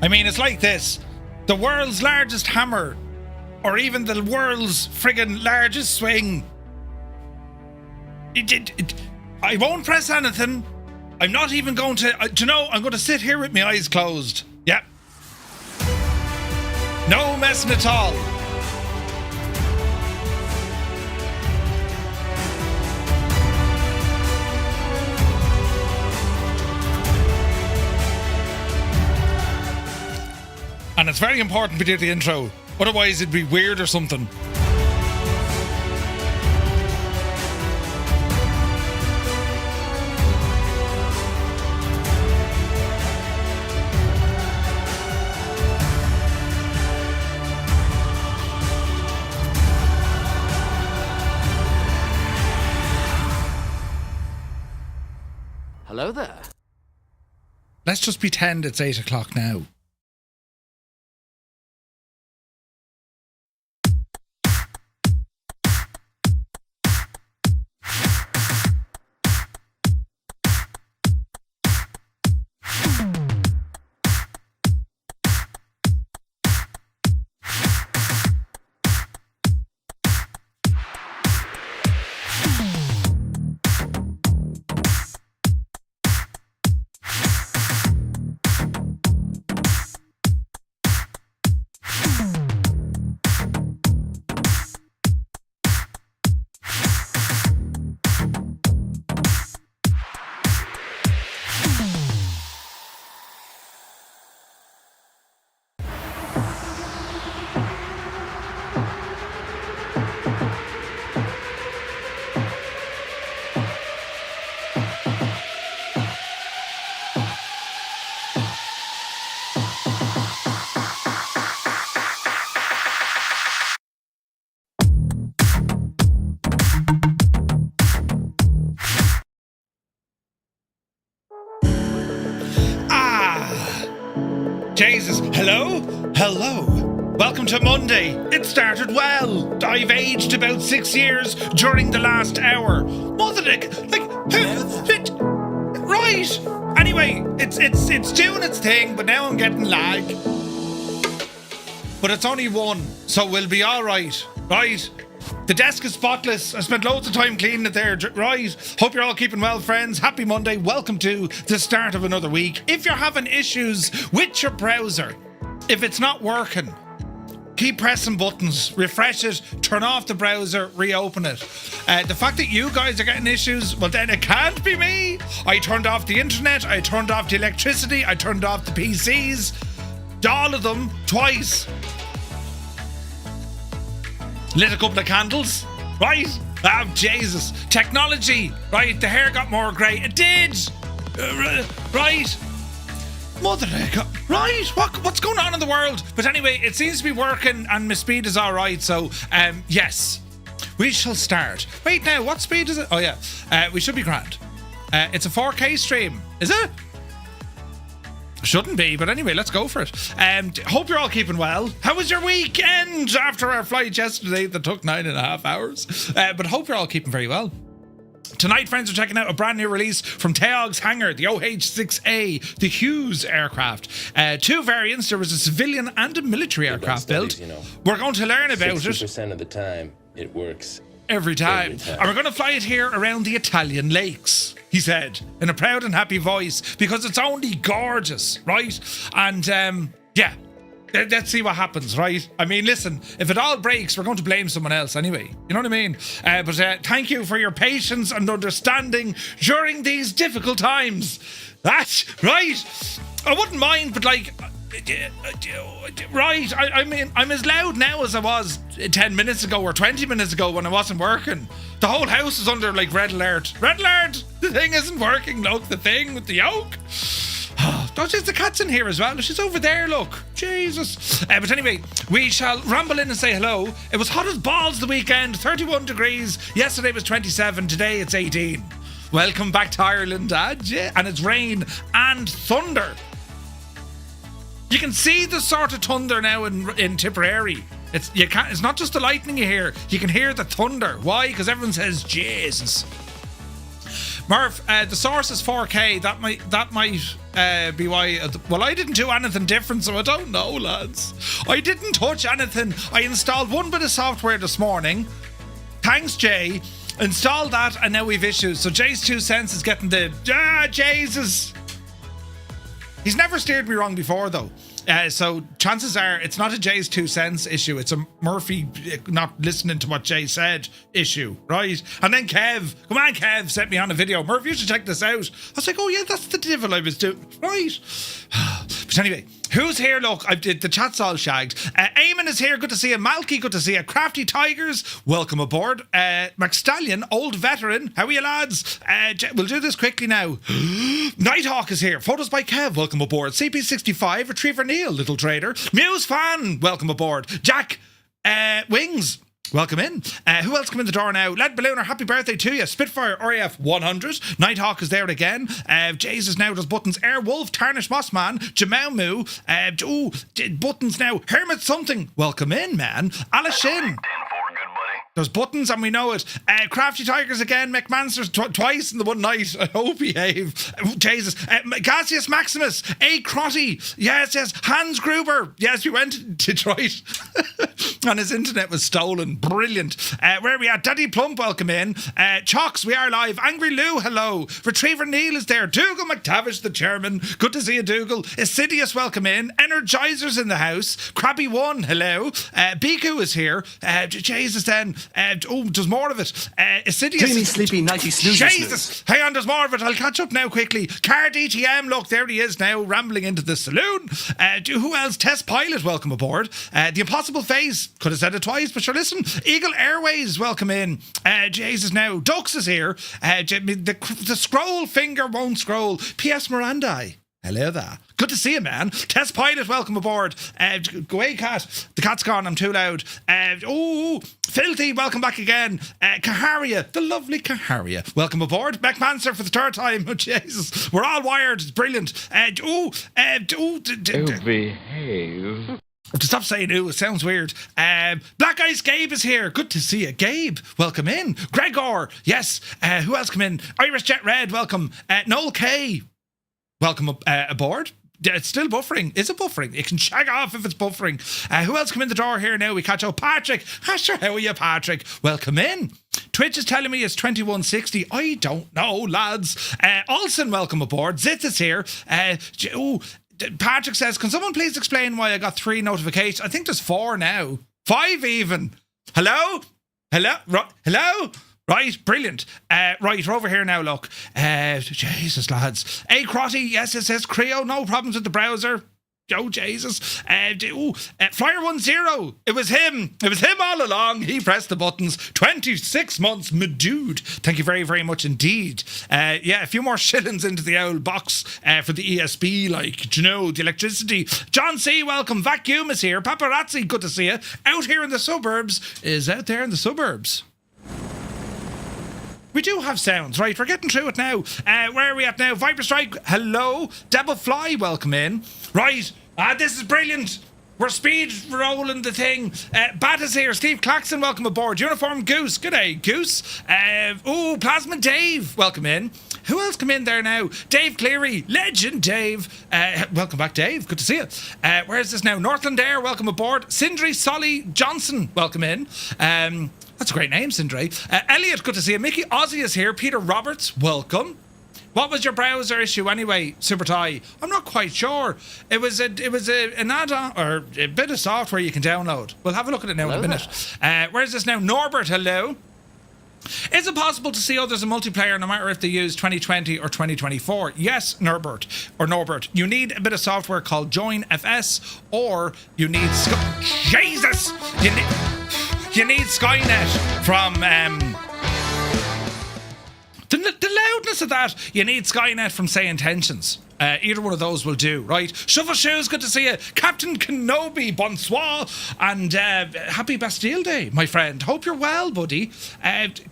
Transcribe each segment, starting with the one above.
I mean, it's like this. The world's largest hammer, or even the world's friggin' largest swing. I won't press anything. I'm not even going to... I'm going to sit here with my eyes closed. Yep. No messing at all. And it's very important we do the intro. Otherwise it'd be weird or something. Hello there. Let's just pretend it's 8 o'clock now. Jesus. Hello? Welcome to Monday. It started well. I've aged about 6 years during the last hour. Right. Anyway, it's doing its thing, but now I'm getting lag. But it's only one, so we'll be all right. Right? The desk is spotless. I spent loads of time cleaning it there. Right. Hope you're all keeping well, friends. Happy Monday. Welcome to the start of another week. If you're having issues with your browser, if it's not working, keep pressing buttons, refresh it, turn off the browser, reopen it. The fact that you guys are getting issues, well then it can't be me. I turned off the internet, I turned off the electricity, I turned off the PCs. All of them, twice. Lit a couple of candles, right? Oh, Jesus. Technology, right? The hair got more grey. It did! Right? Mother of God. Right? What's going on in the world? But anyway, it seems to be working and my speed is alright, so, yes. We shall start. Wait now, what speed is it? Oh, yeah. We should be grand. It's a 4K stream. Is it? Shouldn't be, but anyway, let's go for it. Hope you're all keeping well. How was your weekend after our flight yesterday that took 9.5 hours? But hope you're all keeping very well. Tonight, friends, are checking out a brand new release from Taog's Hangar, the OH-6A, the Cayuse aircraft. Two variants. There was a civilian and a military aircraft built. We're going to learn about it. 60% of the time, it works. Every time. And we're going to fly it here around the Italian lakes, he said, in a proud and happy voice, because it's only gorgeous, right? And, yeah, let's see what happens, right? I mean, listen, if it all breaks, we're going to blame someone else anyway. You know what I mean? But thank you for your patience and understanding during these difficult times. That's right. I wouldn't mind, but like... Right, I mean, I'm as loud now as I was 10 minutes ago or 20 minutes ago when I wasn't working. The whole house is under like red alert. Red alert! The thing isn't working, look, the thing with the yoke. Oh, just the cat's in here as well. She's over there, look. Jesus. But anyway, we shall ramble in and say hello. It was hot as balls the weekend, 31 degrees. Yesterday was 27, today it's 18. Welcome back to Ireland, Dad. Yeah. And it's rain and thunder. You can see the sort of thunder now in Tipperary. It's not just the lightning you hear. You can hear the thunder. Why? Because everyone says Jesus. Murph, the source is 4K. That might be why. Well, I didn't do anything different, so I don't know, lads. I didn't touch anything. I installed one bit of software this morning. Thanks, Jay. Installed that, and now we've issues. So Jay's 2 cents is getting the Jesus. He's never steered me wrong before, though. So chances are it's not a Jay's 2 cents issue. It's a Murphy not listening to what Jay said issue, right? And then Kev, come on, Kev, sent me on a video. Murphy, you should check this out. I was like, oh yeah, that's the devil I was doing, right? But anyway, who's here? Look, the chat's all shagged. Eamon is here. Good to see you. Malky, good to see you. Crafty Tigers, welcome aboard. McStallion, old veteran. How are you, lads? We'll do this quickly now. Nighthawk is here. Photos by Kev, welcome aboard. CP65, Retriever Neil, little trader. Muse fan, welcome aboard. Jack Wings, welcome in. Who else come in the door now? Lead Ballooner, happy birthday to you. Spitfire RAF 100. Nighthawk is there again. Jesus now does buttons. Airwolf, Tarnish Mossman, Jamau Moo. Buttons now. Hermit something. Welcome in, man. Alice Shin. There's buttons and we know it. Crafty Tigers again. McManster's twice in the one night. I hope behave. Jesus. Gaseous Maximus. A. Crotty. Yes. Hans Gruber. Yes, we went to Detroit. And his internet was stolen. Brilliant. Where are we at? Daddy Plump, welcome in. Chocks, we are live. Angry Lou, hello. Retriever Neil is there. Dougal McTavish, the chairman. Good to see you, Dougal. Assidious, welcome in. Energizers in the house. Krabby One, hello. Biku is here. Jesus then. There's more of it. Assidious. Dreamy, sleepy, nighty, snoozy. Jesus. Hang on, there's more of it. I'll catch up now quickly. Card ETM, look, there he is now, rambling into the saloon. Who else? Test Pilot, welcome aboard. The Impossible Face, could have said it twice, but sure, listen. Eagle Airways, welcome in. Jesus now. Dux is here. The scroll finger won't scroll. P.S. Mirandai. Hello there. Good to see you, man. Test Pilot, welcome aboard. Go away, cat. The cat's gone, I'm too loud. Filthy, welcome back again. Kaharia, the lovely Kaharia, welcome aboard. McManster for the third time. Oh, Jesus. We're all wired. It's brilliant. Behave. To stop saying ooh, it sounds weird. Black Ice Gabe is here. Good to see you, Gabe. Welcome in. Gregor, yes. Who else come in? Irish Jet Red, welcome. Noel K, welcome aboard. It's still buffering. Is it buffering? It can shag off if it's buffering. Who else come in the door here now? We catch up. Patrick. Sure, how are you, Patrick? Welcome in. Twitch is telling me it's 2160. I don't know, lads. Olsen, welcome aboard. Zitz is here. Patrick says, can someone please explain why I got 3 notifications? I think there's 4 now. 5 even. Hello? Hello? Right, brilliant. Right, we're over here now, look. Jesus, lads. Hey, Crotty, yes, it says Creo, no problems with the browser. Oh, Jesus. Flyer 10. It was him all along. He pressed the buttons. 26 months, my dude. Thank you very, very much indeed. A few more shillings into the old box for the ESB, the electricity. John C, welcome. Vacuum is here. Paparazzi, good to see you. Out here in the suburbs is out there in the suburbs. We do have sounds, right? We're getting through it now. Where are we at now? Viper Strike, hello. Devil Fly, welcome in. Right. This is brilliant. We're speed rolling the thing. Bat is here. Steve Claxton, welcome aboard. Uniform Goose, g'day, Goose. Plasma Dave, welcome in. Who else come in there now? Dave Cleary, legend Dave. Welcome back, Dave. Good to see you. Where is this now? Northland Air, welcome aboard. Sindri Solly Johnson, welcome in. That's a great name, Sindri. Elliot, good to see you. Mickey Ozzy is here. Peter Roberts, welcome. What was your browser issue anyway, Super Ty? I'm not quite sure. It was an add-on or a bit of software you can download. We'll have a look at it now in a minute. Where's this now? Norbert, hello. Is it possible to see others in multiplayer no matter if they use 2020 or 2024? Yes, Norbert. You need a bit of software called Join FS, or you need Jesus! You need Skynet from the loudness of that. You need Skynet from Say Intentions. Either one of those will do, right? Shuffle Shoes, good to see you. Captain Kenobi, bonsoir. And happy Bastille Day, my friend. Hope you're well, buddy.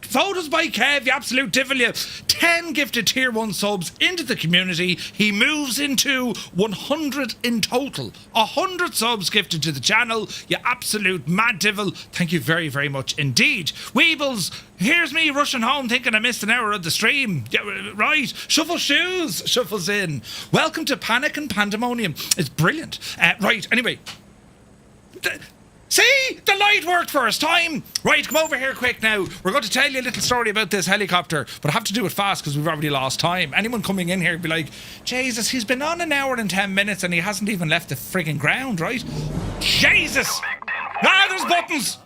Photos by Kev, you absolute devil, you. 10 gifted tier 1 subs into the community. He moves into 100 in total. 100 subs gifted to the channel. You absolute mad devil. Thank you very, very much indeed. Weebles, here's me rushing home thinking I missed an hour of the stream. Yeah, right. Shuffle Shoes shuffles in. Welcome to Panic and Pandemonium. It's brilliant. Right, anyway. See? The light worked first time. Right, come over here quick now. We're going to tell you a little story about this helicopter, but I have to do it fast because we've already lost time. Anyone coming in here would be like, Jesus, he's been on an hour and 10 minutes and he hasn't even left the frigging ground, right? Jesus! Ah, there's buttons!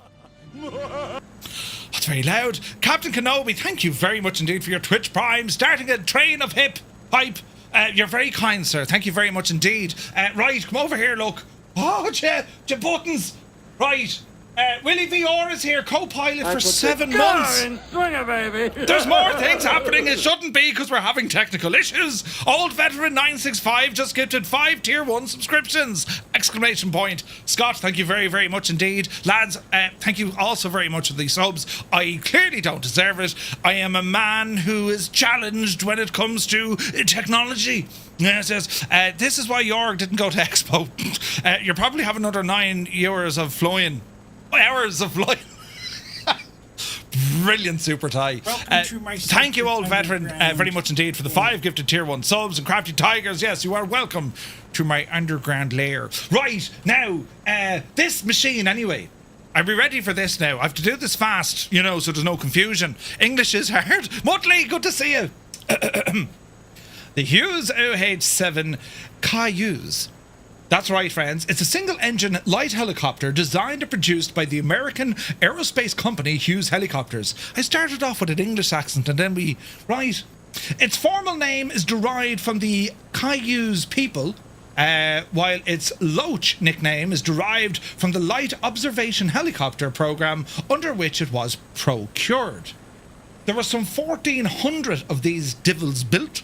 That's very loud. Captain Kenobi, thank you very much indeed for your Twitch Prime. Starting a train of hype. You're very kind, sir. Thank you very much indeed. Right, come over here, look. Oh, your buttons. Right. Willie VR is here, co-pilot for 7 months. There's more things happening. It shouldn't be because we're having technical issues. Old Veteran 965 just gifted 5 tier 1 subscriptions! Exclamation point. Scott, thank you very, very much indeed. Lads, thank you also very much for these subs. I clearly don't deserve it. I am a man who is challenged when it comes to technology. Yes, yes. This is why Jorg didn't go to Expo. You're probably having another 9 hours of flying. Brilliant super tie. Thank you, Old Veteran, very much indeed for the 5 gifted tier 1 subs. And Crafty Tigers, yes, you are welcome to my underground lair. Right, now, this machine anyway. Are we ready for this now? I have to do this fast, you know, so there's no confusion. English is hard. Muttley, good to see you. The Hughes OH-7 Cayuse. That's right, friends. It's a single-engine light helicopter designed and produced by the American aerospace company Hughes Helicopters. I started off with an English accent and then we... Right. Its formal name is derived from the Cayuse people, while its Loach nickname is derived from the Light Observation Helicopter program under which it was procured. There were some 1,400 of these divils built.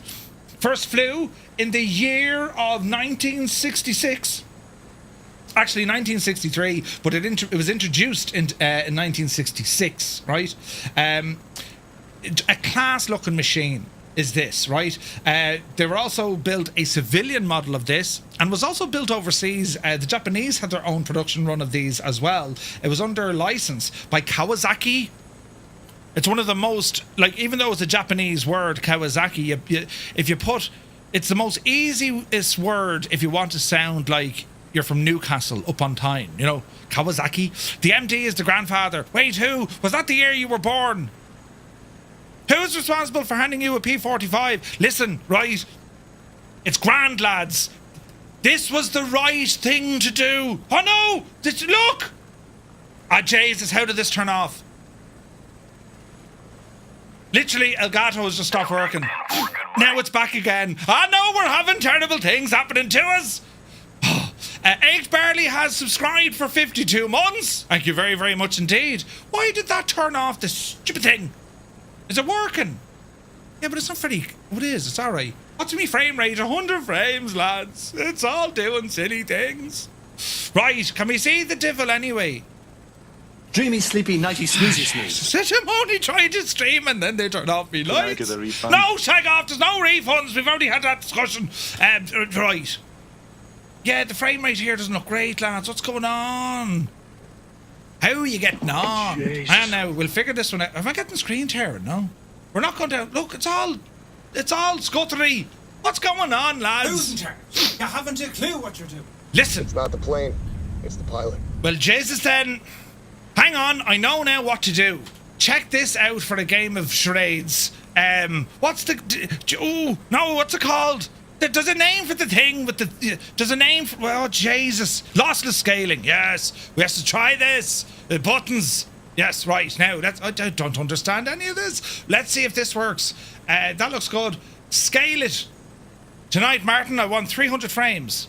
First flew in the year of 1966. Actually, 1963, but it was introduced in 1966, right? A class-looking machine is this, right? They were also built a civilian model of this and was also built overseas. The Japanese had their own production run of these as well. It was under license by Kawasaki. It's one of the most, like, even though it's a Japanese word, Kawasaki, if you put, it's the most easiest word if you want to sound like you're from Newcastle up on Tyne, you know, Kawasaki. The MD is the grandfather. Wait, who? Was that the year you were born? Who's responsible for handing you a P45? Listen, right, it's grand, lads. This was the right thing to do. Oh no, look. Ah, Jesus, how did this turn off? Literally, Elgato has just stopped working. Now it's back again. Ah, no, we're having terrible things happening to us. 8 Barley has subscribed for 52 months. Thank you very, very much indeed. Why did that turn off this stupid thing? Is it working? Yeah, but it's not very... Oh, it is. It's all right. What's my frame rate? 100 frames, lads. It's all doing silly things. Right, can we see the devil anyway? Dreamy, sleepy, nighty, snoozy, snooze. I'm only trying to stream and then they turn off me lights. Can I get a refund? No, shag off. There's no refunds. We've already had that discussion. Right. Yeah, the frame rate here doesn't look great, lads. What's going on? How are you getting on? And now we'll figure this one out. Am I getting screen tearing? No. We're not going to... Look, it's all scuttery. What's going on, lads? You haven't a clue what you're doing. Listen. It's not the plane. It's the pilot. Well, Jesus then... Hang on, I know now what to do. Check this out for a game of charades. What's the... Oh, no, what's it called? There's a name for the thing with the... There's a name for... Oh, Jesus. Lossless scaling, yes. We have to try this. The buttons. Yes, right. Now, I don't understand any of this. Let's see if this works. That looks good. Scale it. Tonight, Martin, I want 300 frames.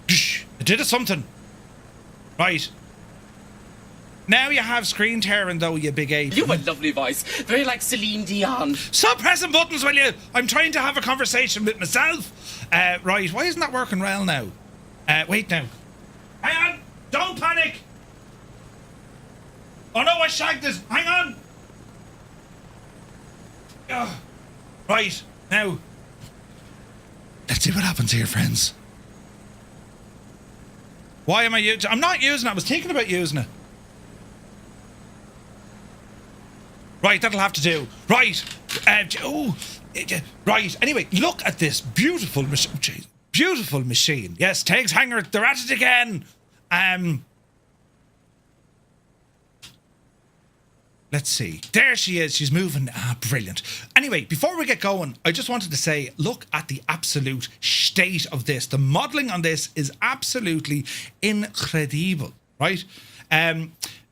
I did it something. Right. Now you have screen tearing, though, you big ape. You have a lovely voice. Very like Celine Dion. Stop pressing buttons, will you? I'm trying to have a conversation with myself. Right, why isn't that working well now? Wait now. Hang on! Don't panic! Oh no, I shagged it! Hang on! Right, now. Let's see what happens here, friends. Why am I using it? I'm not using it. I was thinking about using it. Right, that'll have to do. Right. Right. Anyway, look at this beautiful machine. Beautiful machine. Yes, Taog's Hangar. They're at it again. Let's see. There she is. She's moving. Brilliant. Anyway, before we get going, I just wanted to say, look at the absolute state of this. The modelling on this is absolutely incredible, right?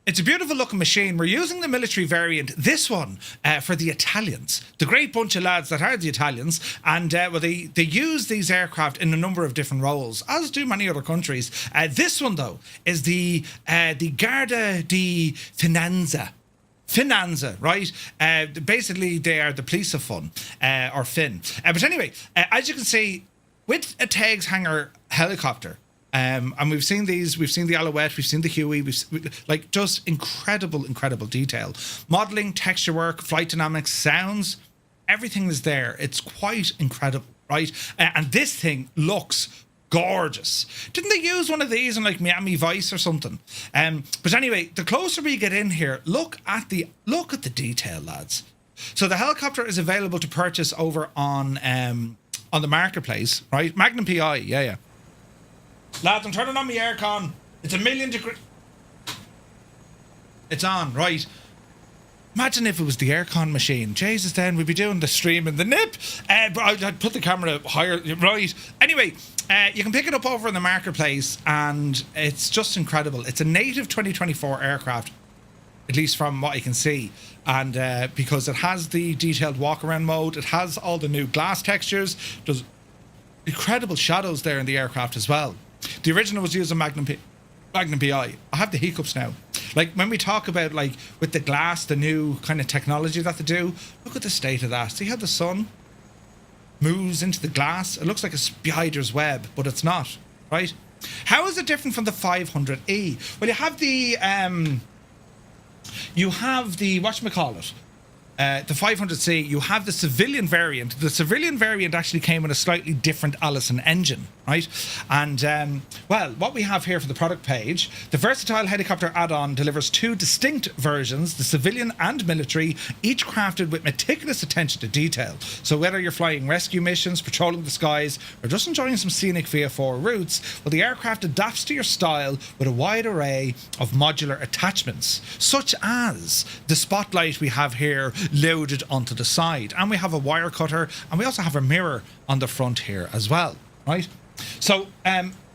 It's a beautiful looking machine. We're using the military variant, this one, for the Italians. The great bunch of lads that are the Italians. And well, they use these aircraft in a number of different roles, as do many other countries. This one, though, is the Garda di Finanza, right? Basically, they are the police of fun, or Fin. But anyway, as you can see, with a Taog's Hangar helicopter, and we've seen these, we've seen the Alouette, we've seen the Huey, like just incredible detail. Modelling, texture work, flight dynamics, sounds, everything is there. It's quite incredible, right? And this thing looks gorgeous. Didn't they use one of these in like Miami Vice or something? But anyway, the closer we get in here, look at the detail, lads. So the helicopter is available to purchase over on the marketplace, right? Magnum PI, yeah. Lads, I'm turning on my aircon. It's 1,000,000 degrees. It's on, right? Imagine if it was the aircon machine. Jesus, then we'd be doing the stream in the nip. But I'd put the camera higher, right? Anyway, you can pick it up over in the marketplace, and it's just incredible. It's a native 2024 aircraft, at least from what I can see. And because it has the detailed walk-around mode, it has all the new glass textures. There's incredible shadows there in the aircraft as well. The original was using Magnum PI. I have the hiccups now. Like when we talk about like with the glass, the new kind of technology that they do, look at the state of that. See how the sun moves into the glass? It looks like a spider's web, but it's not, right? How is it different from the 500E? Well, you have the whatchamacallit, the 500C, you have the civilian variant. The civilian variant actually came with a slightly different Allison engine, right? And, well, what we have here for the product page, the versatile helicopter add-on delivers 2 distinct versions, the civilian and military, each crafted with meticulous attention to detail. So whether you're flying rescue missions, patrolling the skies, or just enjoying some scenic VFR routes, well, the aircraft adapts to your style with a wide array of modular attachments, such as the spotlight we have here loaded onto the side, and we have a wire cutter, and we also have a mirror on the front here as well, right? So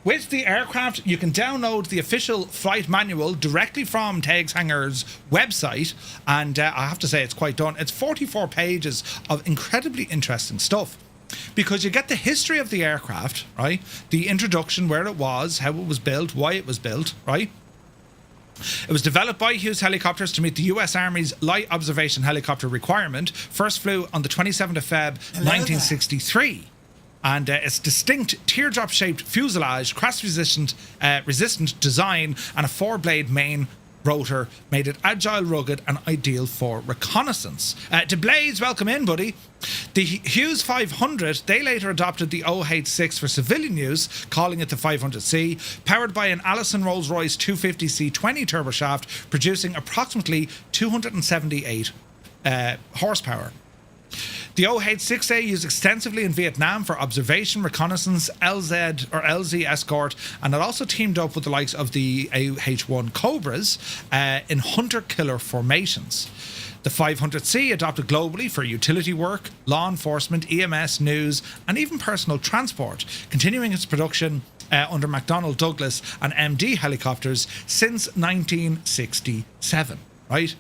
with the aircraft, you can download the official flight manual directly from Taog's Hangar's website, and I have to say it's quite done. It's 44 pages of incredibly interesting stuff, because you get the history of the aircraft, right? The introduction, where it was, how it was built, why it was built, right? It was developed by Hughes Helicopters to meet the US Army's light observation helicopter requirement. First flew on the 27th of Feb 1963. And its distinct teardrop-shaped fuselage, crash-resistant design, and a 4-blade main rotor made it agile, rugged, and ideal for reconnaissance. To Blaze, welcome in, buddy. The Hughes 500, they later adopted the OH-6 for civilian use, calling it the 500C, powered by an Allison Rolls-Royce 250C20 turboshaft, producing approximately 278 horsepower. The OH-6A used extensively in Vietnam for observation, reconnaissance, LZ escort, and it also teamed up with the likes of the AH-1 Cobras in hunter-killer formations. The 500C adopted globally for utility work, law enforcement, EMS, news, and even personal transport, continuing its production under McDonnell Douglas and MD helicopters since 1967, right?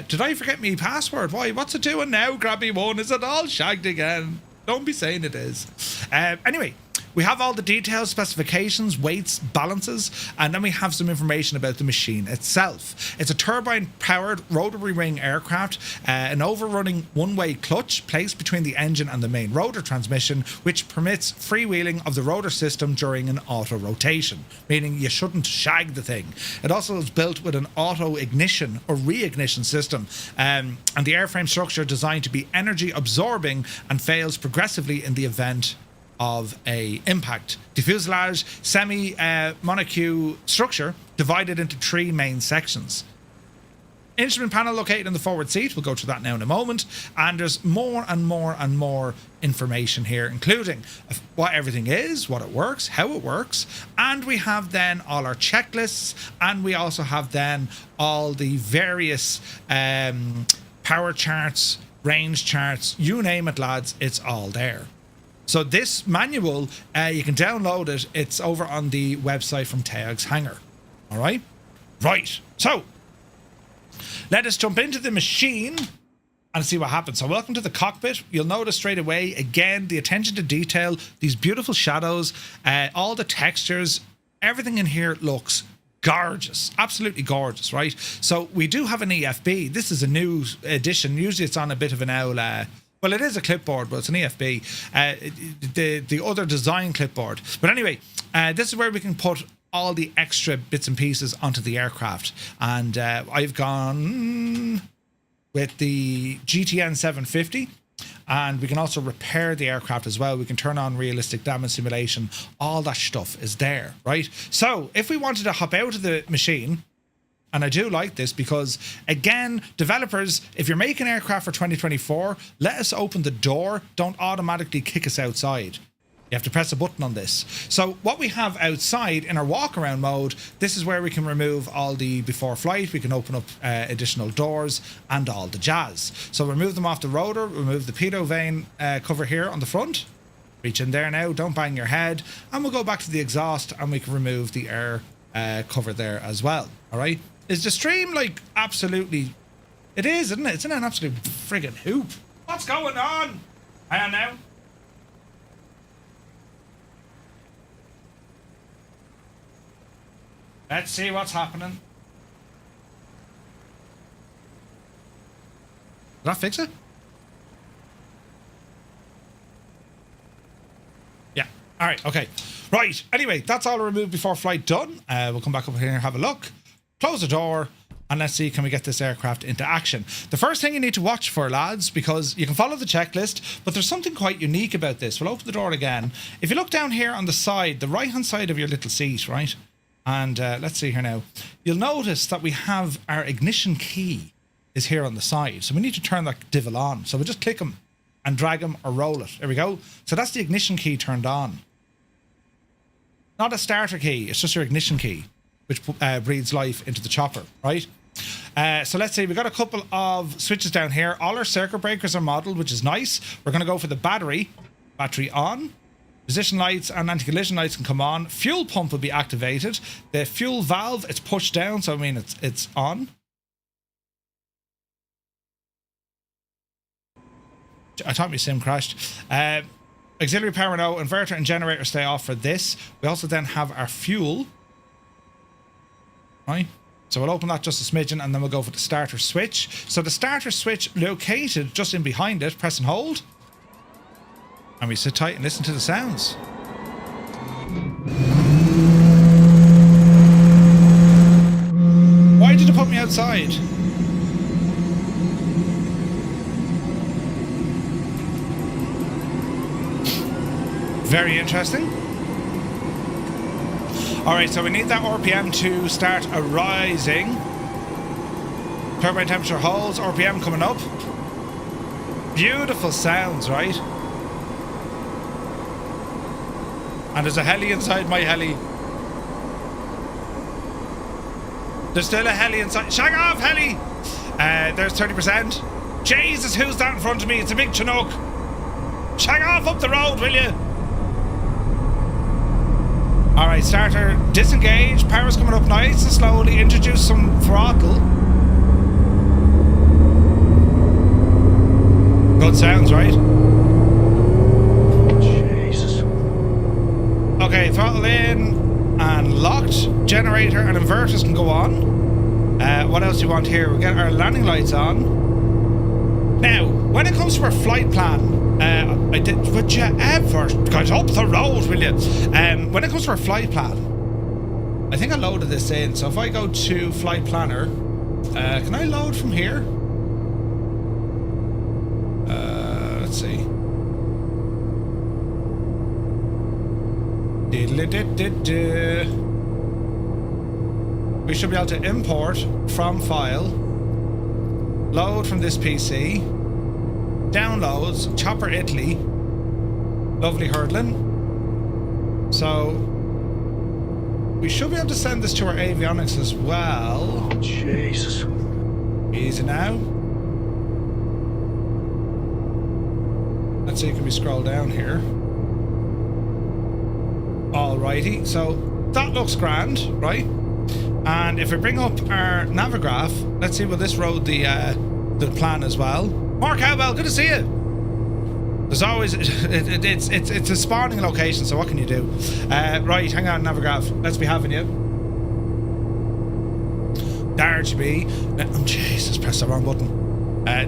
Did I forget me password? Why? What's it doing now, Grabby One? Is it all shagged again? Don't be saying it is. Anyway, we have all the details, specifications, weights, balances, and then we have some information about the machine itself. It's a turbine-powered rotary wing aircraft, an overrunning one-way clutch placed between the engine and the main rotor transmission, which permits freewheeling of the rotor system during an auto rotation, meaning you shouldn't shag the thing. It also is built with an auto ignition or re-ignition system, and the airframe structure designed to be energy absorbing and fails progressively in the event of a impact. The fuselage semi-monocoque structure divided into 3 main sections. Instrument panel located in the forward seat. We'll go through that now in a moment. And there's more and more and more information here, including what everything is, what it works, how it works. And we have then all our checklists. And we also have then all the various power charts, range charts, you name it, lads, it's all there. So this manual, you can download it. It's over on the website from Taog's Hangar. All right? Right. So let us jump into the machine and see what happens. So welcome to the cockpit. You'll notice straight away, again, the attention to detail, these beautiful shadows, all the textures, everything in here looks gorgeous, absolutely gorgeous, right? So we do have an EFB. This is a new edition. Usually it's on a bit of an owl, well, it is a clipboard, but it's an EFB, the other design clipboard. But anyway, this is where we can put all the extra bits and pieces onto the aircraft. And I've gone with the GTN 750. And we can also repair the aircraft as well. We can turn on realistic damage simulation. All that stuff is there, right? So if we wanted to hop out of the machine, and I do like this because, again, developers, if you're making aircraft for 2024, let us open the door. Don't automatically kick us outside. You have to press a button on this. So what we have outside in our walk around mode, this is where we can remove all the before flight. We can open up additional doors and all the jazz. So remove them off the rotor, remove the pitot vane cover here on the front. Reach in there now, don't bang your head. And we'll go back to the exhaust and we can remove the air cover there as well. All right. Is the stream like absolutely... It is, isn't it? It's an absolute friggin' hoop. What's going on? Hang on now. Let's see what's happening. Did that fix it? Yeah. All right. Okay. Right. Anyway, that's all removed before flight done. We'll come back up here and have a look. Close the door. And let's see, can we get this aircraft into action? The first thing you need to watch for, lads, because you can follow the checklist, but there's something quite unique about this. We'll open the door again. If you look down here on the side, the right-hand side of your little seat, right? And let's see here now. You'll notice that we have our ignition key is here on the side. So we need to turn that divel on. So we'll just click him and drag him or roll it. There we go. So that's the ignition key turned on. Not a starter key. It's just your ignition key, which breathes life into the chopper, right? So let's see. We've got a couple of switches down here. All our circuit breakers are modeled, which is nice. We're going to go for the battery. Battery on. Position lights and anti-collision lights can come on. Fuel pump will be activated. The fuel valve, it's pushed down, so I mean it's on. I thought my sim crashed. Auxiliary power no. Inverter and generator stay off for this. We also then have our fuel. Right. So we'll open that just a smidgen and then we'll go for the starter switch. So the starter switch located just in behind it. Press and hold. And we sit tight and listen to the sounds. Why did you put me outside? Very interesting. Alright, so we need that RPM to start arising. Turbine temperature holds, RPM coming up. Beautiful sounds, right? And there's a heli inside my heli. There's still a heli inside. Shag off, heli! There's 30%. Jesus, who's that in front of me? It's a big Chinook. Shag off up the road, will you? Alright, starter disengage. Power's coming up nice and slowly. Introduce some throttle. Good sounds, right? throttle in and locked. Generator and inverters can go on. What else do we want here? We get our landing lights on. Now, when it comes to our flight plan, would you ever, guys, up the road, will you? When it comes to our flight plan, I think I loaded this in. So if I go to flight planner, can I load from here? Let's see. We should be able to import from file, load from this PC, downloads, Chopper Italy, lovely hurdling. So we should be able to send this to our avionics as well. Oh, Jesus. Easy now. Let's see, can we scroll down here? Alrighty, so that looks grand, right? And if we bring up our Navigraph, let's see, will this road the plan as well? Mark Howell, good to see you. There's always it's a spawning location, so what can you do? Right, hang on, Navigraph. Let's be having you. There to be. Oh, Jesus, press the wrong button.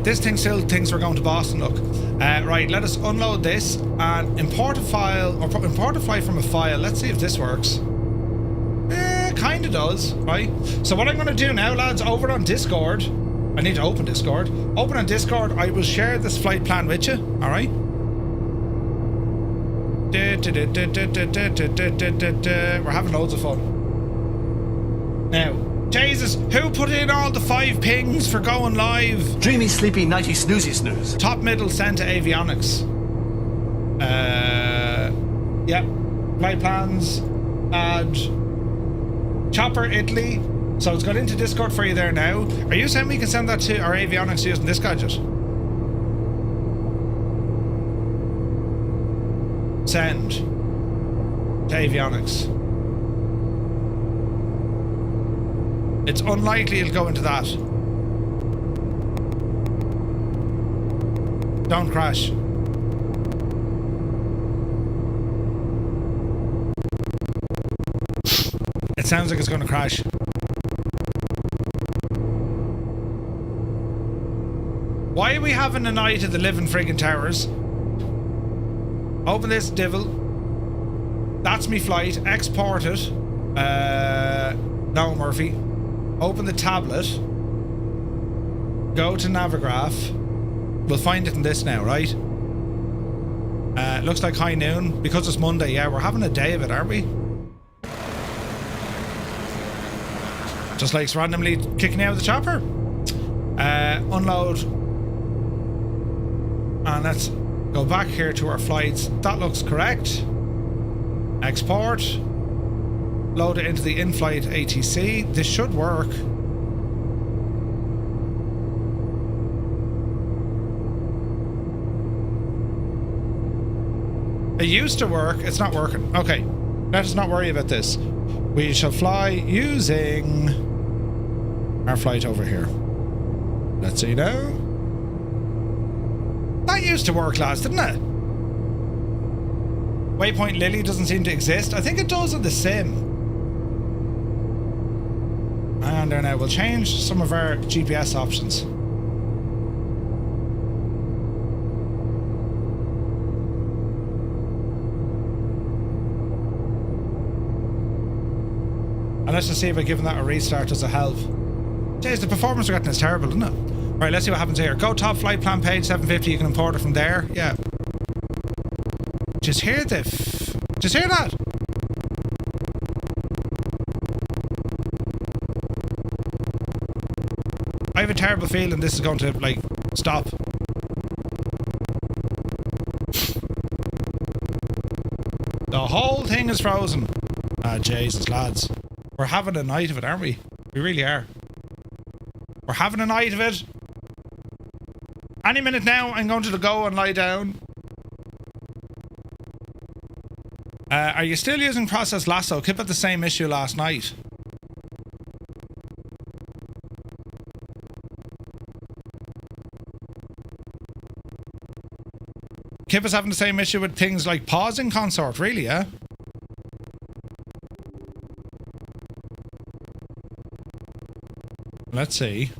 This thing still thinks we're going to Boston. Look. Right, let us unload this and import a file, or import a flight from a file. Let's see if this works. Kind of does, right? So what I'm going to do now, lads, over on Discord, I need to open Discord. Open on Discord, I will share this flight plan with you, alright? We're having loads of fun. Now, Jesus, who put in all the 5 pings for going live? Dreamy, sleepy, nighty, snoozy, snooze. Top middle sent to avionics. Yeah. Flight plans. Add. Chopper Italy. So it's got into Discord for you there now. Are you saying we can send that to our avionics using this gadget? Send to avionics. It's unlikely it'll go into that. Don't crash. It sounds like it's going to crash. Why are we having a night at the living friggin' towers? Open this divil. That's me flight. Export it. No, Murphy. Open the tablet. Go to Navigraph. We'll find it in this now, right? Looks like high noon. Because it's Monday, yeah, we're having a day of it, aren't we? Just like it's randomly kicking out of the chopper. Unload. And let's go back here to our flights. That looks correct. Export. Load it into the in-flight ATC. This should work. It used to work. It's not working. Okay. Let us not worry about this. We shall fly using our flight over here. Let's see now. That used to work, lads, didn't it? Waypoint Lily doesn't seem to exist. I think it does on the sim. And there now, we'll change some of our GPS options. And let's just see if by giving that a restart does it help. Jeez, the performance we're getting is terrible, isn't it? Right, let's see what happens here. Go top flight plan page 750. You can import it from there. Yeah. Just hear the... Just hear that? I have a terrible feeling this is going to, like, stop. The whole thing is frozen. Ah, Jesus, lads. We're having a night of it, aren't we? We really are. We're having a night of it. Any minute now, I'm going to go and lie down. Are you still using Process Lasso? Keep it the same issue last night. Kip is having the same issue with things like pausing consort, really, yeah? Let's see.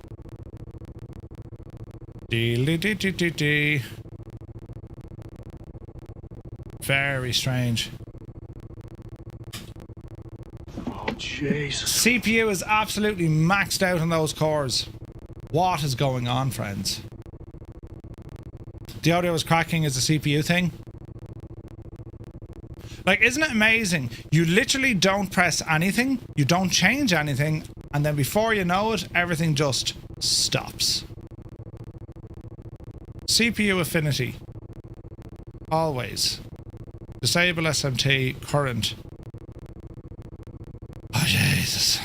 Dee. Very strange. Oh, Jesus. CPU is absolutely maxed out on those cores. What is going on, friends? The audio is cracking as a CPU thing. Like, isn't it amazing? You literally don't press anything, you don't change anything, and then before you know it, everything just stops. CPU affinity. Always. Disable SMT current. Oh, Jesus.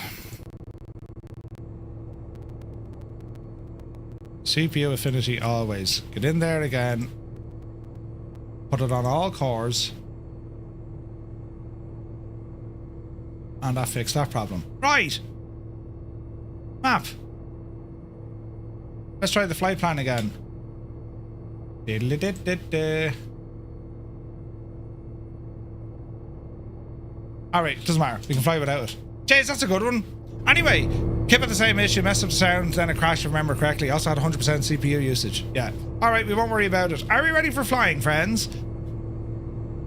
CPU affinity always. Get in there again. Put it on all cores. And that fixed that problem. Right. Map. Let's try the flight plan again. Alright, doesn't matter. We can fly without it. Jeez, that's a good one. Anyway, keep it the same issue, messed up the sound, then it crashed, if I remember correctly. Also had 100% CPU usage. Yeah. Alright, we won't worry about it. Are we ready for flying, friends?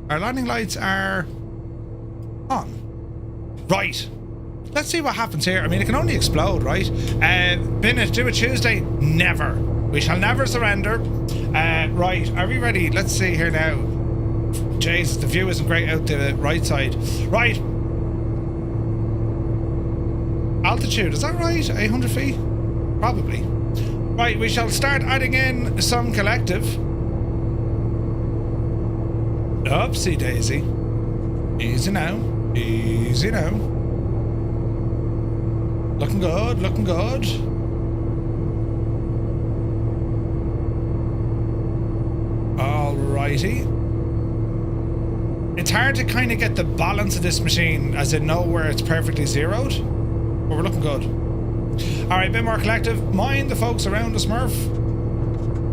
Our landing lights are on. Right. Let's see what happens here. I mean, it can only explode, right? Bin it, do it Tuesday? Never. We shall never surrender. Right, are we ready? Let's see here now. Jesus, the view isn't great out the right side. Right. Altitude, is that right? 800 feet? Probably. Right, we shall start adding in some collective. Oopsie daisy. Easy now. Easy now. Looking good, looking good. Alrighty. It's hard to kind of get the balance of this machine, as in know where it's perfectly zeroed. But we're looking good. Alright, a bit more collective. Mind the folks around the Smurf.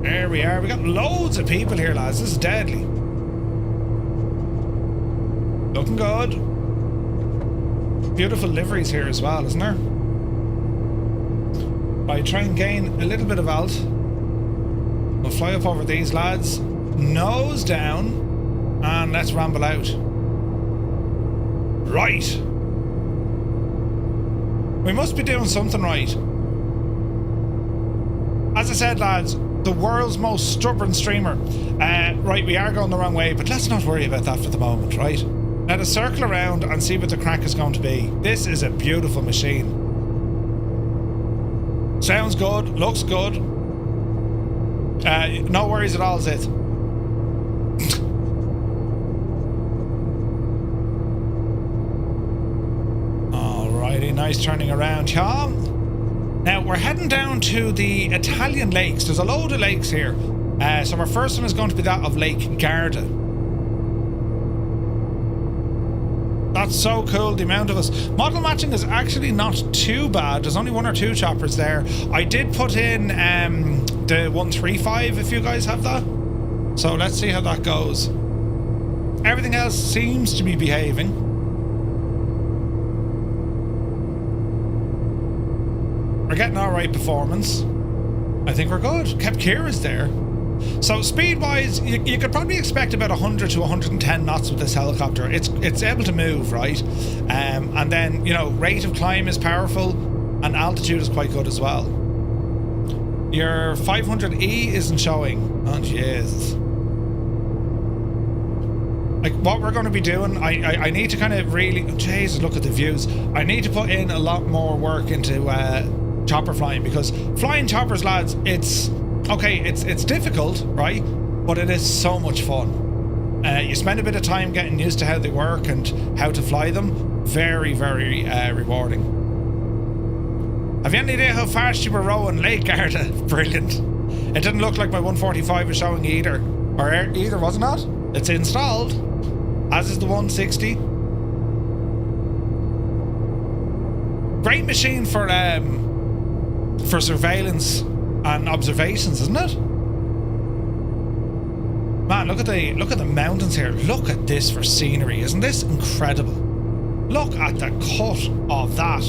There we are. We got loads of people here, lads. This is deadly. Looking good. Beautiful liveries here as well, isn't there? I try and gain a little bit of alt. We'll fly up over these lads. Nose down. And let's ramble out. Right. We must be doing something right. As I said, lads, the world's most stubborn streamer. Right, we are going the wrong way, but let's not worry about that for the moment, right? Let us circle around and see what the crack is going to be. This is a beautiful machine. Sounds good, looks good. No worries at all, is it? Alrighty, nice turning around, yeah. Now, we're heading down to the Italian lakes. There's a load of lakes here. So our first one is going to be that of Lake Garda. That's so cool, the amount of us. Model matching is actually not too bad. There's only one or two choppers there. I did put in the 135 if you guys have that. So let's see how that goes. Everything else seems to be behaving. We're getting alright performance. I think we're good. Kept Kira's there. So speed-wise, you could probably expect about 100 to 110 knots with this helicopter. It's able to move, right? And then, you know, rate of climb is powerful, and altitude is quite good as well. Your 500E isn't showing. Oh, Jesus. Like, what we're going to be doing, I need to kind of really... Jesus, look at the views. I need to put in a lot more work into chopper flying, because flying choppers, lads, it's... Okay, it's difficult, right? But it is so much fun. You spend a bit of time getting used to how they work and how to fly them. Very, very rewarding. Have you any idea how fast you were rowing Lake Garda? Brilliant. It didn't look like my 145 was showing either. Or either, wasn't it? It's installed. As is the 160. Great machine for surveillance and observations, isn't it? Man, look at the mountains here. Look at this for scenery. Isn't this incredible? Look at the cut of that.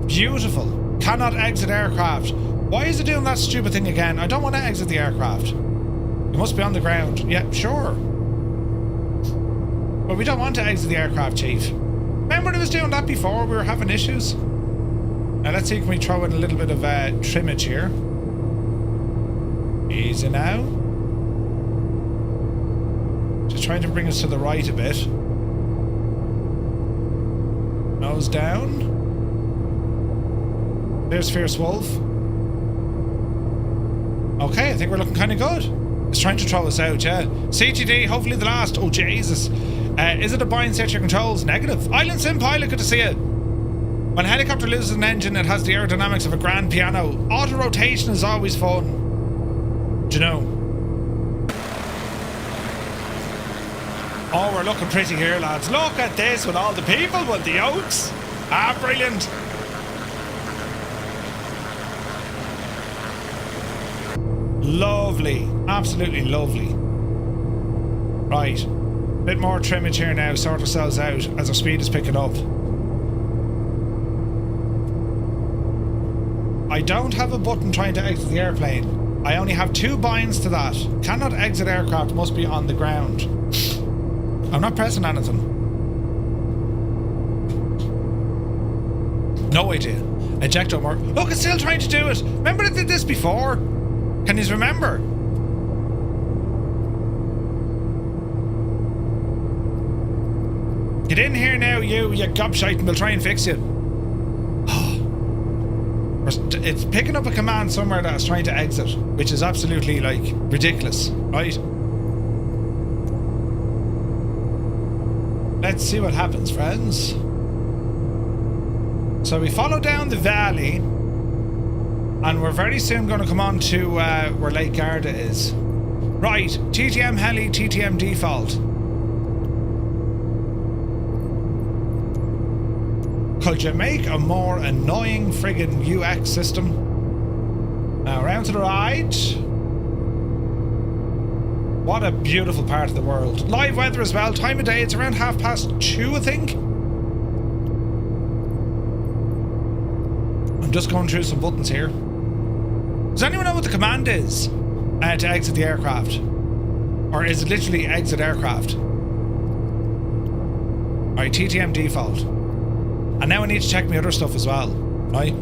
Beautiful. Cannot exit aircraft. Why is it doing that stupid thing again? I don't want to exit the aircraft. You must be on the ground. Yeah, sure. But we don't want to exit the aircraft, Chief. Remember it was doing that before? We were having issues. Now let's see, can we throw in a little bit of trimmage here? Easy now. Just trying to bring us to the right a bit. Nose down. There's Fierce Wolf. Okay, I think we're looking kind of good. It's trying to throw us out, yeah. CTD, hopefully the last. Oh, Jesus. Is it a bind set your controls? Negative. Island Sim Pilot, good to see you. When a helicopter loses an engine, it has the aerodynamics of a grand piano. Auto rotation is always fun. Do you know? Oh, we're looking pretty here, lads. Look at this with all the people with the oaks. Ah, brilliant. Lovely. Absolutely lovely. Right. Bit more trimmage here now. Sort ourselves out as our speed is picking up. I don't have a button trying to exit the airplane. I only have 2 binds to that. Cannot exit aircraft, must be on the ground. I'm not pressing anything. No idea. Ejecto more. Look, it's still trying to do it. Remember it did this before? Can you remember? Get in here now, you gobshite, and we'll try and fix you. It's picking up a command somewhere that's trying to exit, which is absolutely, like, ridiculous, right? Let's see what happens, friends. So we follow down the valley, and we're very soon going to come on to where Lake Garda is. Right, TTM heli, TTM default. Could you make a more annoying friggin' UX system? Now, round to the right. What a beautiful part of the world. Live weather as well. Time of day, it's around 2:30, I think. I'm just going through some buttons here. Does anyone know what the command is to exit the aircraft? Or is it literally exit aircraft? Alright, TTM default. And now I need to check my other stuff as well, right?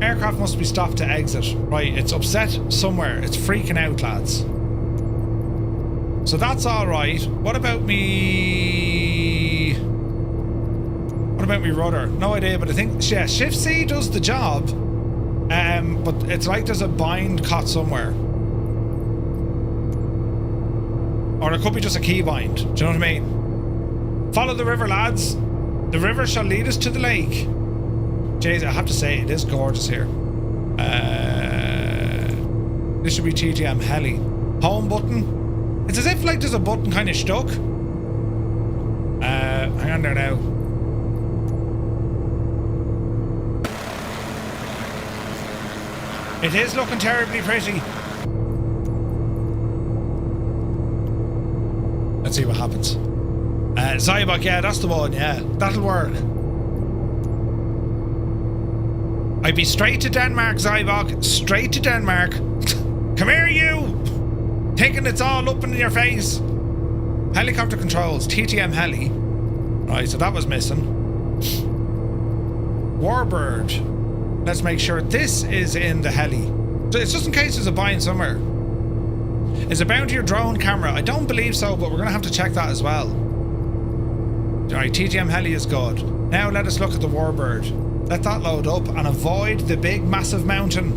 Aircraft must be stopped to exit. Right, it's upset somewhere. It's freaking out, lads. So that's alright. What about me... What about me rudder? No idea, but I think... Yeah, Shift C does the job. But it's like there's a bind caught somewhere. Or it could be just a key bind. Do you know what I mean? Follow the river, lads. The river shall lead us to the lake. Jeez, I have to say, it is gorgeous here. This should be TTM heli. Home button. It's as if like there's a button kind of stuck. Hang on there now. It is looking terribly pretty. Let's see what happens. Zybok, yeah, that's the one, yeah. That'll work. I'd be straight to Denmark, Zybok. Straight to Denmark. Come here, you! Thinking it's all up in your face. Helicopter controls, TTM heli. Right, so that was missing. Warbird. Let's make sure this is in the heli. So it's just in case there's a bind somewhere. Is it bound to your drone camera? I don't believe so, but we're going to have to check that as well. Alright, TTM heli is good. Now let us look at the Warbird. Let that load up and avoid the big massive mountain.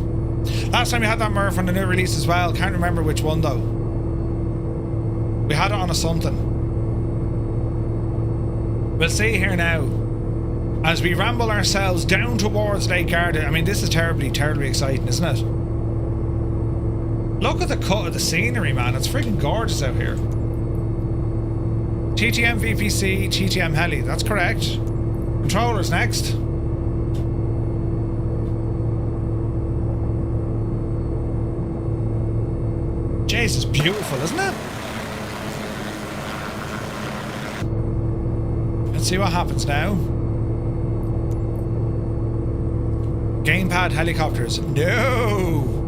Last time we had that Murph on the new release as well. Can't remember which one though. We had it on a something. We'll see here now. As we ramble ourselves down towards Lake Garda. I mean, this is terribly exciting, isn't it? Look at the cut of the scenery, man. It's freaking gorgeous out here. TTM VPC, TTM heli. That's correct. Controllers next. Jeez, it's beautiful, isn't it? Let's see what happens now. Gamepad helicopters. No!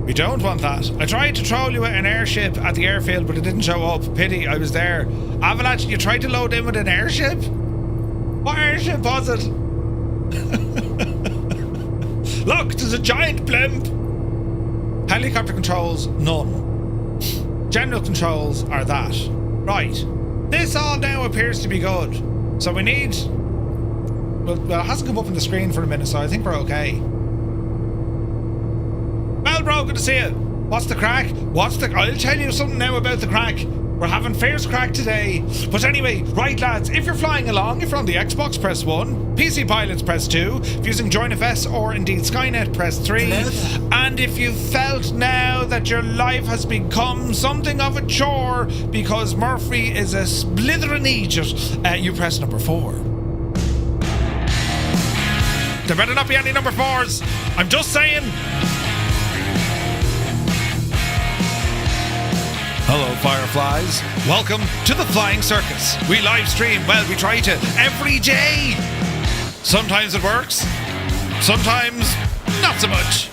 We don't want that. I tried to troll you with an airship at the airfield, but it didn't show up. Pity, I was there. Avalanche, you tried to load in with an airship? What airship was it? Look, there's a giant blimp! Helicopter controls, none. General controls are that. Right. This all now appears to be good. So we need... Well, it hasn't come up on the screen for a minute, so I think we're okay. Well, bro, good to see you. What's the crack? I'll tell you something now about the crack. We're having fierce crack today. But anyway, right lads, if you're flying along, if you're on the Xbox, press 1. PC pilots, press 2. If you're using JoinFS or indeed Skynet, press 3. And if you felt now that your life has become something of a chore because Murphy is a blithering idiot, you press number 4. There better not be any number 4s. I'm just saying. Hello, Fireflies. Welcome to the Flying Circus. We live stream, well, we try to, every day. Sometimes it works, sometimes not so much.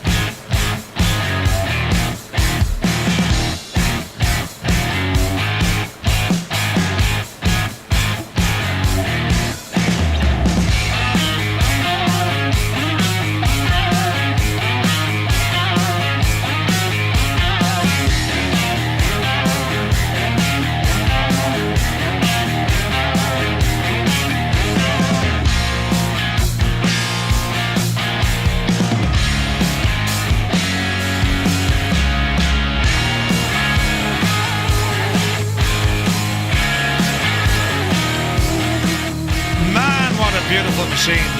Beautiful machine.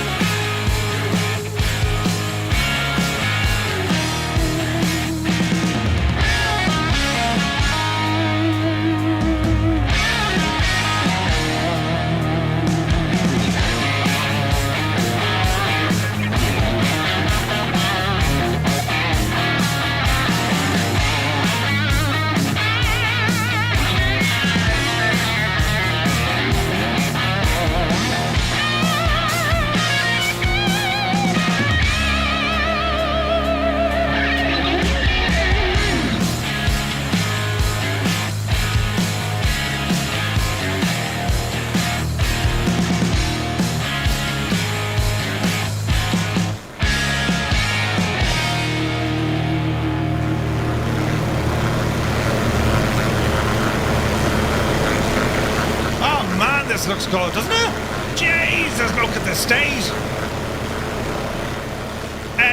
This looks good, doesn't it? Jesus, look at the state.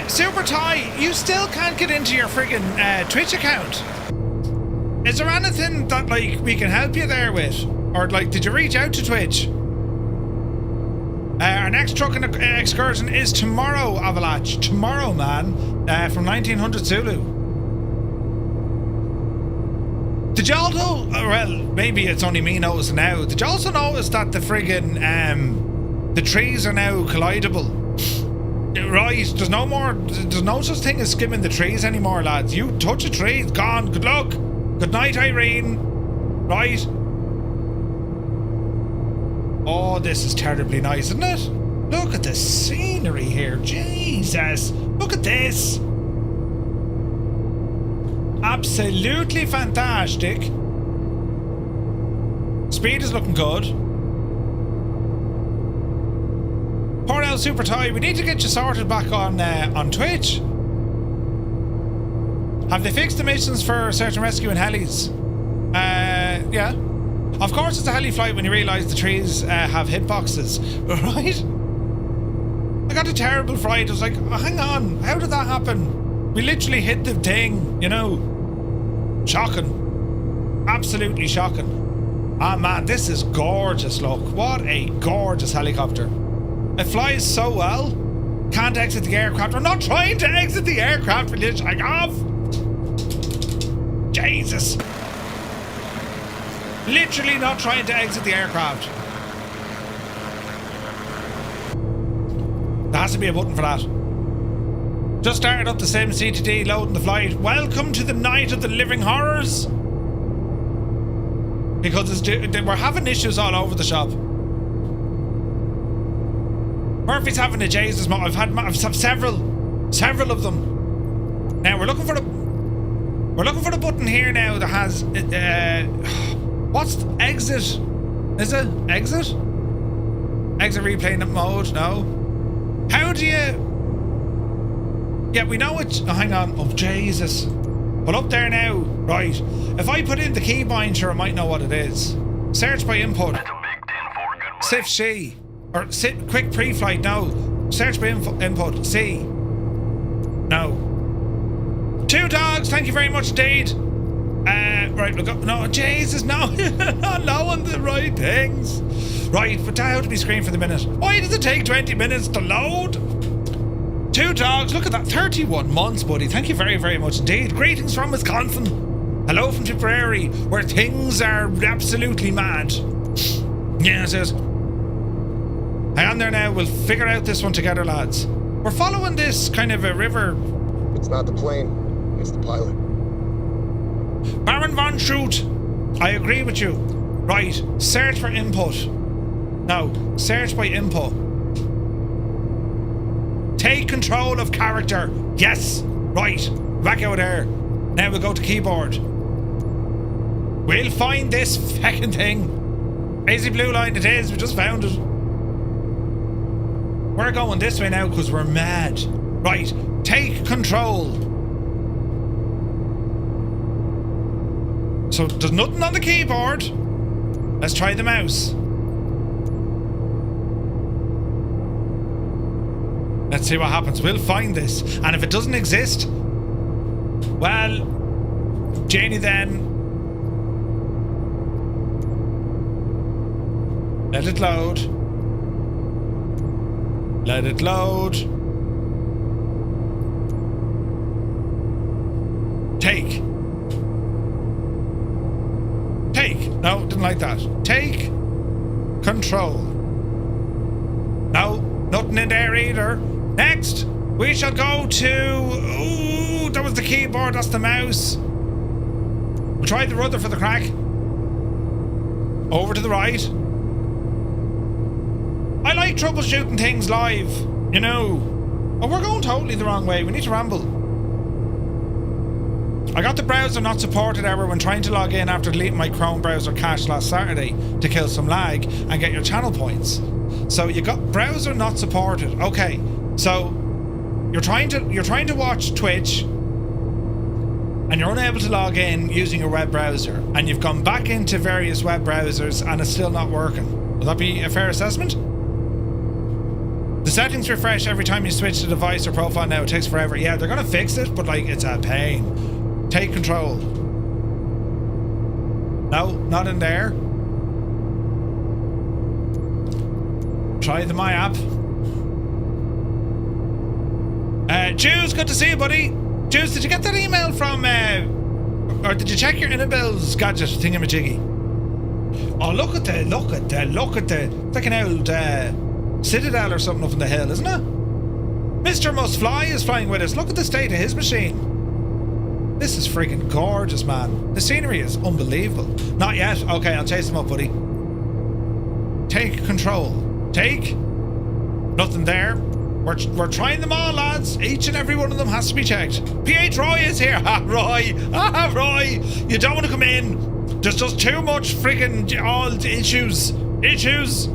Super Ty, you still can't get into your friggin' Twitch account. Is there anything that like we can help you there with? Or like, did you reach out to Twitch? Our next trucking excursion is tomorrow, Avalanche. Tomorrow, man. From 1900 Zulu. Did you also, well, maybe it's only me noticing now. Did you also notice that the friggin' the trees are now collidable? Right, there's no such thing as skimming the trees anymore, lads. You touch a tree, it's gone. Good luck. Good night, Irene. Right. Oh, this is terribly nice, isn't it? Look at the scenery here. Jesus. Look at this. Absolutely fantastic. Speed is looking good. Poor old Super Ty, we need to get you sorted back on Twitch. Have they fixed the missions for search and rescue and helis? Yeah. Of course it's a heli flight when you realise the trees have hitboxes, right? I got a terrible fright. I was like, oh, hang on, how did that happen? We literally hit the thing, you know. Shocking. Absolutely shocking. Ah, man, this is gorgeous, look. What a gorgeous helicopter. It flies so well. Can't exit the aircraft. I'm not trying to exit the aircraft. Will you take off? Jesus. Literally not trying to exit the aircraft. There has to be a button for that. Just started up the sim CTD, loading the flight. Welcome to the night of the living horrors. Because we're having issues all over the shop. Murphy's having a Jesus moment. I've had several. Several of them. Now we're looking for the button here now that has what's the exit? Is it exit? Exit replay mode? No. How do you? Yeah, we know it. Oh, hang on. Oh Jesus! But up there now, right? If I put in the keybind, sure, I might know what it is. Search by input. Shift C or quick pre-flight. No. Search by input. C. No. 2 dogs. Thank you very much indeed. Right, look up. No, Jesus, no. Not knowing the right things. Right, but how to be screened for the minute? Why does it take 20 minutes to load? 2 dogs. Look at that. 31 months, buddy. Thank you very, very much indeed. Greetings from Wisconsin. Hello from Tipperary, where things are absolutely mad. Yeah, it is. Hang on there now. We'll figure out this one together, lads. We're following this kind of a river. It's not the plane, it's the pilot. Baron von Schroot, I agree with you. Right, search for input. No, search by input. Take control of character. Yes, right, back out there. Now we'll go to keyboard. We'll find this feckin' thing. Easy blue line it is, we just found it. We're going this way now because we're mad. Right, take control. So there's nothing on the keyboard. Let's try the mouse. Let's see what happens. We'll find this. And if it doesn't exist, well, Janie then. Let it load. Let it load. Take. No, didn't like that. Take control. No, nothing in there either. Next, we shall go to... Ooh, that was the keyboard, that's the mouse. We'll try the rudder for the crack. Over to the right. I like troubleshooting things live, you know. Oh, we're going totally the wrong way. We need to ramble. I got the browser not supported error when trying to log in after deleting my Chrome browser cache last Saturday to kill some lag and get your channel points. So you got browser not supported. Okay, so you're trying to watch Twitch and you're unable to log in using your web browser, and you've gone back into various web browsers and it's still not working. Will that be a fair assessment? The settings refresh every time you switch the device or profile now. It takes forever. Yeah, they're gonna fix it, but like, it's a pain. Take control. No, not in there. Try the My app. Juice, good to see you, buddy. Juice, did you get that email from, or did you check your Inabels gadget thingamajiggy? Oh, look at the, it's like an old Citadel or something up in the hill, isn't it? Mr. Must Fly is flying with us. Look at the state of his machine. This is freaking gorgeous, man. The scenery is unbelievable. Not yet. Okay, I'll chase him up, buddy. Take control. Take. Nothing there. We're trying them all, lads. Each and every one of them has to be checked. PH Roy is here. Ha, Roy. Ha, Roy. You don't want to come in. There's just too much freaking issues.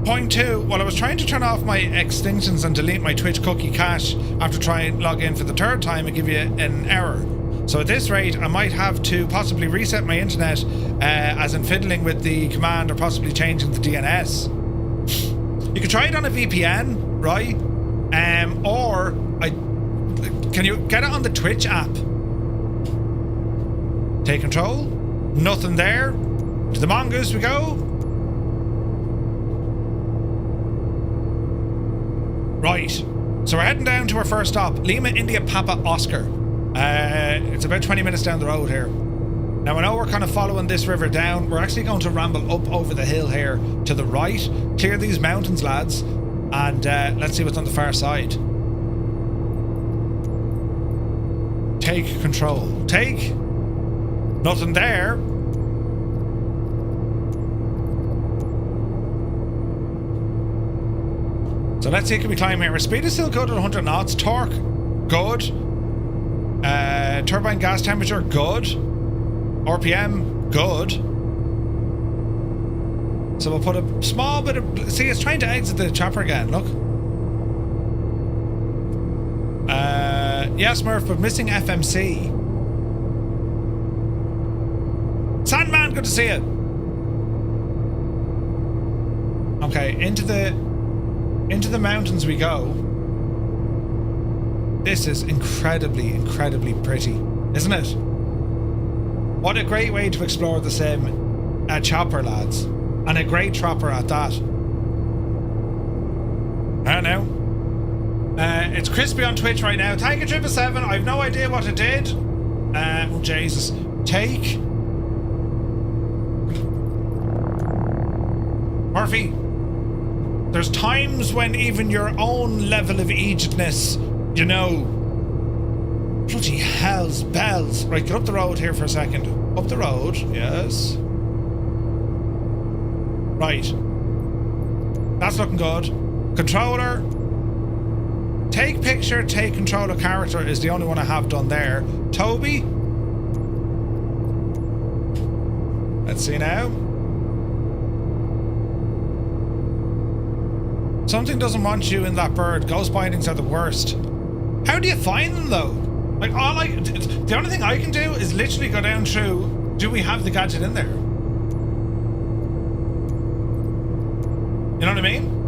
Point 2. Well, I was trying to turn off my extinctions and delete my Twitch cookie cache after trying to log in for the 3rd time and give you an error. So at this rate, I might have to possibly reset my internet, as in fiddling with the command or possibly changing the DNS. You can try it on a VPN, right? Can you get it on the Twitch app? Take control. Nothing there. To the mongoose we go. Right, so we're heading down to our first stop, Lima India Papa Oscar. It's about 20 minutes down the road here. Now I know we're kind of following this river down. We're actually going to ramble up over the hill here to the right, clear these mountains, lads, and let's see what's on the far side. Take control. Take. Nothing there. So let's see, can we climb here? Our speed is still good at 100 knots. Torque, good. Turbine gas temperature, good. RPM, good. So we'll put a small bit of... See, it's trying to exit the chopper again, look. Yes, Murph, but missing FMC. Sandman, good to see you. Okay, into the mountains we go. This is incredibly pretty, isn't it? What a great way to explore the sim. A chopper, lads. And a great chopper at that. I don't know. It's crispy on Twitch right now. Thank you, 777. I have no idea what it did. Oh, Jesus. Take. Murphy. There's times when even your own level of agedness, you know. Bloody hell's bells. Right, get up the road here for a second. Up the road, yes. Right. That's looking good. Controller. Take picture, take controller character is the only one I have done there. Toby. Let's see now. Something doesn't want you in that bird. Ghost bindings are the worst. How do you find them though? Like the only thing I can do is literally go down through, do we have the gadget in there? You know what I mean?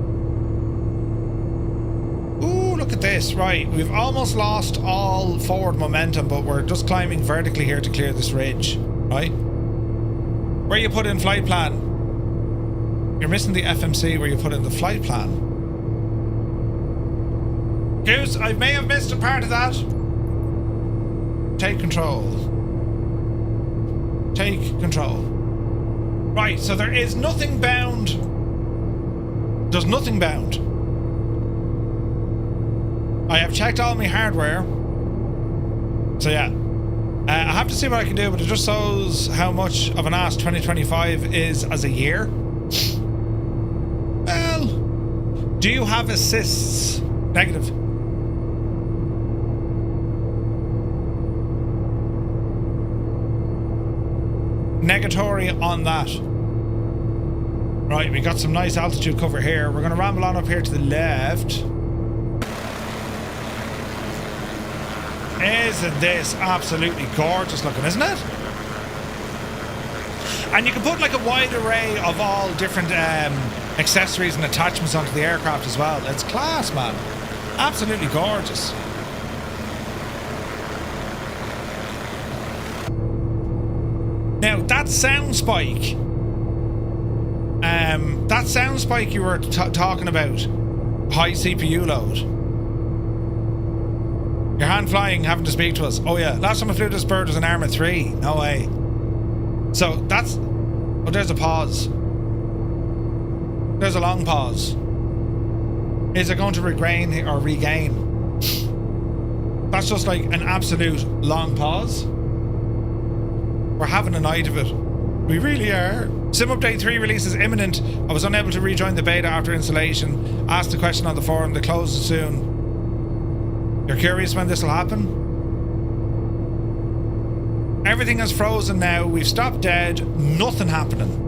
Ooh, look at this. Right, we've almost lost all forward momentum, but we're just climbing vertically here to clear this ridge, right? Where you put in flight plan. You're missing the FMC where you put in the flight plan. Cayuse, I may have missed a part of that. Take control. Take control. Right, so there is nothing bound. There's nothing bound. I have checked all my hardware. So yeah. I have to see what I can do, but it just shows how much of an ass 2025 is as a year. Well, do you have assists? Negative. Negatory on that. Right, we got some nice altitude cover here. We're going to ramble on up here to the left. Isn't this absolutely gorgeous looking, isn't it? And you can put like a wide array of all different accessories and attachments onto the aircraft as well. It's class, man. Absolutely gorgeous. Now, that sound spike you were talking about, high CPU load. Your hand flying, having to speak to us. Oh yeah, last time I flew this bird was an Arma 3. No way. So that's... Oh, there's a pause. There's a long pause. Is it going to regain or regain? That's just like an absolute long pause. We're having a night of it. We really are. Sim Update 3 release is imminent. I was unable to rejoin the beta after installation. Asked the question on the forum. They close it soon. You're curious when this will happen? Everything is frozen now. We've stopped dead. Nothing happening.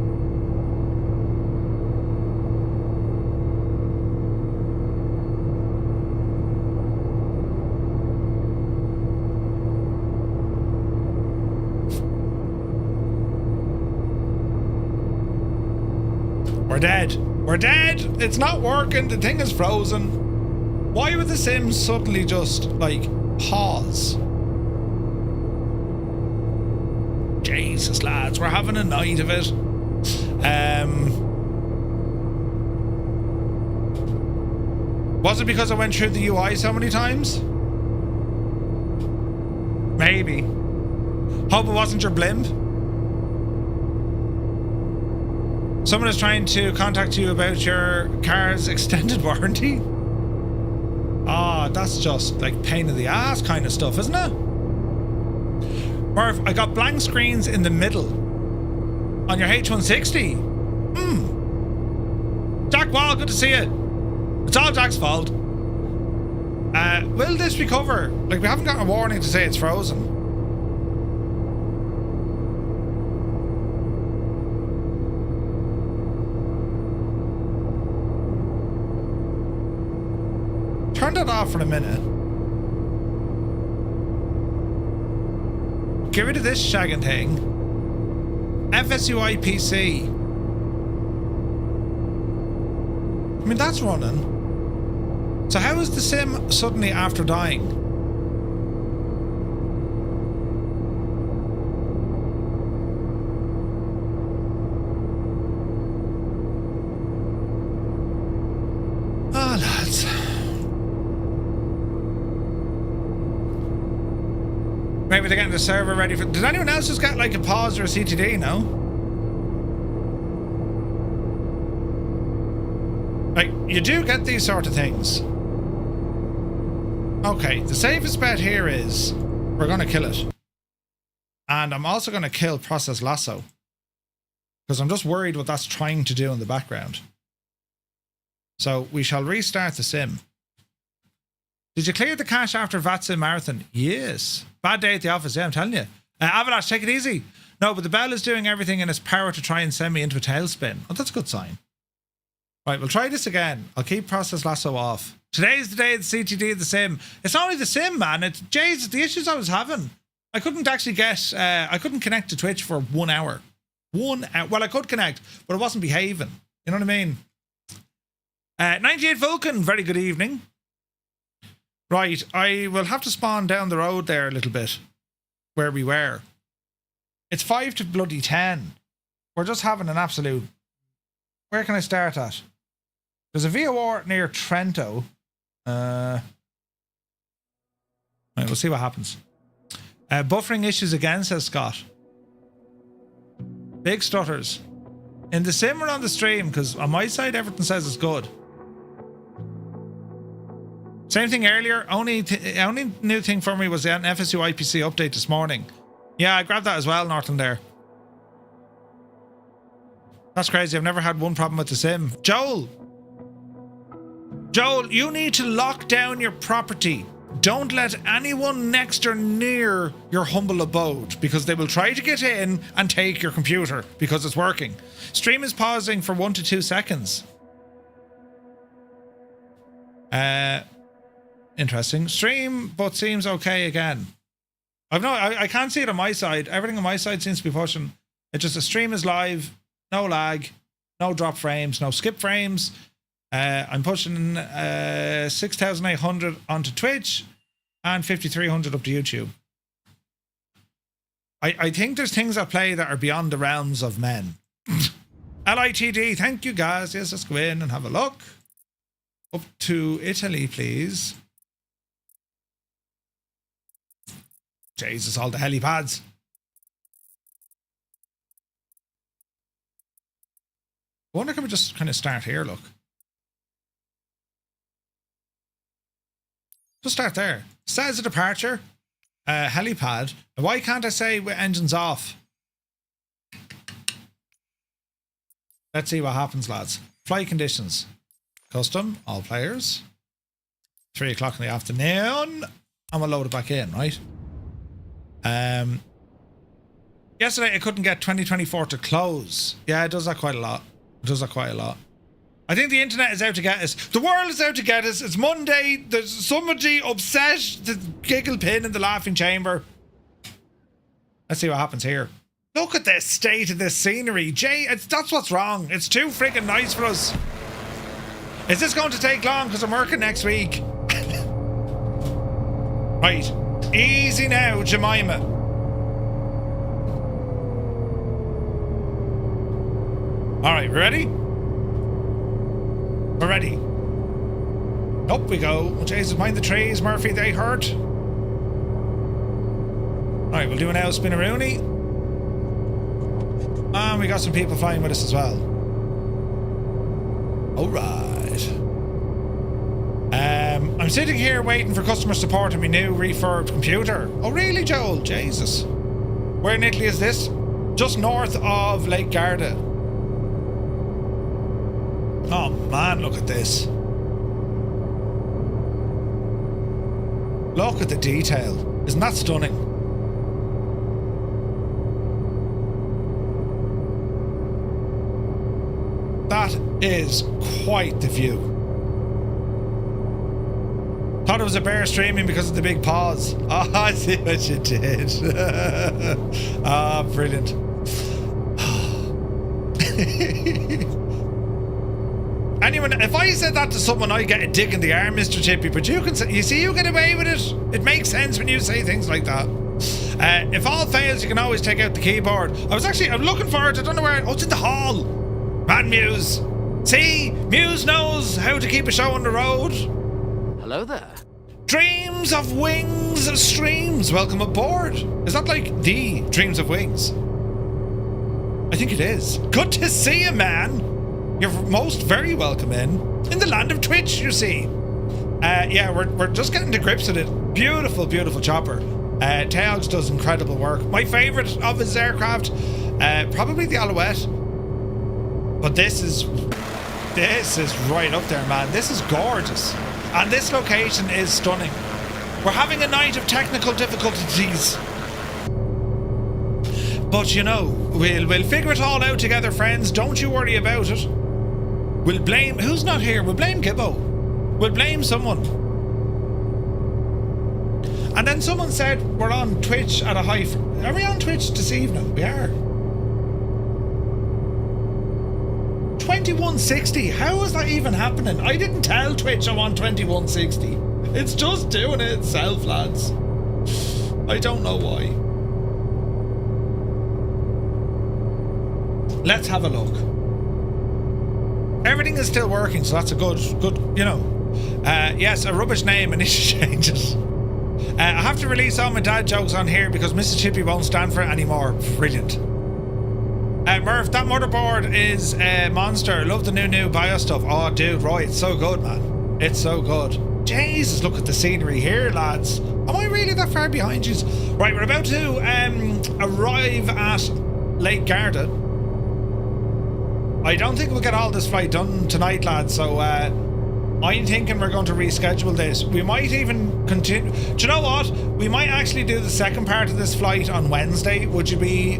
We're dead. We're dead. It's not working. The thing is frozen. Why would the Sims suddenly just, like, pause? Jesus, lads, we're having a night of it. Was it because I went through the UI so many times? Maybe. Hope it wasn't your blimp. Someone is trying to contact you about your car's extended warranty. Ah, that's just like pain in the ass kind of stuff, isn't it? Murph, I got blank screens in the middle on your H160. Jack Wall, good to see you. It's all Jack's fault. Will this recover? Like, we haven't got a warning to say it's frozen. Turn that off for a minute. Get rid of this shagging thing. FSUI PC. I mean, that's running. So how is the sim suddenly after dying? Ah, lads. Maybe they're getting the server ready for... Did anyone else just get like a pause or a CTD, no? Like, you do get these sort of things. Okay, the safest bet here is we're going to kill it. And I'm also going to kill Process Lasso. Because I'm just worried what that's trying to do in the background. So we shall restart the sim. Did you clear the cache after VATSIM Marathon? Yes. Bad day at the office, yeah, I'm telling you. Avalash, take it easy. No, but the bell is doing everything in its power to try and send me into a tailspin. Oh, that's a good sign. Right, we'll try this again. I'll keep Process Lasso off. Today's the day of the CTD of the sim. It's only the sim, man. It's Jesus, the issues I was having. I couldn't actually get, I couldn't connect to Twitch for 1 hour. 1 hour. Well, I could connect, but it wasn't behaving. You know what I mean? 98 Vulcan, very good evening. Right, I will have to spawn down the road there a little bit. Where we were. It's 5 to bloody 10. We're just having an absolute... Where can I start at? There's a VOR near Trento. Right, we'll see what happens. Buffering issues again, says Scott. Big stutters. In the sim or on the stream, because on my side everything says it's good. Same thing earlier. Only new thing for me was an FSU IPC update this morning. Yeah, I grabbed that as well, Northland there. That's crazy. I've never had one problem with the sim. Joel, you need to lock down your property. Don't let anyone next or near your humble abode, because they will try to get in and take your computer because it's working. Stream is pausing for 1 to 2 seconds. Interesting. Stream, but seems okay again. I can't see it on my side. Everything on my side seems to be pushing. It's just the stream is live, no lag, no drop frames, no skip frames. I'm pushing 6,800 onto Twitch and 5,300 up to YouTube. I think there's things at play that are beyond the realms of men. LITD, thank you guys. Yes, let's go in and have a look. Up to Italy, please. Jesus, all the helipads. I wonder, can we just kind of start here, look. Just start there. Says a departure. Helipad. Why can't I say with engines off? Let's see what happens, lads. Flight conditions. Custom, all players. 3 o'clock in the afternoon. And we'll load it back in, right? Yesterday I couldn't get 2024 to close. Yeah, it does that quite a lot. I think the internet is out to get us. The world is out to get us. It's Monday. There's somebody obsessed. The giggle pin in the laughing chamber. Let's see what happens here. Look at the state of this scenery. Jay, that's what's wrong. It's too freaking nice for us. Is this going to take long? Because I'm working next week. Right. Easy now, Jemima. Alright, ready? We're ready. Up we go. Oh, Jesus, mind the trees, Murphy, they hurt. Alright, we'll do an L spinneroonie. And we got some people flying with us as well. Alright. I'm sitting here waiting for customer support on my new refurbed computer. Oh really, Joel? Jesus. Where in Italy is this? Just north of Lake Garda. Oh man, look at this. Look at the detail. Isn't that stunning? That is quite the view. Thought it was a bear streaming because of the big paws. Oh, I see what you did. Ah, brilliant. Anyone, if I said that to someone, I get a dig in the arm, Mr. Chippy, but you can say, you see, you get away with it. It makes sense when you say things like that. If all fails, you can always take out the keyboard. I'm looking for it. I don't know where. Oh, it's in the hall. Man, Muse. See, Muse knows how to keep a show on the road. Hello there. Dreams of Wings Streams. Welcome aboard. Is that like the Dreams of Wings? I think it is. Good to see you, man. You're most very welcome in the land of Twitch, you see. Yeah, we're just getting to grips with it. Beautiful, beautiful chopper. Taog does incredible work. My favourite of his aircraft, probably the Alouette. But this is right up there, man. This is gorgeous. And this location is stunning. We're having a night of technical difficulties. But you know, we'll figure it all out together, friends. Don't you worry about it. We'll blame... Who's not here? We'll blame Gibbo. We'll blame someone. And then someone said we're on Twitch at a high... Are we on Twitch this evening? We are. 2160. How is that even happening? I didn't tell Twitch I'm on 2160. It's just doing it itself, lads. I don't know why. Let's have a look. Everything is still working, so that's a good, you know. Yes, a rubbish name and it changes. I have to release all my dad jokes on here because Mrs. Chippy won't stand for it anymore. Brilliant. Murph, that motherboard is a monster. Love the new bio stuff. Oh, dude, right. It's so good, man. It's so good. Jesus, look at the scenery here, lads. Am I really that far behind you? Right, we're about to arrive at Lake Garda. I don't think we'll get all this flight done tonight, lads, so I'm thinking we're going to reschedule this. We might even continue. Do you know what? We might actually do the second part of this flight on Wednesday. Would you be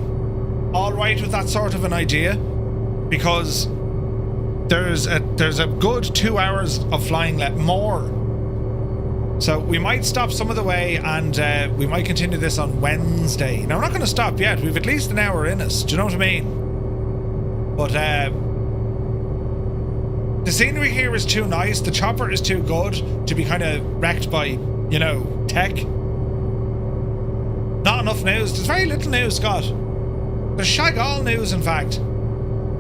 all right with that sort of an idea? Because there's a good 2 hours of flying left, more. So we might stop some of the way and we might continue this on Wednesday. Now, we're not going to stop yet. We've at least an hour in us. Do you know what I mean? But the scenery here is too nice. The chopper is too good to be kind of wrecked by, you know, tech. Not enough news. There's very little news, Scott. There's shag all news, in fact.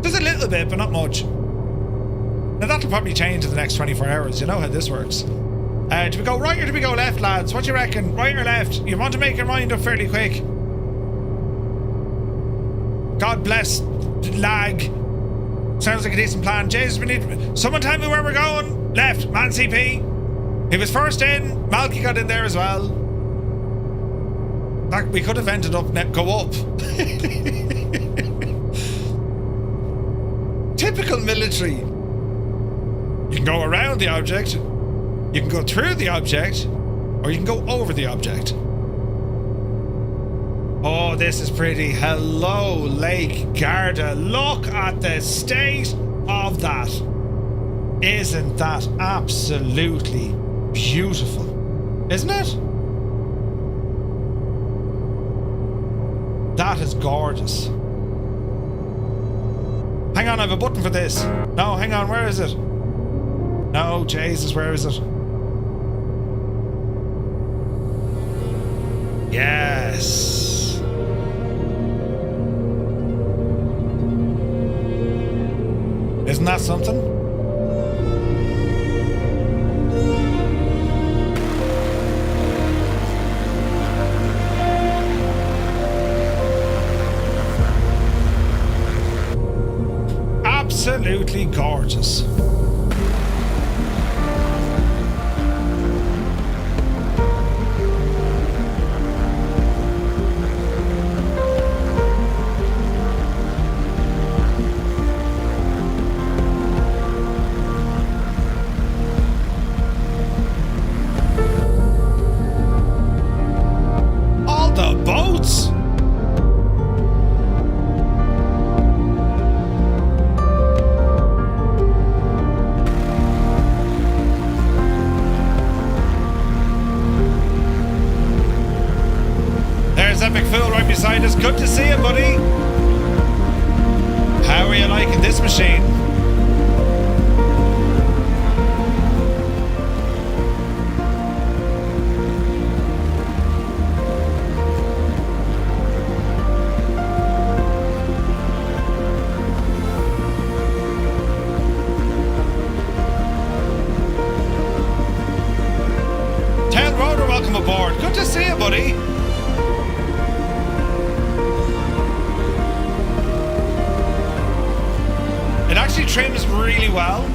There's a little bit, but not much. Now, that'll probably change in the next 24 hours. You know how this works. Do we go right or do we go left, lads? What do you reckon? Right or left? You want to make your mind up fairly quick. God bless lag. Sounds like a decent plan. Jesus, we need... Someone tell me where we're going. Left. Man CP. He was first in. Malky got in there as well. That, we could have ended up... Go up. Typical military. You can go around the object. You can go through the object. Or you can go over the object. Oh, this is pretty. Hello, Lake Garda. Look at the state of that. Isn't that absolutely beautiful? Isn't it? That is gorgeous. Hang on, I have a button for this. No, hang on, where is it? No, Jesus, where is it? Yes. Isn't that something? Absolutely gorgeous. right beside us. Good to see you, buddy. How are you liking this machine? Rotor, welcome aboard. Good to see you, buddy. It actually trims really well.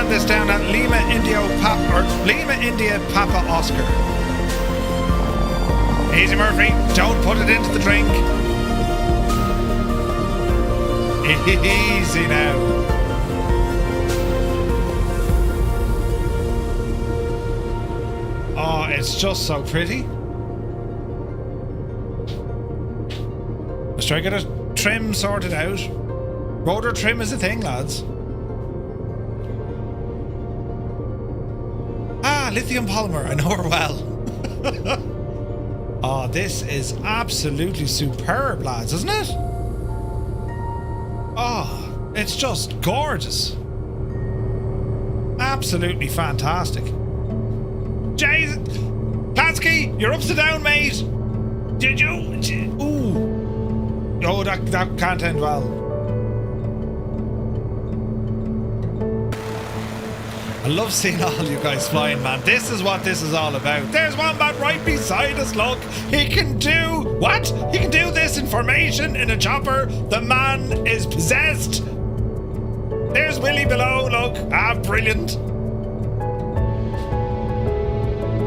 This down at Lima India Papa Oscar. Easy, Murphy. Don't put it into the drink. Easy now. Oh, it's just so pretty. Let's try to get a trim sorted out. Rotor trim is a thing, lads. Lithium polymer, I know her well. Oh, this is absolutely superb, lads, isn't it? Oh, it's just gorgeous. Absolutely fantastic. Jeez, Klatsky, you're upside down, mate. Did you? Ooh. Oh, that can't end well. I love seeing all you guys flying, man. This is what this is all about. There's one man right beside us, look. He can do... What? He can do this in formation in a chopper. The man is possessed. There's Willie below, look. Ah, brilliant.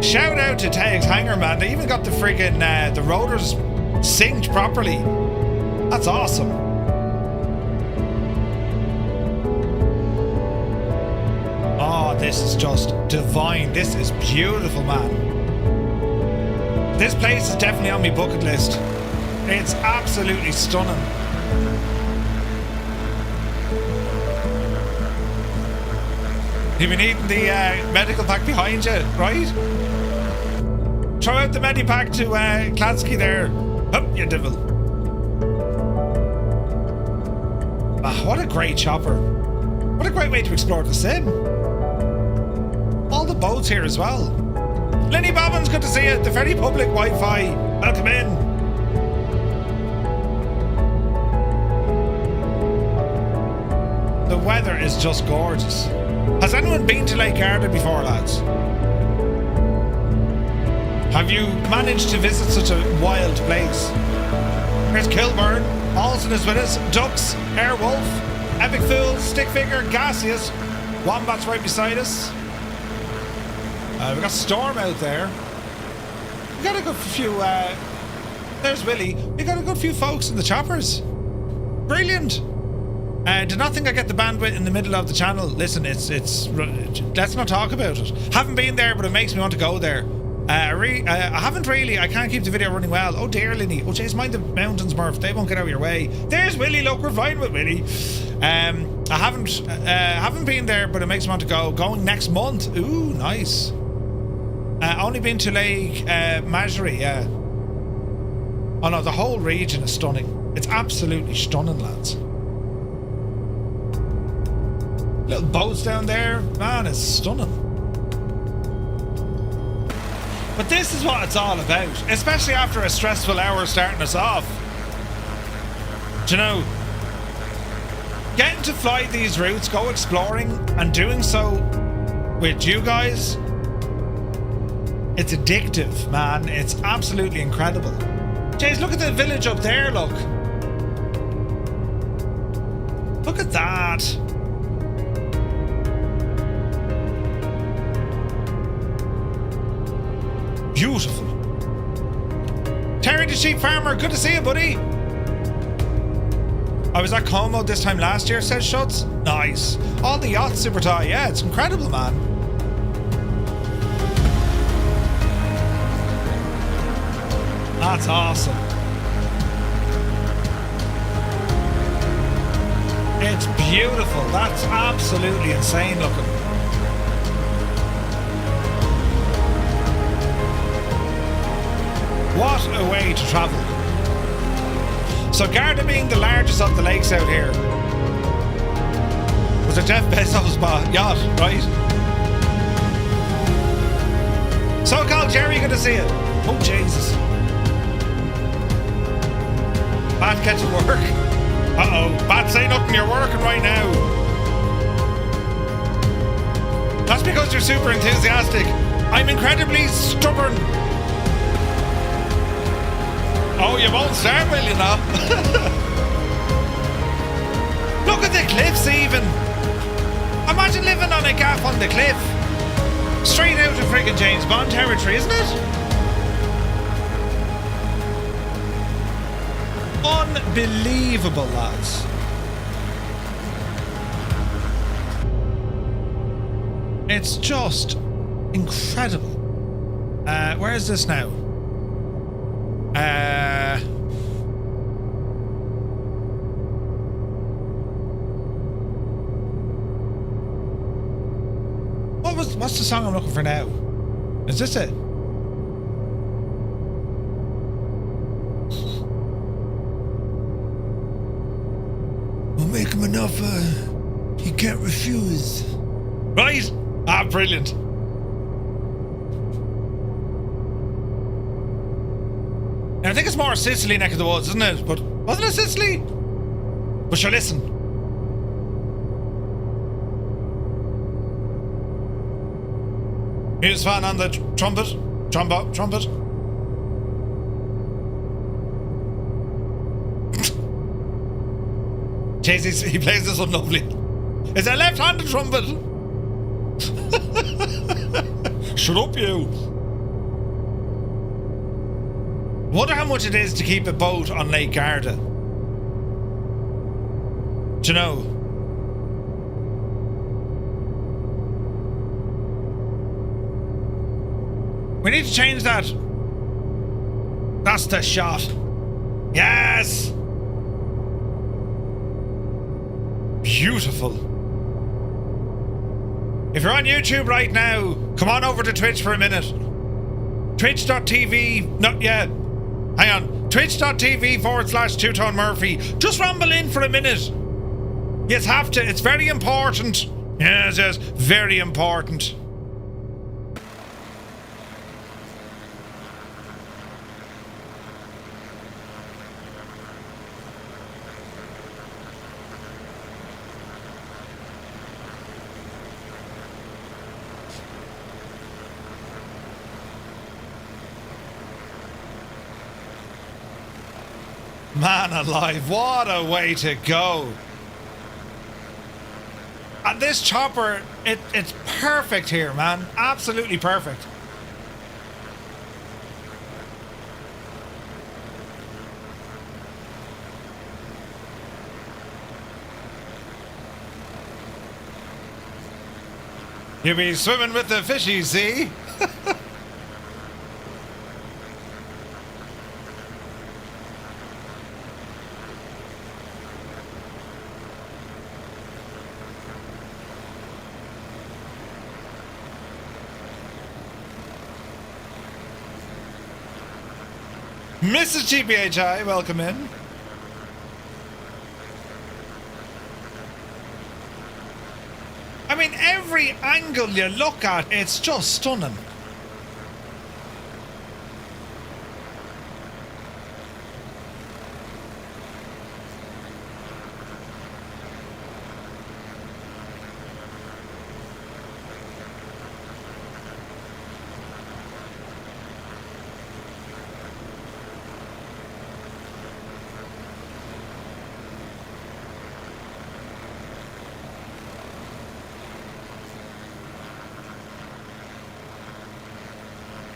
Shout out to Taog's Hangar, man. They even got the friggin' the rotors synced properly. That's awesome. Oh, this is just divine. This is beautiful, man. This place is definitely on my bucket list. It's absolutely stunning. You've been eating the medical pack behind you, right? Throw out the medipack to Klatsky there. Up, you devil. Ah, what a great chopper. What a great way to explore the sim. All the boats here as well. Lenny Bobbins, good to see you. The Ferry Public Wi-Fi. Welcome in. The weather is just gorgeous. Has anyone been to Lake Garda before, lads? Have you managed to visit such a wild place? Here's Kilburn. Alston is with us. Ducks, Airwolf, Epic Fool, Stickfigure, Gaseous. Wombat's right beside us. We got Storm out there. We got a good few... there's Willie. We got a good few folks in the choppers. Brilliant. Do not think I get the bandwidth in the middle of the channel. Listen, it's let's not talk about it. Haven't been there, but it makes me want to go there. I haven't really. I can't keep the video running well. Oh dear, Linny. Oh jeez, mind the mountains, Murph. They won't get out of your way. There's Willie. Look, we're fine with Willie. I haven't been there, but it makes me want to go. Going next month. Ooh, nice. Only been to Lake Maggiore, yeah. Oh no, the whole region is stunning. It's absolutely stunning, lads. Little boats down there, man, it's stunning. But this is what it's all about, especially after a stressful hour starting us off. Do you know, getting to fly these routes, go exploring, and doing so with you guys, it's addictive, man. It's absolutely incredible. Jeez, look at the village up there, look. Look at that. Beautiful. Terry the sheep farmer, good to see you, buddy. I was at Como this time last year, says Schutz. Nice. All the yachts super tight. Yeah, it's incredible, man. That's awesome. It's beautiful. That's absolutely insane looking. What a way to travel. So Garda being the largest of the lakes out here. Was it Jeff Bezos' yacht, right? So-called Jerry, good to see you. Oh, Jesus. Bat, get to work. Uh-oh. Bat, say nothing, you're working right now. That's because you're super enthusiastic. I'm incredibly stubborn. Oh, you won't start, will you not? Look at the cliffs even. Imagine living on a gaff on the cliff. Straight out of friggin' James Bond territory, isn't it? Unbelievable, lads. It's just incredible. Where is this now? What's the song I'm looking for now? Is this it? We'll make him an offer he can't refuse. Right? Ah, brilliant. Now, I think it's more Sicily neck of the woods, isn't it? But wasn't it Sicily? But sure, listen. Here's Fan on the trumpet. Trumpet. Jeez, he plays this one lovely. It's a left-handed trumpet. Shut up, you. Wonder how much it is to keep a boat on Lake Garda. Do you know? We need to change that. That's the shot. Yes! Beautiful. If you're on YouTube right now, come on over to Twitch for a minute. Twitch.tv. No, yeah. Hang on. Twitch.tv/Two-Tone Murphy. Just rumble in for a minute. You have to. It's very important. Yes, very important. Man alive, what a way to go. And this chopper, it's perfect here, man. Absolutely perfect. You'll be swimming with the fishies, see? Mrs. GPHI, welcome in. I mean, every angle you look at, it's just stunning.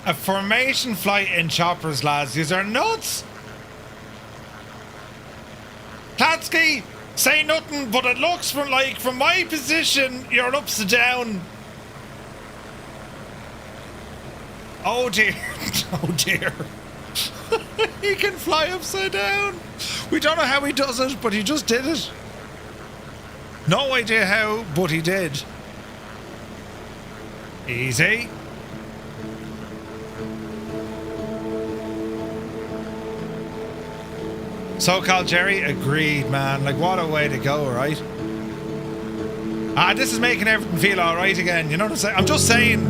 A formation flight in choppers, lads. These are nuts. Klatsky, say nothing, but it looks from my position, you're upside down. Oh dear. Oh dear. He can fly upside down. We don't know how he does it, but he just did it. No idea how, but he did. Easy. So-called Jerry, agreed, man. Like, what a way to go, right? This is making everything feel alright again, you know what I'm saying? I'm just saying,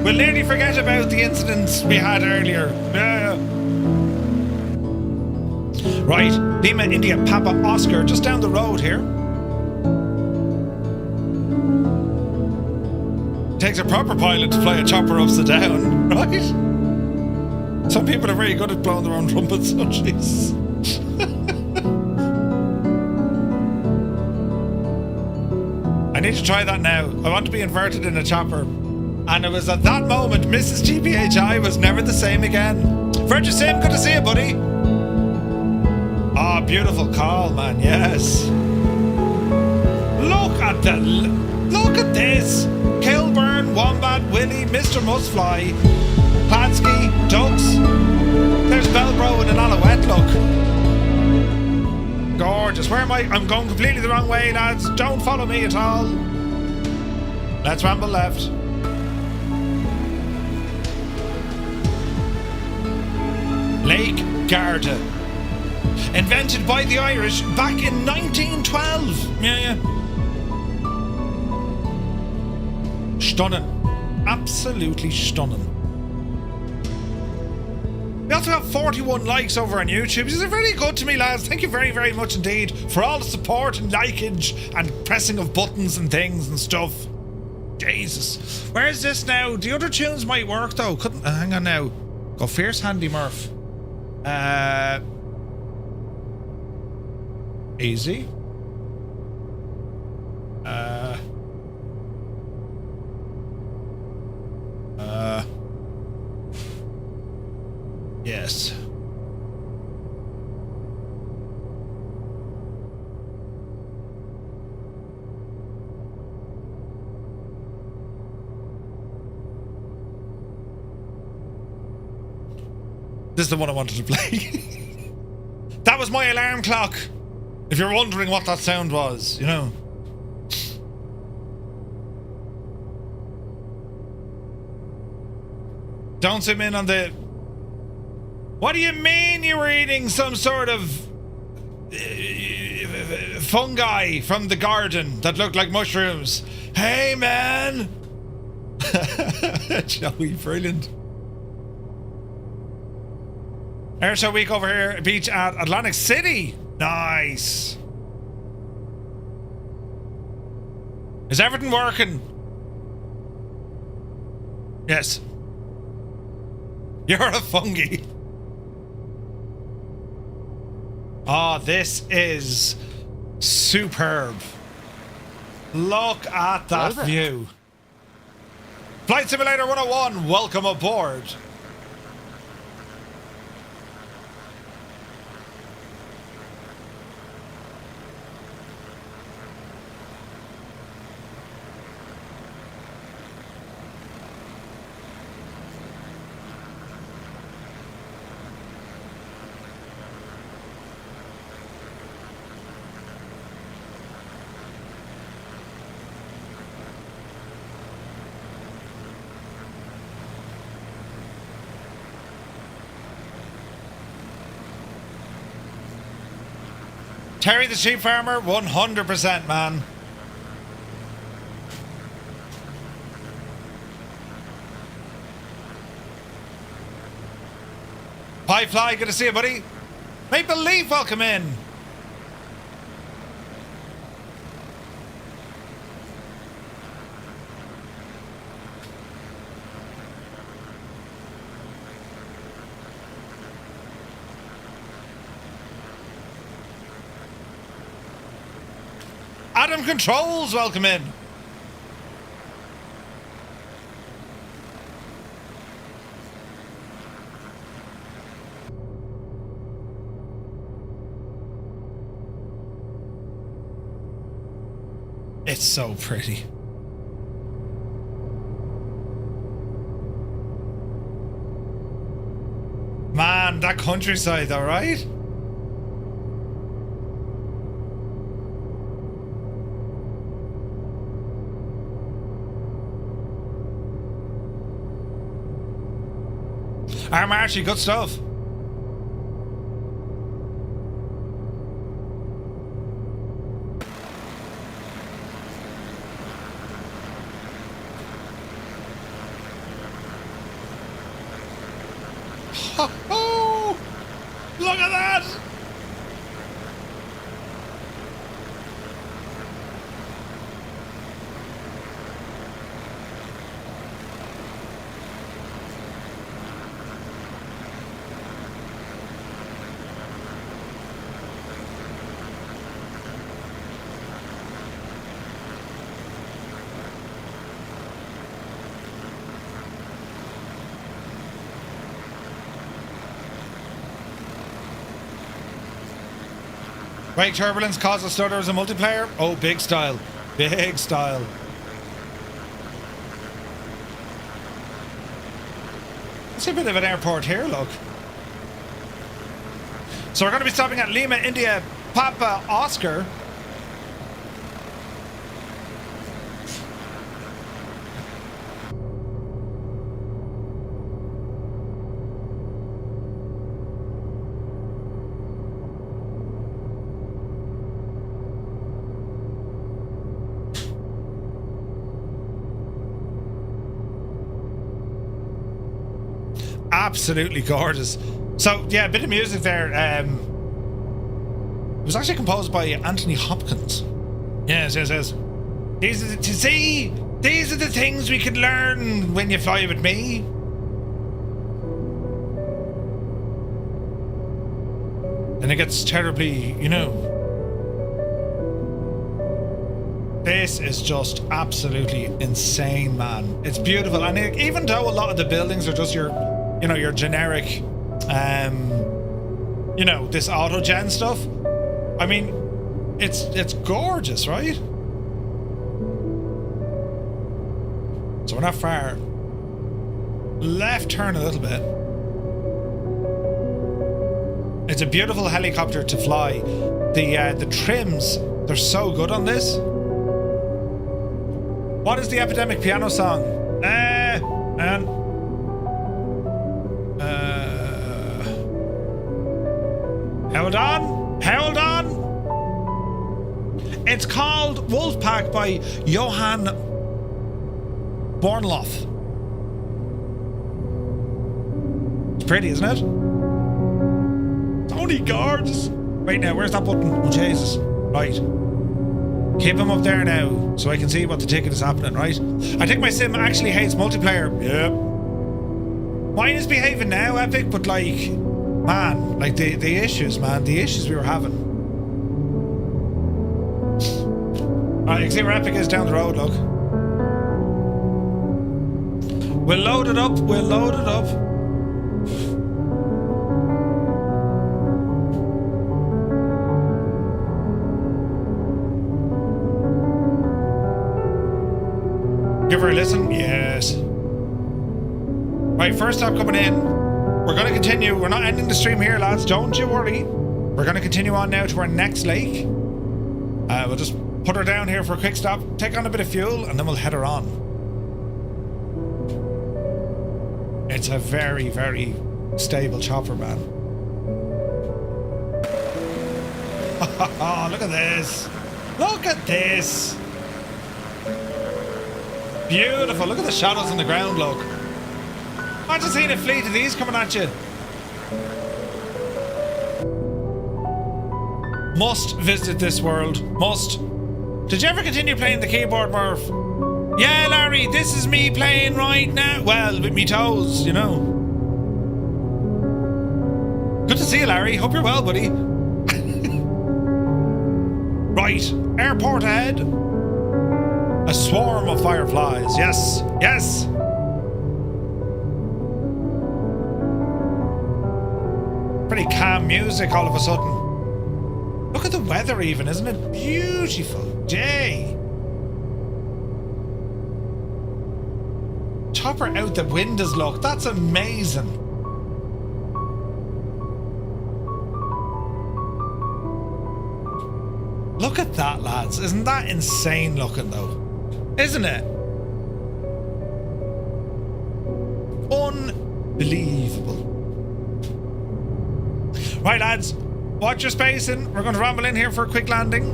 we'll nearly forget about the incidents we had earlier. Yeah. Right, Lima, India, Papa, Oscar, just down the road here. Takes a proper pilot to fly a chopper upside down, right? Some people are very good at blowing their own trumpets, so jeez. I need to try that now. I want to be inverted in a chopper. And it was at that moment Mrs. GPHI was never the same again. Virgin Sim, good to see you, buddy. Ah, beautiful call, man, yes. Look at this. Kilburn, Wombat, Willie, Mr. Mustfly, Klansky, Ducks. There's Velbro and an Alouette, look. Gorgeous. Where am I? I'm going completely the wrong way, lads. Don't follow me at all. Let's ramble left. Lake Garda. Invented by the Irish back in 1912. Yeah. Stunning. Absolutely stunning. We also have 41 likes over on YouTube. These are very good to me, lads. Thank you very, very much indeed for all the support and likeage and pressing of buttons and things and stuff. Jesus. Where's this now? The other tunes might work though. Couldn't. Hang on now. Go Fierce Handy Murph. Easy. Yes. This is the one I wanted to play. That was my alarm clock. If you're wondering what that sound was, you know. Don't zoom in on the... What do you mean you were eating some sort of fungi from the garden that looked like mushrooms? Hey, man! Joey, brilliant. Airshow week over here, beach at Atlantic City. Nice. Is everything working? Yes. You're a fungi. Oh, this is superb. Look at that view. Flight Simulator 101, welcome aboard. Terry the sheep farmer, 100%, man. Pie Fly, good to see you, buddy. Maple Leaf, welcome in. Adam Controls, welcome in. It's so pretty. Man, that countryside, though, right? Archie, good stuff. Oh, look at that! Brake turbulence causes stutter as a multiplayer. Oh, big style. Big style. It's a bit of an airport here, look. So we're going to be stopping at Lima, India, Papa Oscar. Absolutely gorgeous. So yeah, a bit of music there. It was actually composed by Anthony Hopkins. Yes. These are the things we could learn when you fly with me. And it gets terribly, you know. This is just absolutely insane, man. It's beautiful, and even though a lot of the buildings are just your generic, this auto-gen stuff. I mean, it's gorgeous, right? So we're not far. Left turn a little bit. It's a beautiful helicopter to fly. The trims, they're so good on this. What is the epidemic piano song? Hold on. It's called Wolfpack by Johann Bornloth. It's pretty, isn't it? It's only guards. Wait now, where's that button? Oh, Jesus. Right. Keep him up there now so I can see what the ticket is happening, right? I think my sim actually hates multiplayer. Yep. Mine is behaving now, Epic, but like, man, like the issues, man, the issues we were having. Alright, you can see where Epic is down the road, look. We'll load it up. Give her a listen? Yes. Right, first stop coming in. We're going to continue. We're not ending the stream here, lads. Don't you worry. We're going to continue on now to our next lake. We'll just put her down here for a quick stop, take on a bit of fuel, and then we'll head her on. It's a very, very stable chopper, man. Look at this. Look at this. Beautiful. Look at the shadows on the ground, look. Imagine seeing a fleet of these coming at you. Must visit this world. Must. Did you ever continue playing the keyboard, Murph? Yeah, Larry, this is me playing right now. Well, with me toes, you know. Good to see you, Larry. Hope you're well, buddy. Right, airport ahead. A swarm of fireflies. Yes, yes. Pretty calm music all of a sudden. Look at the weather even, isn't it beautiful? Jay. chopper out the windows, look. That's amazing. Look at that, lads. Isn't that insane looking, though? Isn't it? Unbelievable. Right, lads. Watch your spacing. We're going to ramble in here for a quick landing.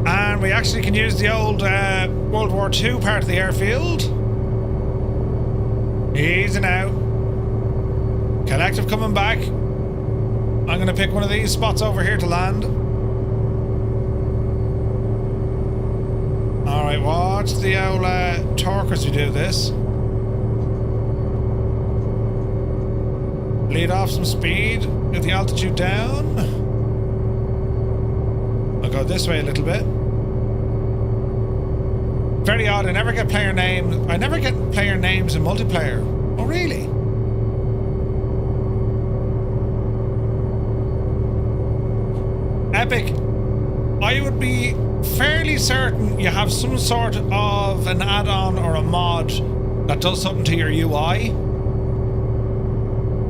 And we actually can use the old World War II part of the airfield. Easy now. Collective coming back. I'm going to pick one of these spots over here to land. Alright, watch the old torque as we do this. Lead off some speed. Get the altitude down. I'll go this way a little bit. Very odd, I never get player names. I never get player names in multiplayer. Oh, really? Epic. I would be fairly certain you have some sort of an add-on or a mod that does something to your UI.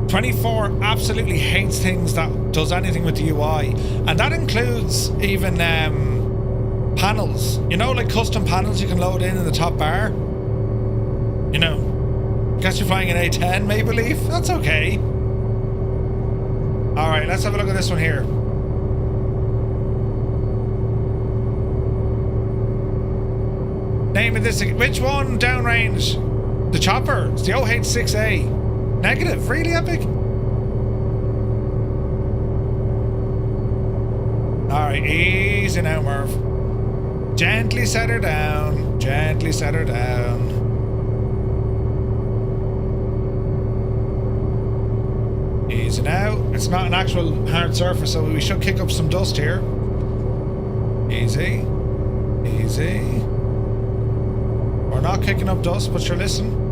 24 absolutely hates things that does anything with the UI, and that includes even panels. You know, like custom panels you can load in the top bar. You know, guess you're flying an A10 Maple Leaf. That's okay. All right, let's have a look at this one here. Name of this, which one downrange? The chopper. It's the OH-6A. Negative, really, Epic? Alright, easy now, Merv. Gently set her down. Gently set her down. Easy now. It's not an actual hard surface, so we should kick up some dust here. Easy. Easy. We're not kicking up dust, but sure, listen.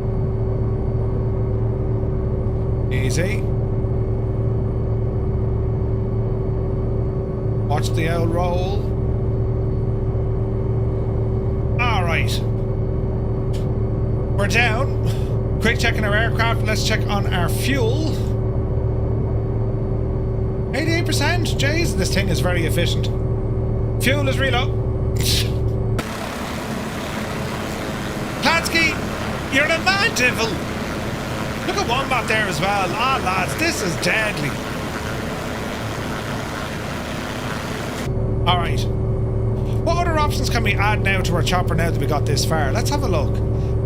Easy. Watch the old roll. Alright. We're down. Quick check on our aircraft. Let's check on our fuel. 88%. Jeez, this thing is very efficient. Fuel is reload. Klansky, you're a mad devil. Look at Wombat there as well. Ah, lads, this is deadly. Alright. What other options can we add now to our chopper now that we got this far? Let's have a look.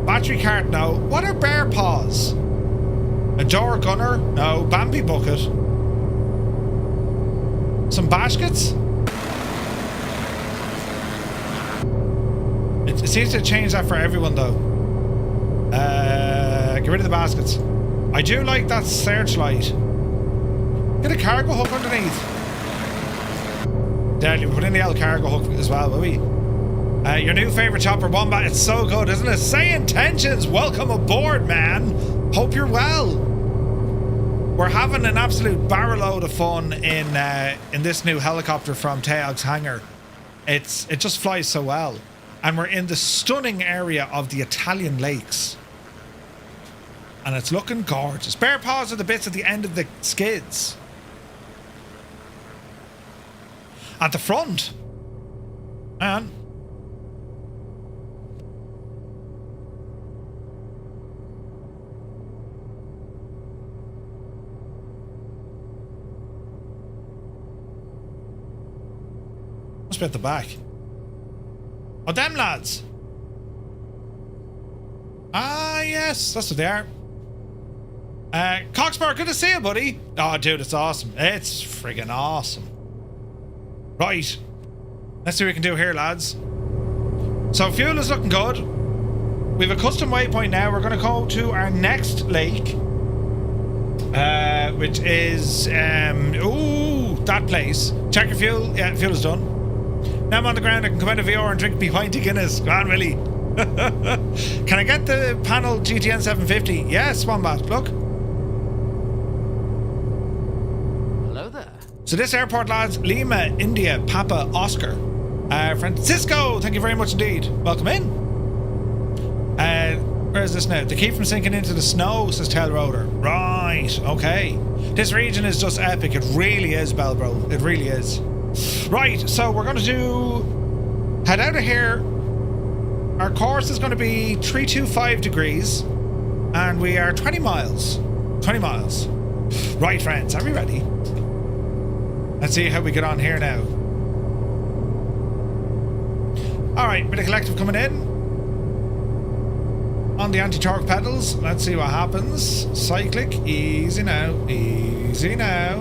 Battery cart, no. What are bear paws? A door gunner? No. Bambi bucket? Some baskets? It seems to change that for everyone though. Get rid of the baskets. I do like that searchlight. Get a cargo hook underneath. Deadly, we put in the old cargo hook as well, will we? Your new favourite chopper, Wombat. It's so good, isn't it? Say intentions. Welcome aboard, man. Hope you're well. We're having an absolute barrel load of fun in this new helicopter from Taog's Hangar. It just flies so well. And we're in the stunning area of the Italian lakes. And it's looking gorgeous. Bear paws are the bits at the end of the skids. At the front. And must be at the back. Oh, them lads. Ah, yes, that's what they are. Coxbar, good to see you, buddy. Oh, dude, it's awesome. It's friggin' awesome. Right. Let's see what we can do here, lads. So, fuel is looking good. We have a custom waypoint now. We're going to go to our next lake. Which is... ooh, that place. Check your fuel. Yeah, fuel is done. Now I'm on the ground. I can come out of VR and drink me pint of Guinness. Go on, Willie. Can I get the panel GTN 750? Yes, Wombat. Look. Hello there. So this airport, lads, Lima, India, Papa, Oscar. Francisco, thank you very much indeed. Welcome in. Where is this now? To keep from sinking into the snow, says Tell Rotor. Right, okay. This region is just epic. It really is, Belbro. It really is. Right, so we're going to head out of here. Our course is going to be 325 degrees. And we are 20 miles. 20 miles. Right, friends, are we ready? Let's see how we get on here now. Alright, bit of collective coming in. On the anti-torque pedals. Let's see what happens. Cyclic. Easy now. Easy now.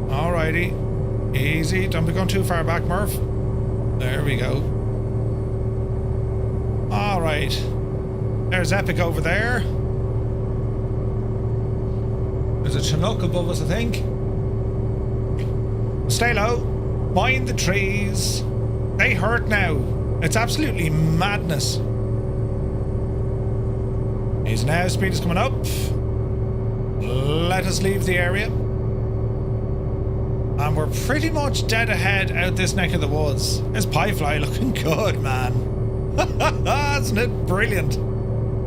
Alrighty. Easy. Don't be going too far back, Murph. There we go. Alright. There's Epic over there. There's a Chinook above us, I think. Stay low. Mind the trees. They hurt now. It's absolutely madness. He's now. Speed is coming up. Let us leave the area. And we're pretty much dead ahead out this neck of the woods. There's Piefly looking good, man. Isn't it brilliant?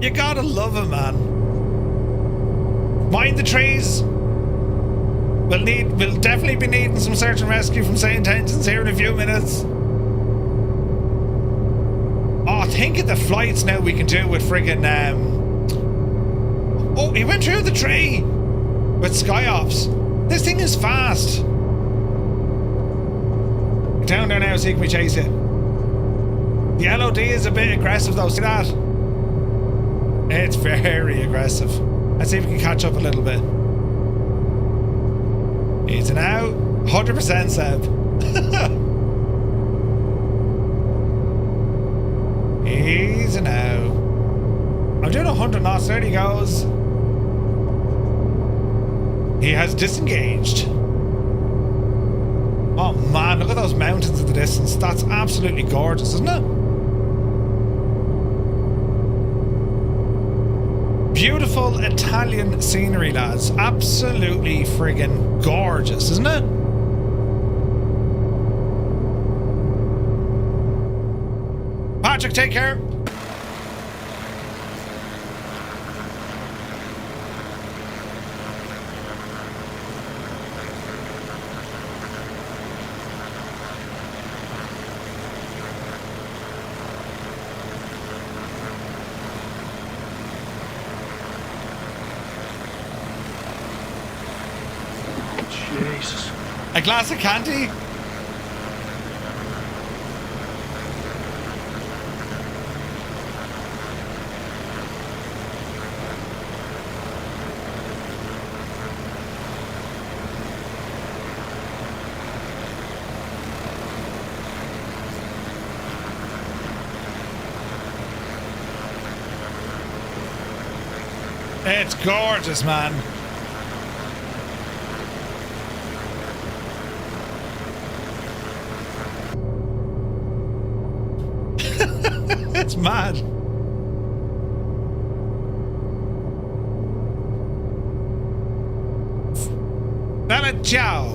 You gotta love him, man. Mind the trees. We'll definitely be needing some search and rescue from St. Tensions here in a few minutes. Oh, think of the flights now we can do with friggin' oh, he went through the tree with Skyops. This thing is fast. Down there now so you can chase it. The LOD is a bit aggressive though, see that? It's very aggressive. Let's see if we can catch up a little bit. Easy now. 100% Seb. Easy now. I'm doing 100 knots. There he goes. He has disengaged. Oh man, look at those mountains in the distance. That's absolutely gorgeous, isn't it? Beautiful Italian scenery, lads. Absolutely friggin' gorgeous, isn't it? Patrick, take care. Jesus. A glass of candy? It's gorgeous, man. It's mad. Bella ciao.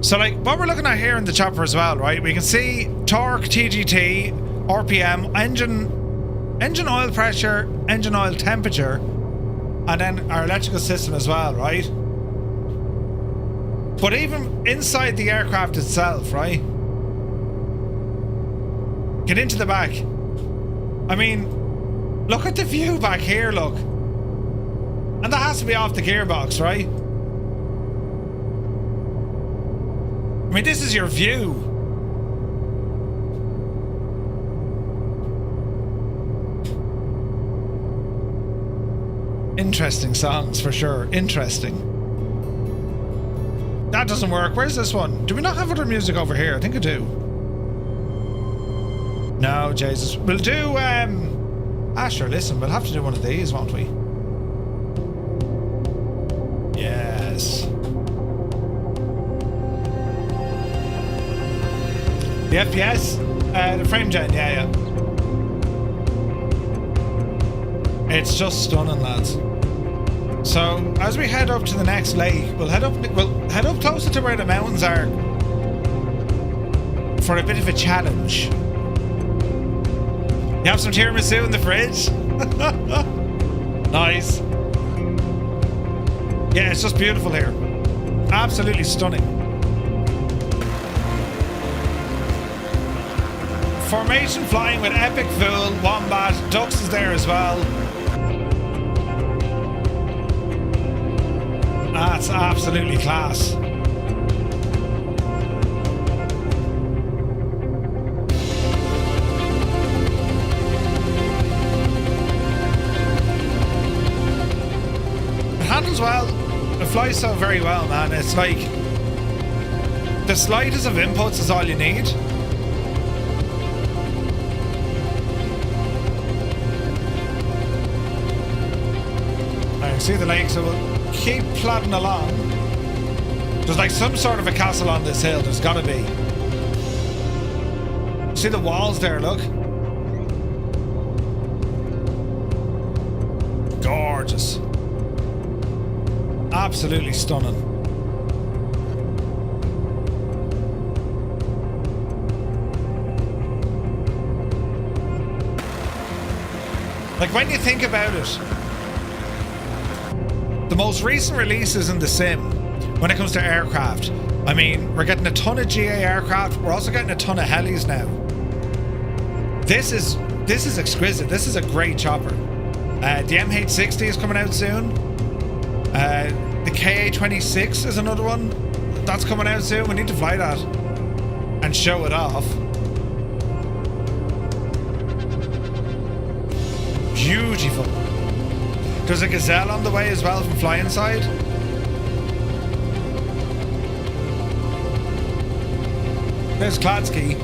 So like what we're looking at here in the chopper as well, right? We can see torque, TGT, RPM, engine oil pressure, engine oil temperature, and then our electrical system as well, right? But even inside the aircraft itself, right? Get into the back. I mean, look at the view back here, look. And that has to be off the gearbox, right? I mean, this is your view. Interesting songs, for sure. Interesting. That doesn't work. Where's this one? Do we not have other music over here? I think I do. No, Jesus. We'll do, sure, listen, we'll have to do one of these, won't we? Yes. The FPS? The frame gen, yeah. It's just stunning, lads. So as we head up to the next lake, we'll head up closer to where the mountains are for a bit of a challenge. You have some tiramisu in the fridge? Nice. Yeah, it's just beautiful here. Absolutely stunning. Formation flying with Epic Fool, Wombat, Ducks is there as well. That's absolutely class. It handles well. It flies so very well, man. It's like the slightest of inputs is all you need. I can see the lake, so we'll keep plodding along. There's like some sort of a castle on this hill. There's gotta be. See the walls there, look. Gorgeous. Absolutely stunning. Like when you think about it, the most recent releases in the sim, when it comes to aircraft, I mean, we're getting a ton of GA aircraft. We're also getting a ton of helis now. This is exquisite. This is a great chopper. The MH-60 is coming out soon. The KA-26 is another one that's coming out soon. We need to fly that and show it off. Beautiful. There's a Gazelle on the way as well from Flying Side. There's Kladsky.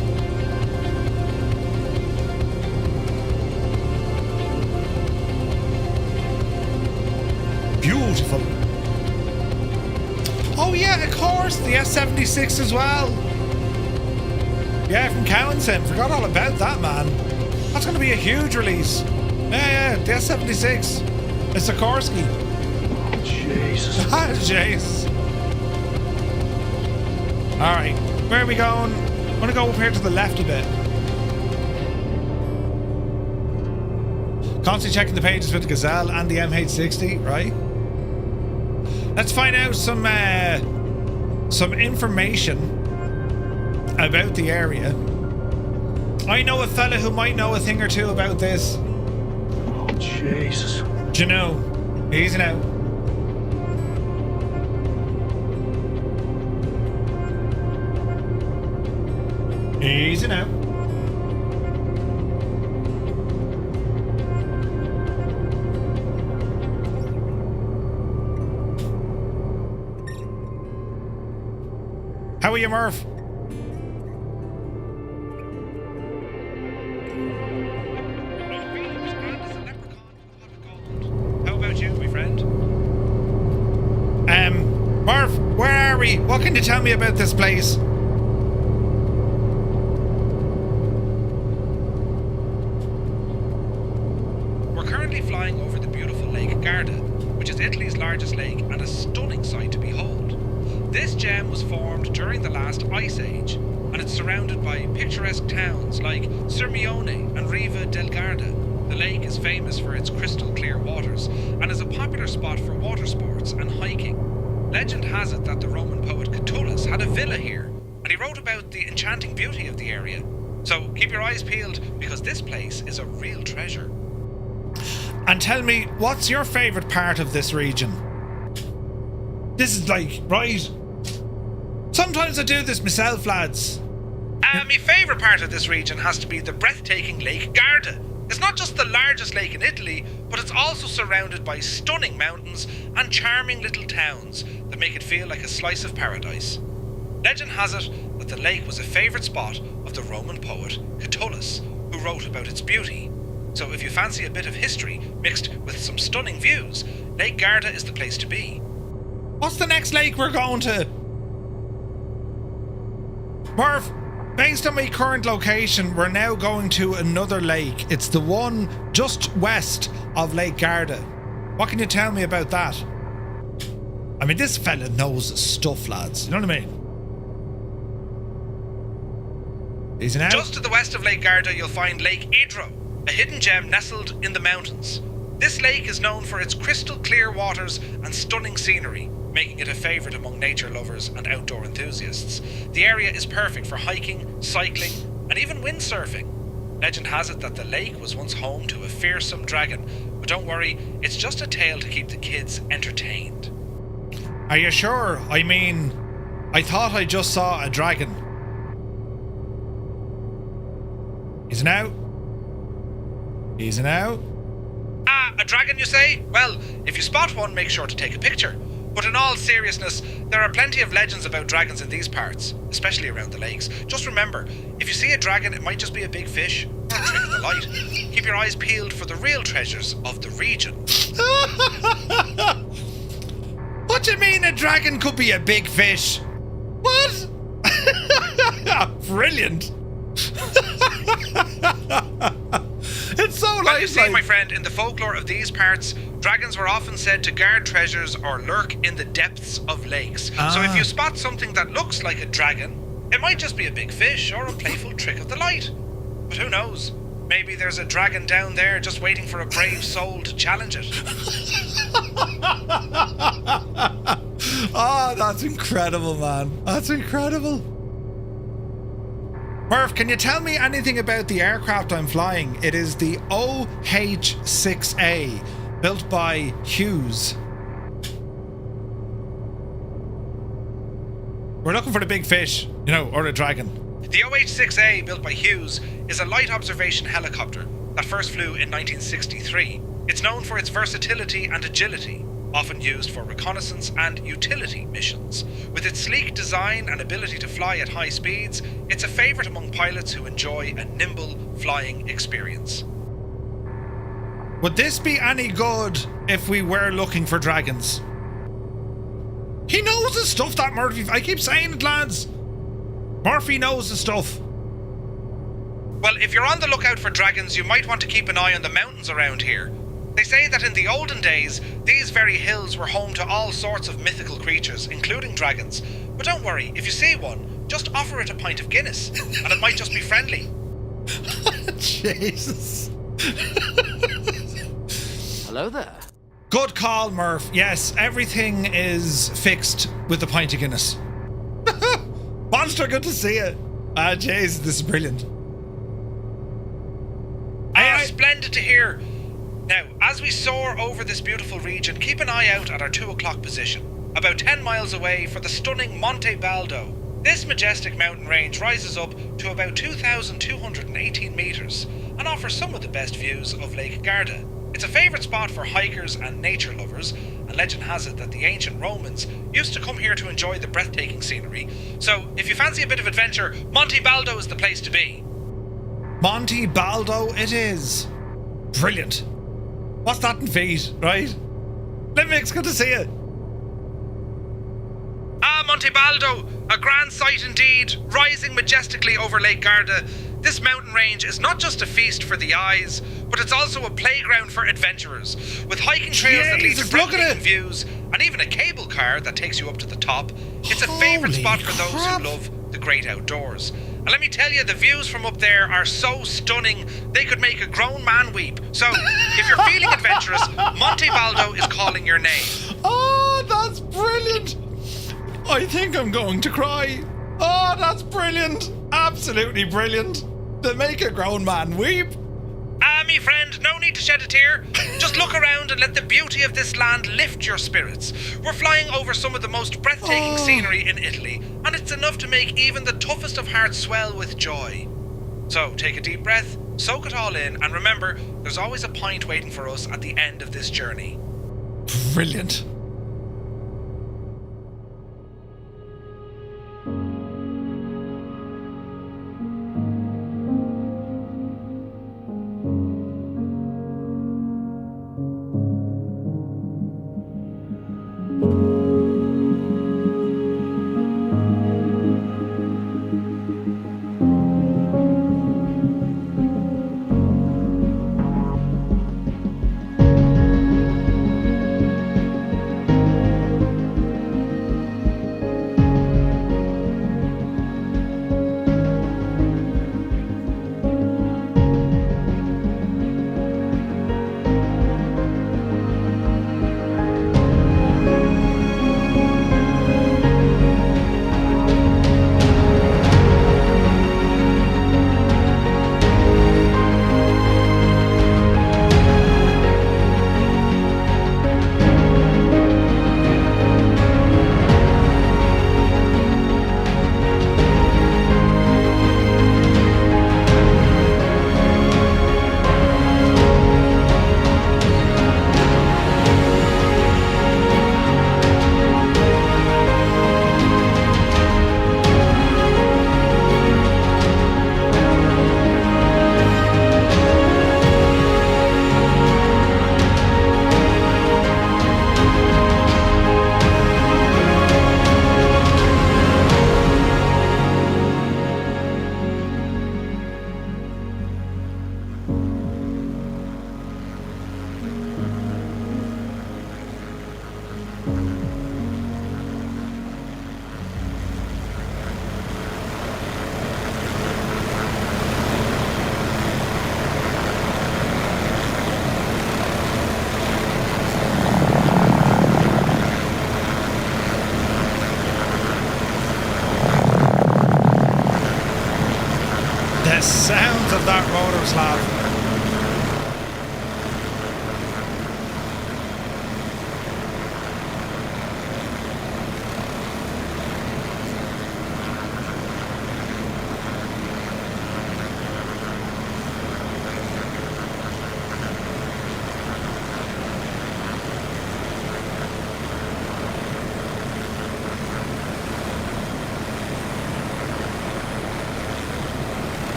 Beautiful. Oh yeah, of course, the S-76 as well. Yeah, from Cowan Sim. Forgot all about that, man. That's going to be a huge release. Yeah, the S-76. It's Sikorsky. Oh, Jesus. Jesus. Alright, where are we going? I'm going to go up here to the left a bit. Constantly checking the pages with the Gazelle and the MH-60, right? Let's find out some information about the area. I know a fella who might know a thing or two about this. Oh, Jesus. Do you know? Easy now. Easy now. How are you, Murph? How about you, my friend? Murph, where are we? What can you tell me about this place? We're currently flying over the beautiful Lake Garda, which is Italy's largest lake and a stunning sight to behold. This gem was formed during the last ice age, and it's surrounded by picturesque towns like Sirmione and Riva del Garda. The lake is famous for its crystal clear waters and is a popular spot for water sports and hiking. Legend has it that the Roman poet Catullus had a villa here, and he wrote about the enchanting beauty of the area. So keep your eyes peeled, because this place is a real treasure. And tell me, what's your favourite part of this region? This is like, right? Sometimes I do this myself, lads. My favourite part of this region has to be the breathtaking Lake Garda. It's not just the largest lake in Italy, but it's also surrounded by stunning mountains and charming little towns that make it feel like a slice of paradise. Legend has it that the lake was a favourite spot of the Roman poet Catullus, who wrote about its beauty. So if you fancy a bit of history mixed with some stunning views, Lake Garda is the place to be. What's the next lake we're going to? Murph, based on my current location, we're now going to another lake. It's the one just west of Lake Garda. What can you tell me about that? I mean, this fella knows his stuff, lads. You know what I mean? Easy now. Just to the west of Lake Garda, you'll find Lake Idro, a hidden gem nestled in the mountains. This lake is known for its crystal clear waters and stunning scenery, making it a favourite among nature lovers and outdoor enthusiasts. The area is perfect for hiking, cycling, and even windsurfing. Legend has it that the lake was once home to a fearsome dragon, but don't worry, it's just a tale to keep the kids entertained. Are you sure? I mean, I thought I just saw a dragon. Is it now? Is it now? Ah, a dragon you say? Well, if you spot one, make sure to take a picture. But in all seriousness, there are plenty of legends about dragons in these parts, especially around the lakes. Just remember, if you see a dragon, it might just be a big fish or a trick of the light. Keep your eyes peeled for the real treasures of the region. What do you mean a dragon could be a big fish? What? Brilliant. It's so like, you see, my friend, in the folklore of these parts, dragons were often said to guard treasures or lurk in the depths of lakes. So if you spot something that looks like a dragon, it might just be a big fish or a playful trick of the light. But who knows? Maybe there's a dragon down there just waiting for a brave soul to challenge it. Oh, that's incredible, man. That's incredible. Murph, can you tell me anything about the aircraft I'm flying? It is the OH-6A, built by Cayuse. We're looking for the big fish, you know, or a dragon. The OH-6A, built by Cayuse, is a light observation helicopter that first flew in 1963. It's known for its versatility and agility, often used for reconnaissance and utility missions. With its sleek design and ability to fly at high speeds, it's a favourite among pilots who enjoy a nimble flying experience. Would this be any good if we were looking for dragons? He knows his stuff, that Murphy. I keep saying it, lads. Murphy knows his stuff. Well, if you're on the lookout for dragons, you might want to keep an eye on the mountains around here. They say that in the olden days, these very hills were home to all sorts of mythical creatures, including dragons. But don't worry, if you see one, just offer it a pint of Guinness, and it might just be friendly. Jesus. Hello there. Good call, Murph. Yes, everything is fixed with the pint of Guinness. Monster, good to see you. Ah, jeez, this is brilliant. Splendid to hear. Now, as we soar over this beautiful region, keep an eye out at our 2 o'clock position, about 10 miles away for the stunning Monte Baldo. This majestic mountain range rises up to about 2,218 metres and offers some of the best views of Lake Garda. It's a favourite spot for hikers and nature lovers, and legend has it that the ancient Romans used to come here to enjoy the breathtaking scenery. So, if you fancy a bit of adventure, Monte Baldo is the place to be. Monte Baldo it is. Brilliant. What's that in feet, right? Limix, good to see you. Ah, Monte Baldo, a grand sight indeed, rising majestically over Lake Garda. This mountain range is not just a feast for the eyes, but it's also a playground for adventurers, with hiking trails that lead to breathtaking views, and even a cable car that takes you up to the top. It's a favourite spot for those who love the great outdoors. And let me tell you, the views from up there are so stunning, they could make a grown man weep. So, if you're feeling adventurous, Monte Baldo is calling your name. Oh, that's brilliant. I think I'm going to cry. Oh, that's brilliant. Absolutely brilliant. To make a grown man weep. Me friend, no need to shed a tear. Just look around and let the beauty of this land lift your spirits. We're flying over some of the most breathtaking scenery in Italy, and it's enough to make even the toughest of hearts swell with joy. So take a deep breath, soak it all in, and remember, there's always a pint waiting for us at the end of this journey. Brilliant. sounds of that rotor slab.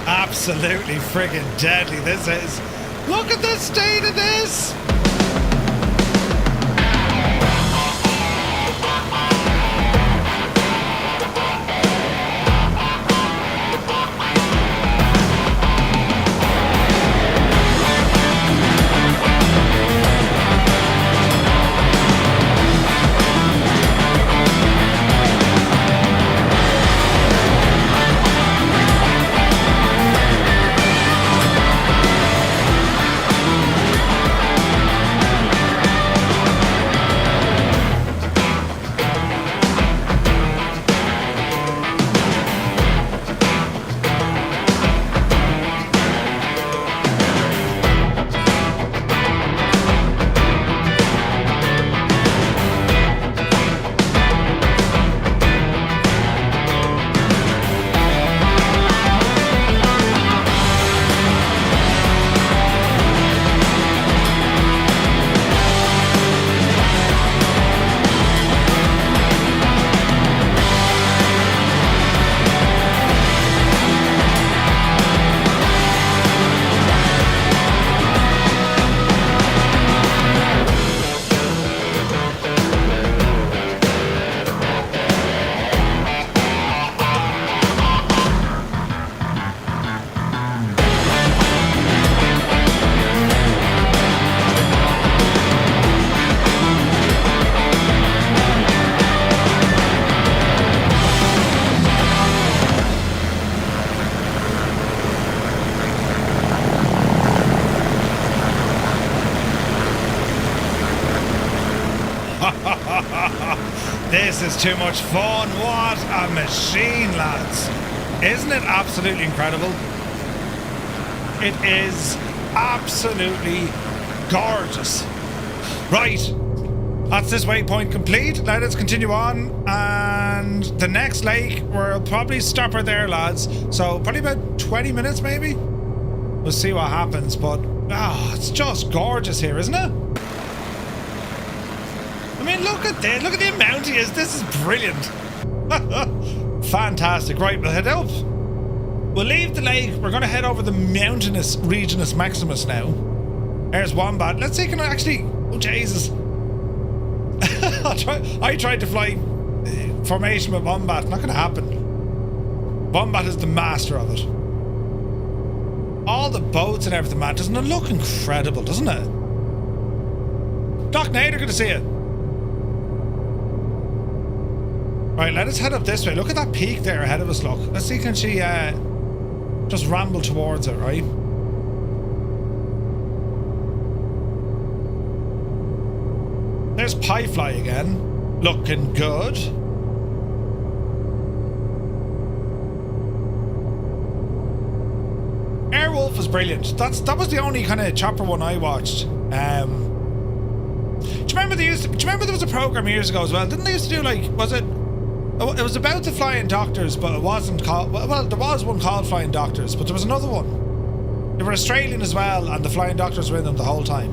Absolutely friggin' deadly this is. Look at the state of this! This is too much fun. What a machine, lads. Isn't it absolutely incredible? It is absolutely gorgeous. Right. That's this waypoint complete. Let us continue on. And the next lake, we'll probably stop her there, lads. So probably about 20 minutes, maybe. We'll see what happens. But, it's just gorgeous here, isn't it? I mean, look at this. Look at the amount he is. This is brilliant. Fantastic. Right, we'll head up. We'll leave the lake. We're going to head over the mountainous Regionus Maximus now. There's Wombat. Let's see, can I actually... Oh, Jesus. I tried to fly formation with Wombat. Not going to happen. Wombat is the master of it. All the boats and everything, man. Doesn't it look incredible, doesn't it? Doc Nader, good to see you. Right, let us head up this way. Look at that peak there ahead of us, look. Let's see, can she just ramble towards it, right? There's Piefly again. Looking good. Airwolf is brilliant. That was the only kind of chopper one I watched. Do you remember do you remember there was a program years ago as well? Didn't they used to do like, was it? It was about the Flying Doctors, but it wasn't called... Well, there was one called Flying Doctors, but there was another one. They were Australian as well, and the Flying Doctors were in them the whole time.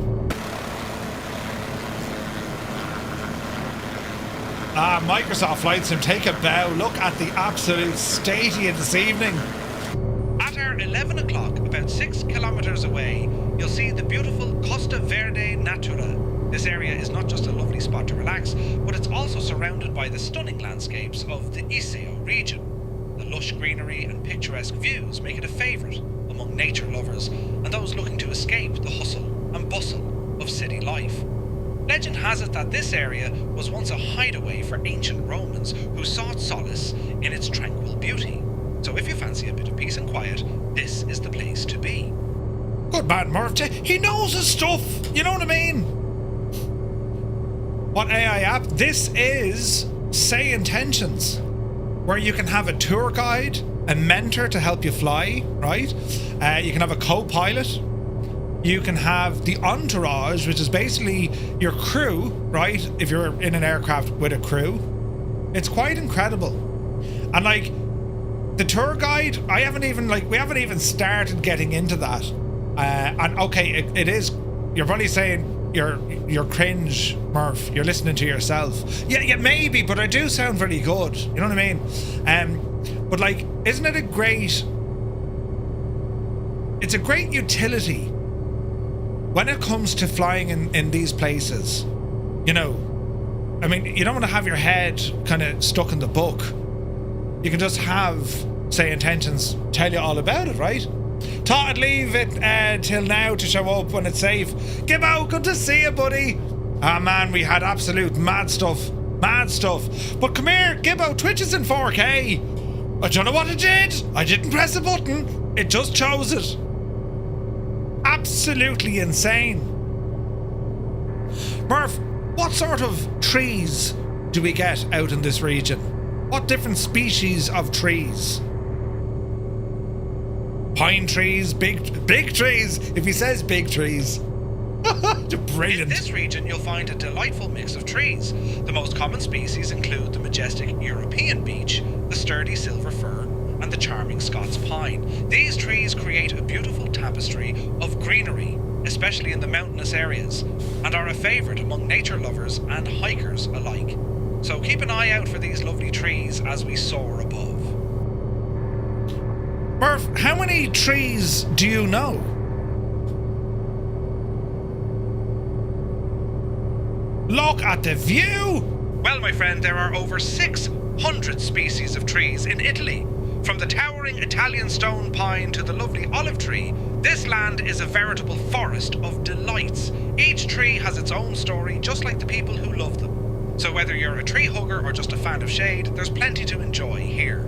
Microsoft Flight Sim, take a bow. Look at the absolute stadia this evening. At our 11 o'clock, about 6 kilometers away, you'll see the beautiful Costa Verde Natura. This area is not just a lovely spot to relax, but it's also surrounded by the stunning landscapes of the Iseo region. The lush greenery and picturesque views make it a favourite among nature lovers and those looking to escape the hustle and bustle of city life. Legend has it that this area was once a hideaway for ancient Romans who sought solace in its tranquil beauty. So if you fancy a bit of peace and quiet, this is the place to be. Good man, Murph. He knows his stuff. You know what I mean? What AI app? This is Say Intentions, where you can have a tour guide, a mentor to help you fly, right? You can have a co-pilot. You can have the entourage, which is basically your crew, right? If you're in an aircraft with a crew. It's quite incredible. And like, the tour guide, we haven't even started getting into that. And okay, it is, you're probably saying you're cringe, Murph. You're listening to yourself. Yeah, maybe, but I do sound very good. You know what I mean? But like, isn't it it's a great utility when it comes to flying in these places. You know, I mean, you don't want to have your head kind of stuck in the book. You can just have Say Intentions tell you all about it, right? Thought I'd leave it till now to show up when it's safe. Gibbo, good to see you, buddy. Ah, man, we had absolute mad stuff. But come here, Gibbo, Twitch is in 4K. I don't know what it did. I didn't press a button. It just chose it. Absolutely insane. Murph, what sort of trees do we get out in this region? What different species of trees? Pine trees, big trees. If he says big trees. Brilliant. In this region, you'll find a delightful mix of trees. The most common species include the majestic European beech, the sturdy silver fir, and the charming Scots pine. These trees create a beautiful tapestry of greenery, especially in the mountainous areas, and are a favourite among nature lovers and hikers alike. So keep an eye out for these lovely trees as we soar above. Murph, how many trees do you know? Look at the view! Well, my friend, there are over 600 species of trees in Italy. From the towering Italian stone pine to the lovely olive tree, this land is a veritable forest of delights. Each tree has its own story, just like the people who love them. So whether you're a tree hugger or just a fan of shade, there's plenty to enjoy here.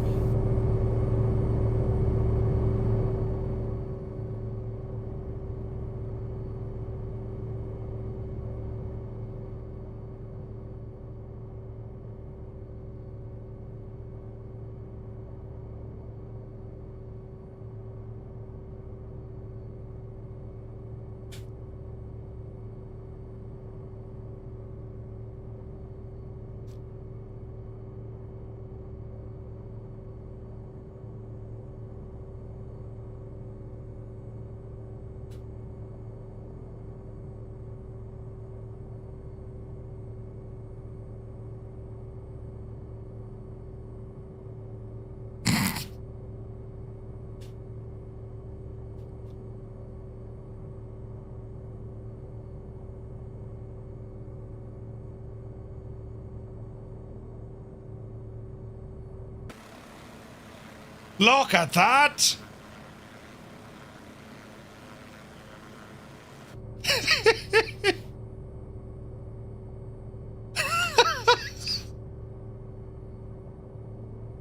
Look at that!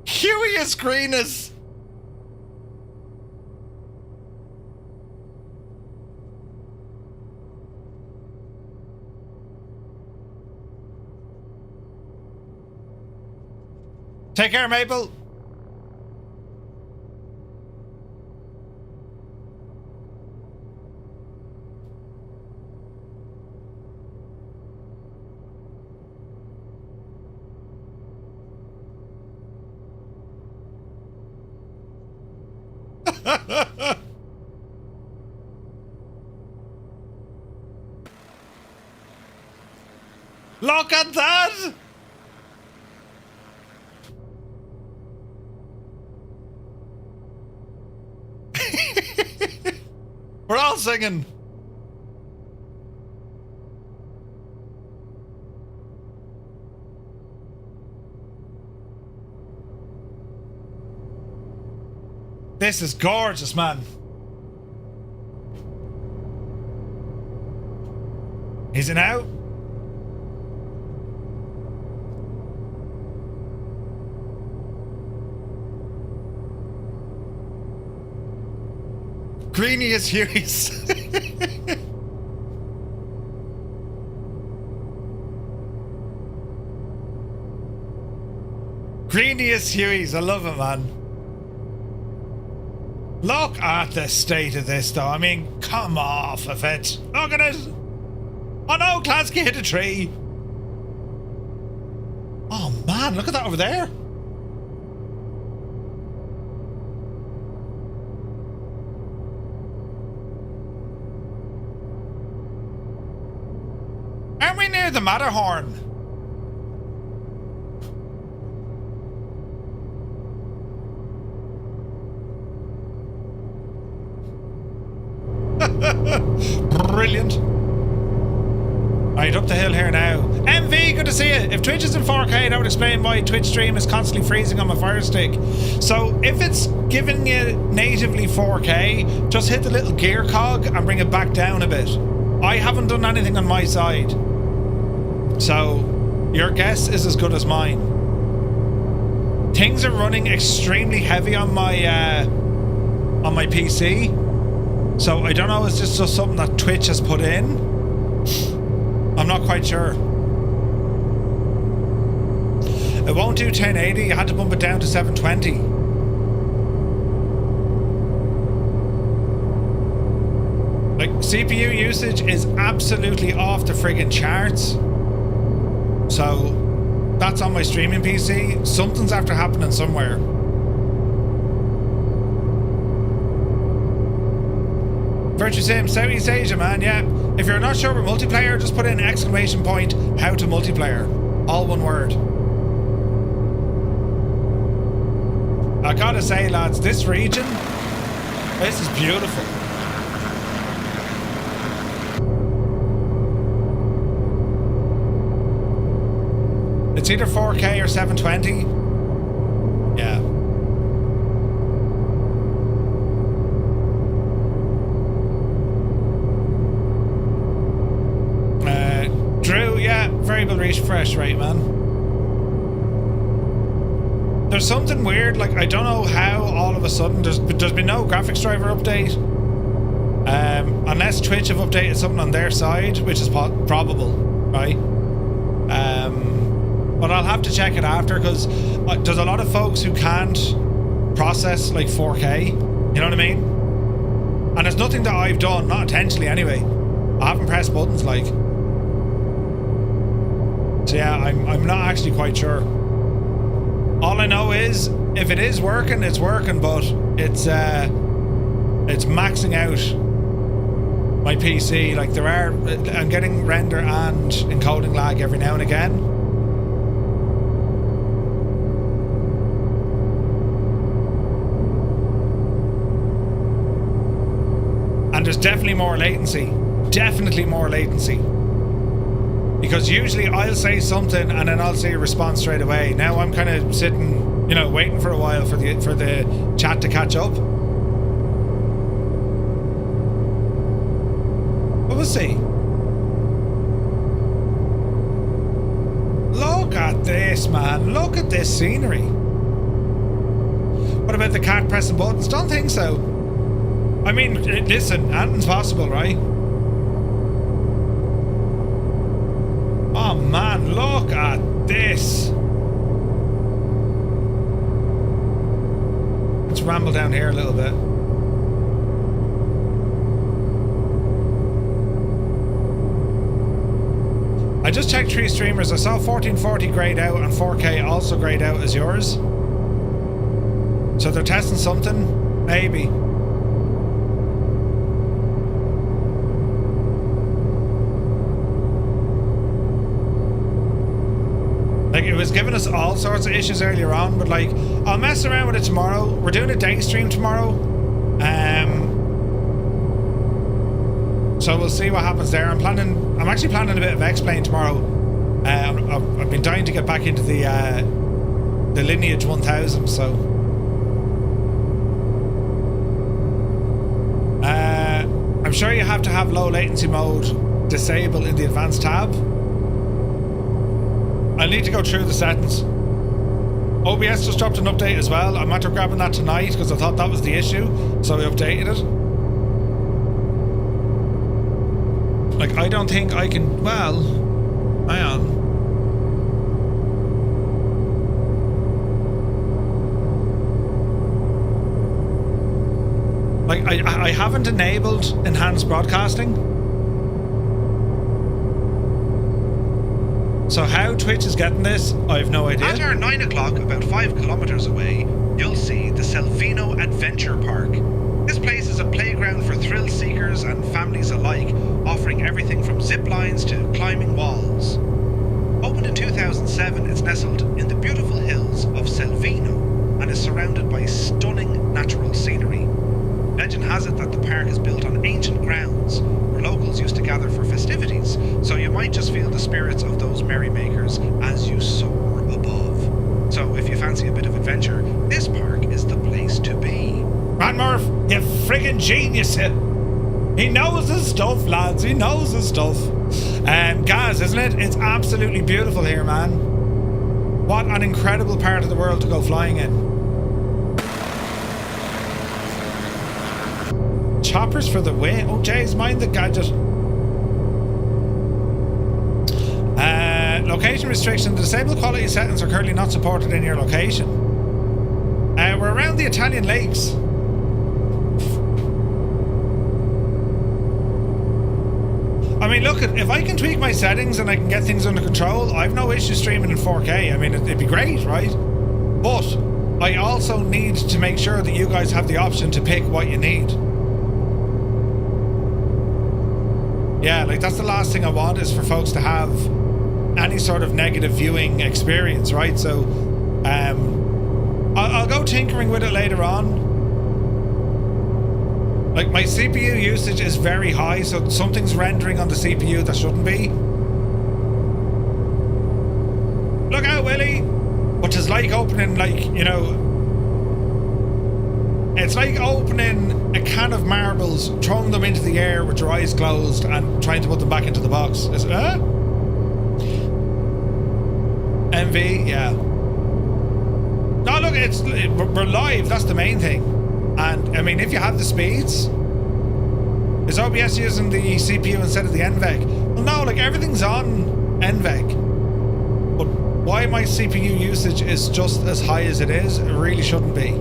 Curious greenest! Take care, Mabel. Look at that! We're all singing. This is gorgeous, man. Is it out? Greeny is furious. Greeny is Huey's. I love it, man. Look at the state of this, though. I mean, come off of it. Look at it. Oh no, Klasky hit a tree. Oh man, look at that over there. Aren't we near the Matterhorn? Brilliant. Right, up the hill here now. MV, good to see you. If Twitch is in 4K, that would explain why Twitch stream is constantly freezing on my Fire Stick. So if it's giving you natively 4K, just hit the little gear cog and bring it back down a bit. I haven't done anything on my side, so your guess is as good as mine. Things are running extremely heavy on my PC, so I don't know. Is this just something that Twitch has put in? I'm not quite sure. It won't do 1080. I had to bump it down to 720. Like, CPU usage is absolutely off the friggin' charts. So that's on my streaming PC. Something's after happening somewhere. Virtue Sim, Southeast Asia, man, yeah. If you're not sure about multiplayer, just put in exclamation point, how to multiplayer. All one word. I gotta say, lads, this region, this is beautiful. It's either 4K or 720. Yeah. Drew, yeah, variable refresh rate, man. There's something weird, like, I don't know how all of a sudden there's been no graphics driver update. Unless Twitch have updated something on their side, which is probable, right? But I'll have to check it after, because there's a lot of folks who can't process like 4K, you know what I mean? And it's nothing that I've done, not intentionally anyway. I haven't pressed buttons, like. So yeah, I'm not actually quite sure. All I know is if it is working, it's working, but it's maxing out my PC. Like I'm getting render and encoding lag every now and again. And there's definitely more latency. Definitely more latency. Because usually I'll say something and then I'll see a response straight away. Now I'm kind of sitting, you know, waiting for a while for the chat to catch up. But we'll see. Look at this, man. Look at this scenery. What about the cat pressing buttons? Don't think so. I mean, listen, anything's possible, right? Oh man, look at this. Let's ramble down here a little bit. I just checked 3 streamers. I saw 1440 grayed out and 4K also grayed out as yours. So they're testing something? Maybe. Like, it was giving us all sorts of issues earlier on, but like, I'll mess around with it tomorrow. We're doing a day stream tomorrow. So we'll see what happens there. I'm actually planning a bit of X-Plane tomorrow. I've been dying to get back into the Lineage 1000, so sure you have to have low latency mode disabled in the advanced tab. I need to go through the settings. OBS just dropped an update as well. I'm after grabbing that tonight because I thought that was the issue, so we updated it. Like, I don't think I can... Well, hang on. Like, I haven't enabled enhanced broadcasting. So how Twitch is getting this, I have no idea. At our 9 o'clock, about 5 kilometers away, you'll see the Selvino Adventure Park. This place is a playground for thrill seekers and families alike, offering everything from zip lines to climbing walls. Opened in 2007, it's nestled in the beautiful hills of Selvino and is surrounded by stunning natural scenery. Legend has it that the park is built on ancient grounds where locals used to gather for festivities, so you might just feel the spirits of those merrymakers as you soar above. So if you fancy a bit of adventure, this park is the place to be. Man Murph, you friggin' genius. He knows his stuff, lads. He knows his stuff. Gaz, isn't it? It's absolutely beautiful here, man. What an incredible part of the world to go flying in. Choppers for the win. Oh, jeez, mind the gadget. Location restriction. The disabled quality settings are currently not supported in your location. We're around the Italian lakes. I mean, look, if I can tweak my settings and I can get things under control, I've no issue streaming in 4K. I mean, it'd be great, right? But I also need to make sure that you guys have the option to pick what you need. Yeah, like that's the last thing I want is for folks to have any sort of negative viewing experience, right? So I'll go tinkering with it later on. Like my CPU usage is very high, so something's rendering on the CPU that shouldn't be. Look out, Willie! Which is like opening, like, you know, it's like opening a can of marbles, throwing them into the air with your eyes closed and trying to put them back into the box. Is it, MV, yeah. No, look, we're live, that's the main thing. And, I mean, if you have the speeds, is OBS using the CPU instead of the NVEC? Well, no, like, everything's on NVEC. But why my CPU usage is just as high as it is, it really shouldn't be.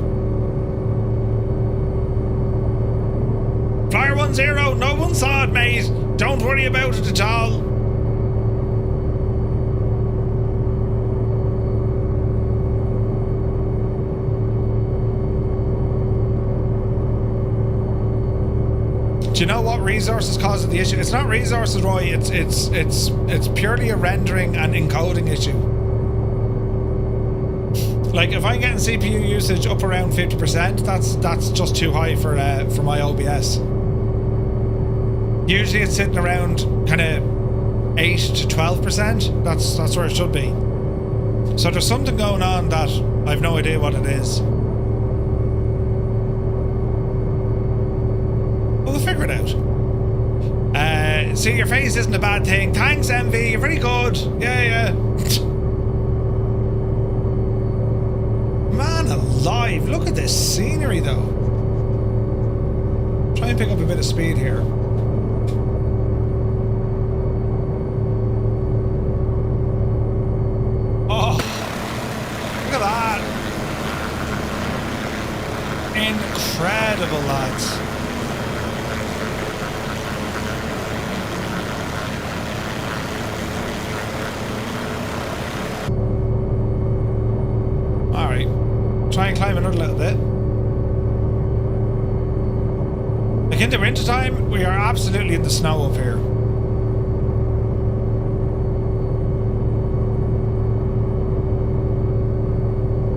Flyer 1-0, no one saw it, mate. Don't worry about it at all. Do you know what resources causing the issue? It's not resources, Roy. It's purely a rendering and encoding issue. Like if I'm getting CPU usage up around 50%, that's just too high for my OBS. Usually it's sitting around kind of 8 to 12%. That's where it should be. So there's something going on that I've no idea what it is. We'll figure it out. See, your face isn't a bad thing. Thanks, MV. You're very good. Yeah. Man alive. Look at this scenery, though. Try and pick up a bit of speed here. Oh, look at that. Incredible, lads. Try and climb another little bit. Like in the winter time, we are absolutely in the snow up here.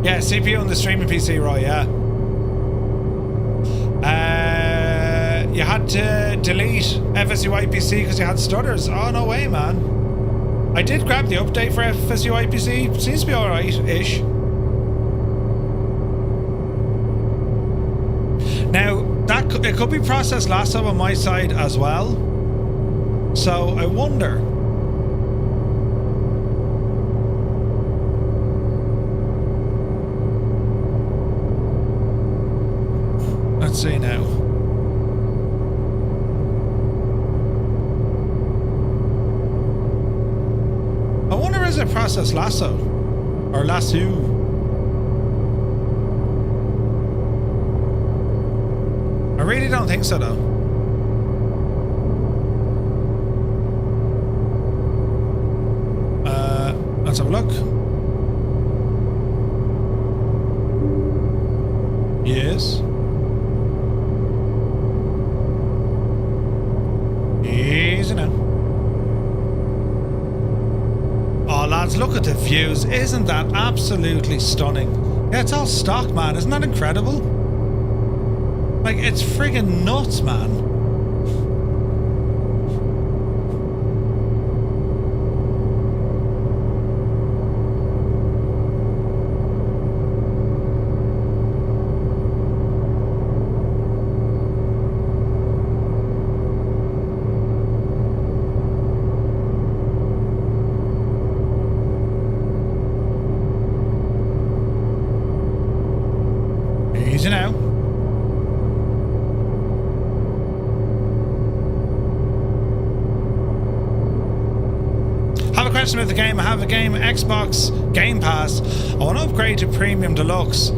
Yeah, CPU on the streaming PC, right? Yeah. You had to delete FSUI PC because you had stutters. Oh no way, man! I did grab the update for FSUI PC. Seems to be all right-ish. Now, that it could be process lasso on my side as well. So I wonder. Let's see now. I wonder, is it process lasso or lasso? I really don't think so, though. Let's have a look. Yes. Easy now. Oh, lads, look at the views. Isn't that absolutely stunning? Yeah, it's all stock, man. Isn't that incredible? Like, it's friggin' nuts, man. Easy now. About the game. I have a game Xbox Game Pass. I want to upgrade to Premium Deluxe.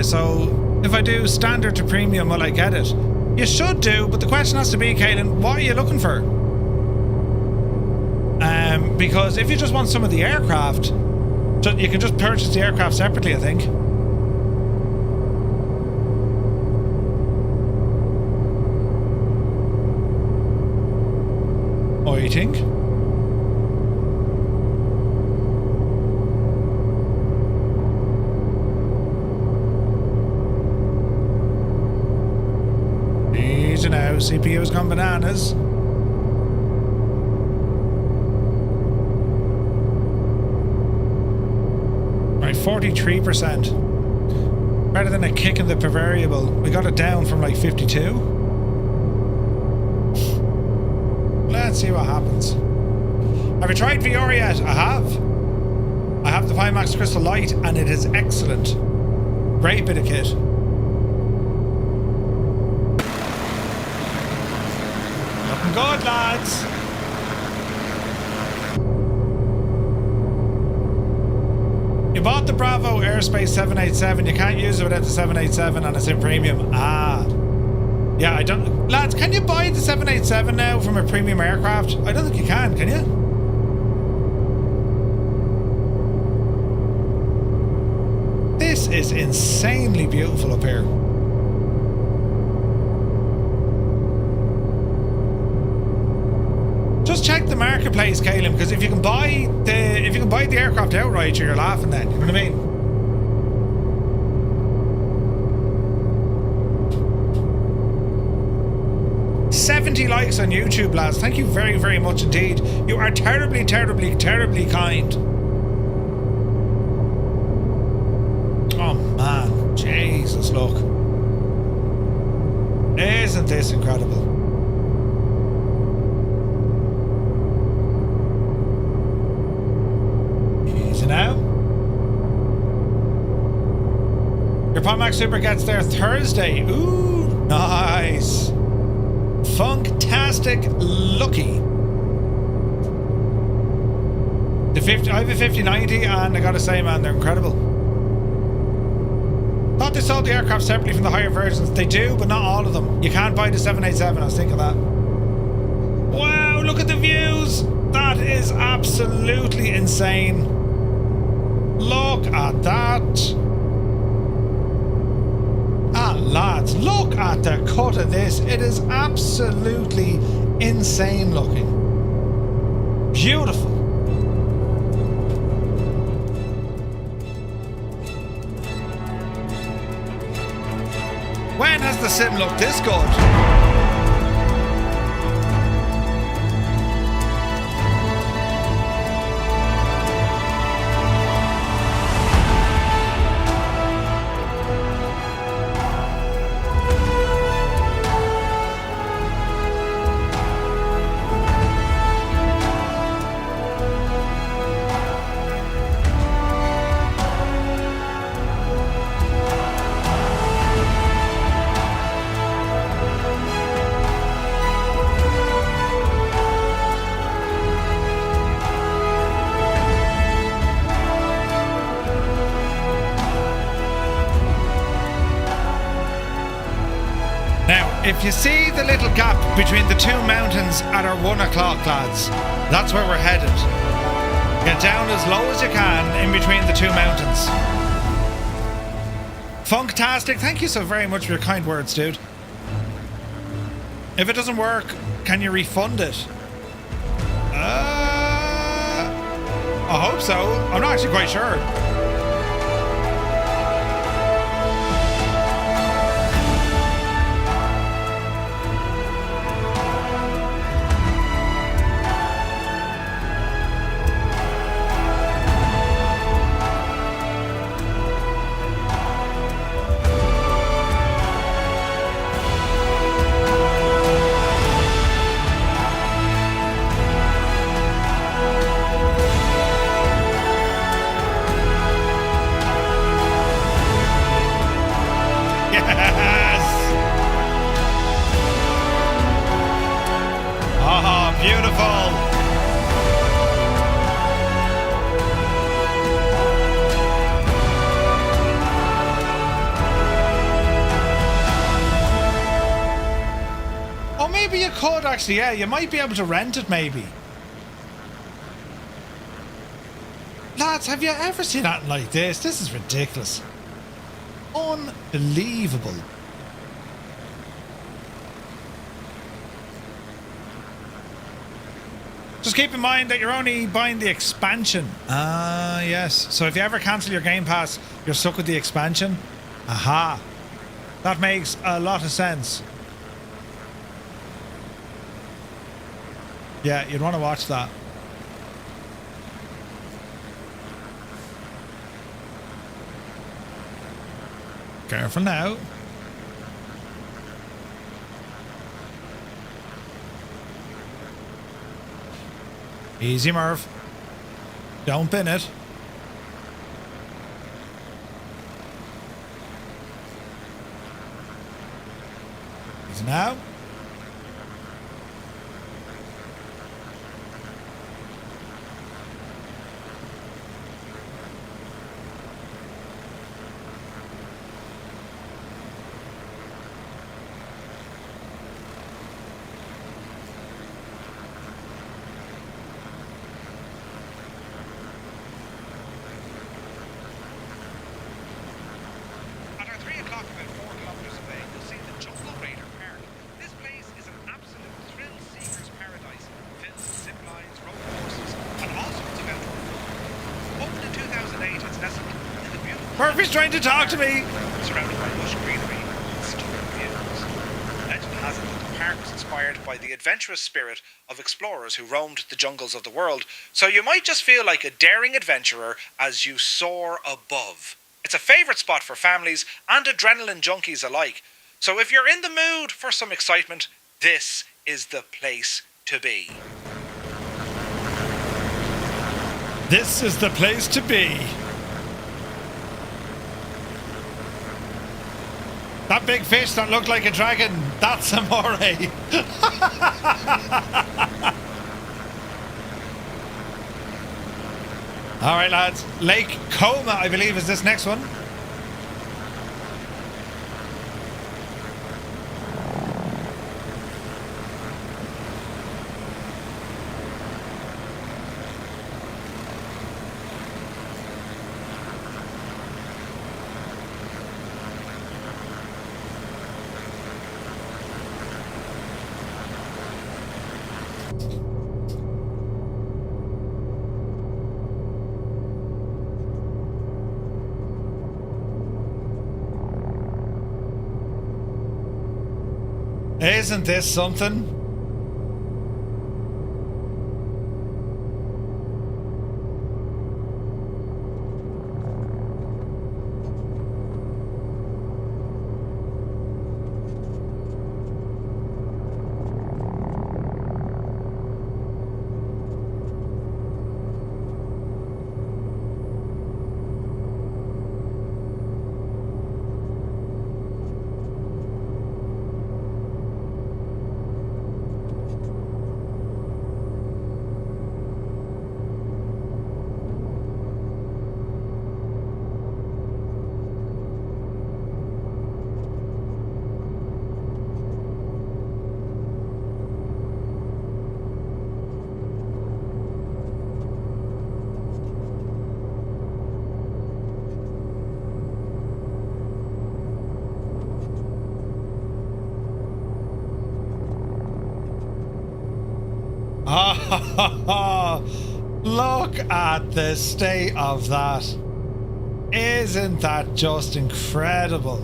So if I do standard to Premium, will I get it? You should do, but the question has to be, Kaylin, what are you looking for? Because if you just want some of the aircraft, you can just purchase the aircraft separately, I think. What do you think? Now, CPU's gone bananas. Right, 43%. Better than a kick in the variable. We got it down from like 52. Let's see what happens. Have you tried VR yet? I have. I have the Pimax Crystal Light and it is excellent. Great bit of kit. Good, lads. You bought the Bravo Airspace 787. You can't use it without the 787 and it's in premium. Ah. Yeah, I don't... Lads, can you buy the 787 now from a premium aircraft? I don't think you can you? This is insanely beautiful up here. Just check the marketplace, Caleb, because if you can buy the aircraft outright, you're laughing then. You know what I mean? $70 likes on YouTube, lads. Thank you very, very much indeed. You are terribly, terribly, terribly kind. Oh man, Jesus, look. Isn't this incredible? Now your Pomac Super gets there Thursday. Ooh, nice. Funktastic lucky. I have a 5090 and I gotta say, man, they're incredible. Thought they sold the aircraft separately from the higher versions. They do, but not all of them. You can't buy the 787. I was thinking that. Wow, look at the views. That is absolutely insane. Look at that. Ah, lads, look at the cut of this. It is absolutely insane looking. Beautiful. When has the sim looked this good? if you see the little gap between the two mountains at our 1 o'clock, lads, that's where we're headed. Get down as low as you can in between the two mountains. Funktastic, thank you so very much for your kind words, dude. If it doesn't work, can you refund it? I hope so. I'm not actually quite sure. Actually, yeah, you might be able to rent it, maybe. Lads, have you ever seen anything like this? This is ridiculous. Unbelievable. Just keep in mind that you're only buying the expansion. Ah, yes. So if you ever cancel your Game Pass, you're stuck with the expansion. Aha. That makes a lot of sense. Yeah, you'd want to watch that. Careful now. Easy, Merv. Don't bin it. Easy now. Murphy's trying to talk to me. Surrounded by lush greenery and stunning views. Legend has it that the park was inspired by the adventurous spirit of explorers who roamed the jungles of the world, so you might just feel like a daring adventurer as you soar above. It's a favourite spot for families and adrenaline junkies alike, so if you're in the mood for some excitement, this is the place to be. This is the place to be. That big fish that looked like a dragon, that's Amore. All right, lads. Lake Coma, I believe, is this next one. Isn't this something? Look at the state of that. Isn't that just incredible?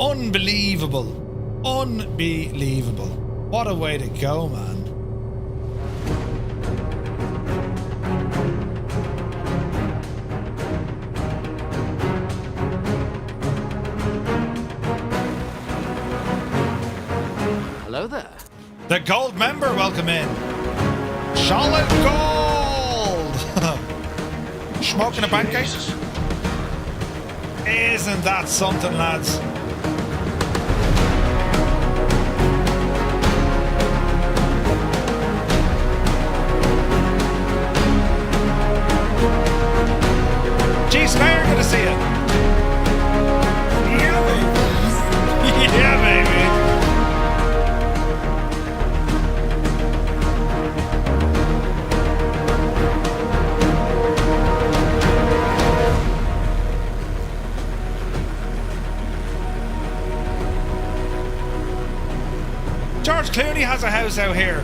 Unbelievable. Unbelievable. What a way to go, man. Hello there. The gold member, welcome in. Solid gold! Smoking a pancake? Isn't that something, lads? Gee, Slayer, good to see you. Yeah, baby. Yeah, baby. George Clooney has a house out here.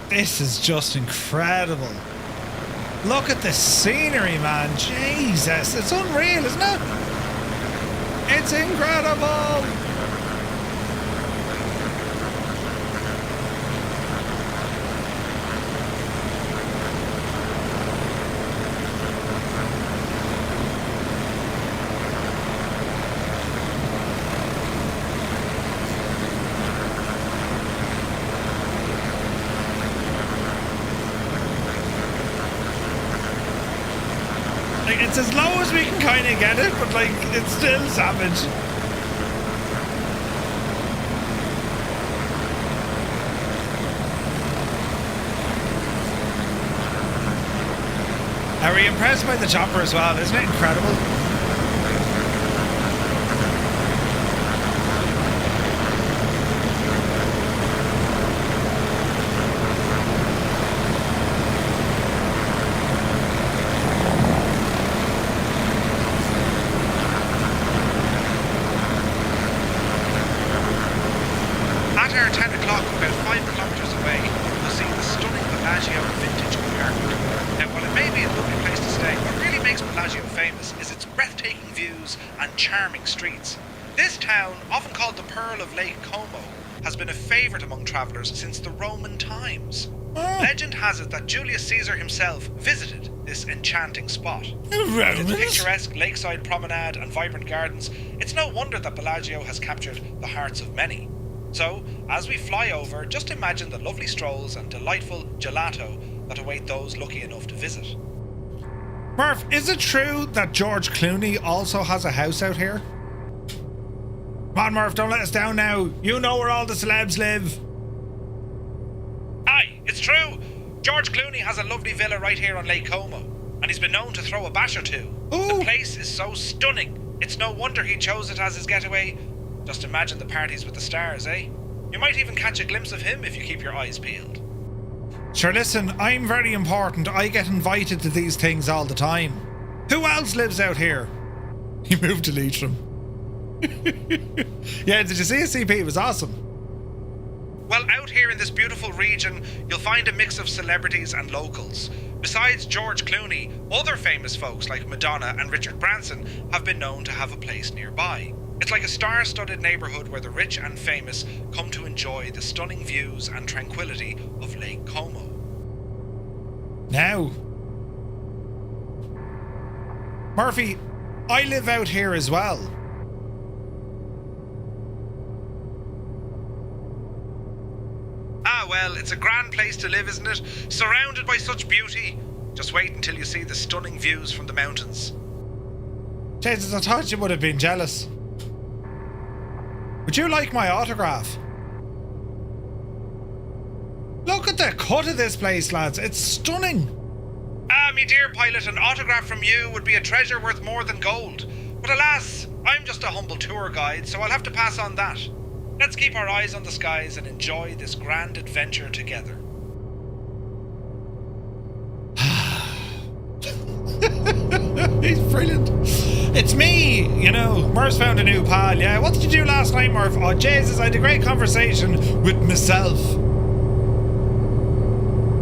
This is just incredible. Look at the scenery, man. Jesus, it's unreal, isn't it? It's incredible. It's as low as we can kind of get it, but like, it's still savage. Are we impressed by the chopper as well? Isn't it incredible? Travelers since the Roman times. Legend has it that Julius Caesar himself visited this enchanting spot. With its picturesque lakeside promenade and vibrant gardens, it's no wonder that Bellagio has captured the hearts of many. So, as we fly over, just imagine the lovely strolls and delightful gelato that await those lucky enough to visit. Murph, is it true that George Clooney also has a house out here? Come on, Murph, don't let us down now. You know where all the celebs live. Aye, it's true. George Clooney has a lovely villa right here on Lake Como, and he's been known to throw a bash or two. Ooh. The place is so stunning. It's no wonder he chose it as his getaway. Just imagine the parties with the stars, eh? You might even catch a glimpse of him if you keep your eyes peeled. Sure, listen, I'm very important. I get invited to these things all the time. Who else lives out here? He moved to Leitrim. Yeah, did you see his CP? It was awesome. Well, out here in this beautiful region, you'll find a mix of celebrities and locals. Besides George Clooney, other famous folks like Madonna and Richard Branson have been known to have a place nearby. It's like a star-studded neighbourhood where the rich and famous come to enjoy the stunning views and tranquility of Lake Como. Now, Murphy, I live out here as well. Ah, well, it's a grand place to live, isn't it? Surrounded by such beauty. Just wait until you see the stunning views from the mountains. Jesus, I thought you would have been jealous. Would you like my autograph? Look at the cut of this place, lads. It's stunning. Ah, me dear pilot, an autograph from you would be a treasure worth more than gold. But alas, I'm just a humble tour guide, so I'll have to pass on that. Let's keep our eyes on the skies and enjoy this grand adventure together. He's brilliant. It's me, Murph's found a new pal, yeah. What did you do last night, Murph? Oh, Jesus, I had a great conversation with myself.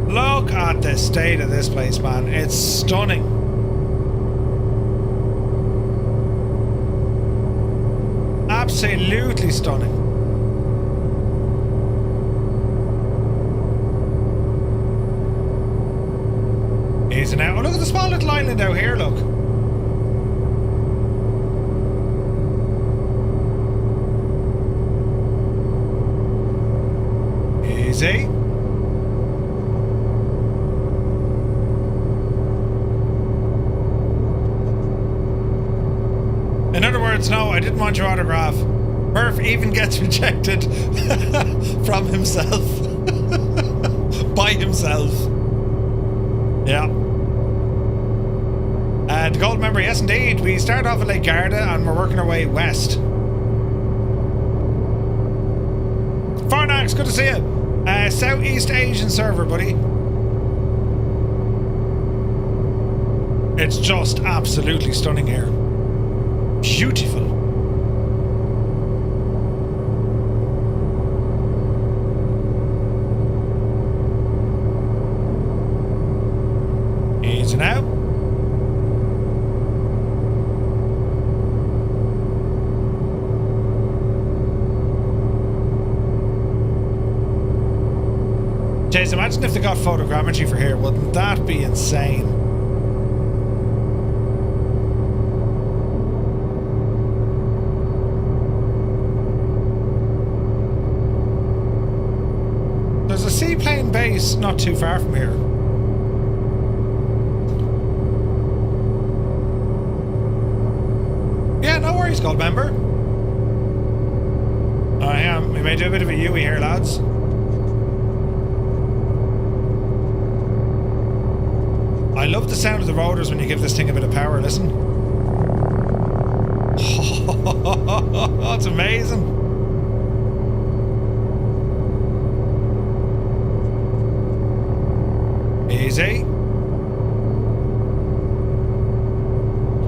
Look at the state of this place, man. It's stunning. Absolutely stunning. Easy now. Oh, look at the small little island out here, look. Easy. In other words, no, I didn't want your autograph. Murph even gets rejected from himself. By himself. Yeah. The gold member, yes indeed. We start off at Lake Garda and we're working our way west. Farnax, good to see you. Southeast Asian server, buddy. It's just absolutely stunning here. Beautiful. Easy now. Jeez, imagine if they got photogrammetry for here. Wouldn't that be insane? There's a seaplane base not too far from here. Yeah, no worries, gold member. I am. We may do a bit of a Yui here, lads. I love the sound of the rotors when you give this thing a bit of power. Listen. Oh, it's amazing. Easy.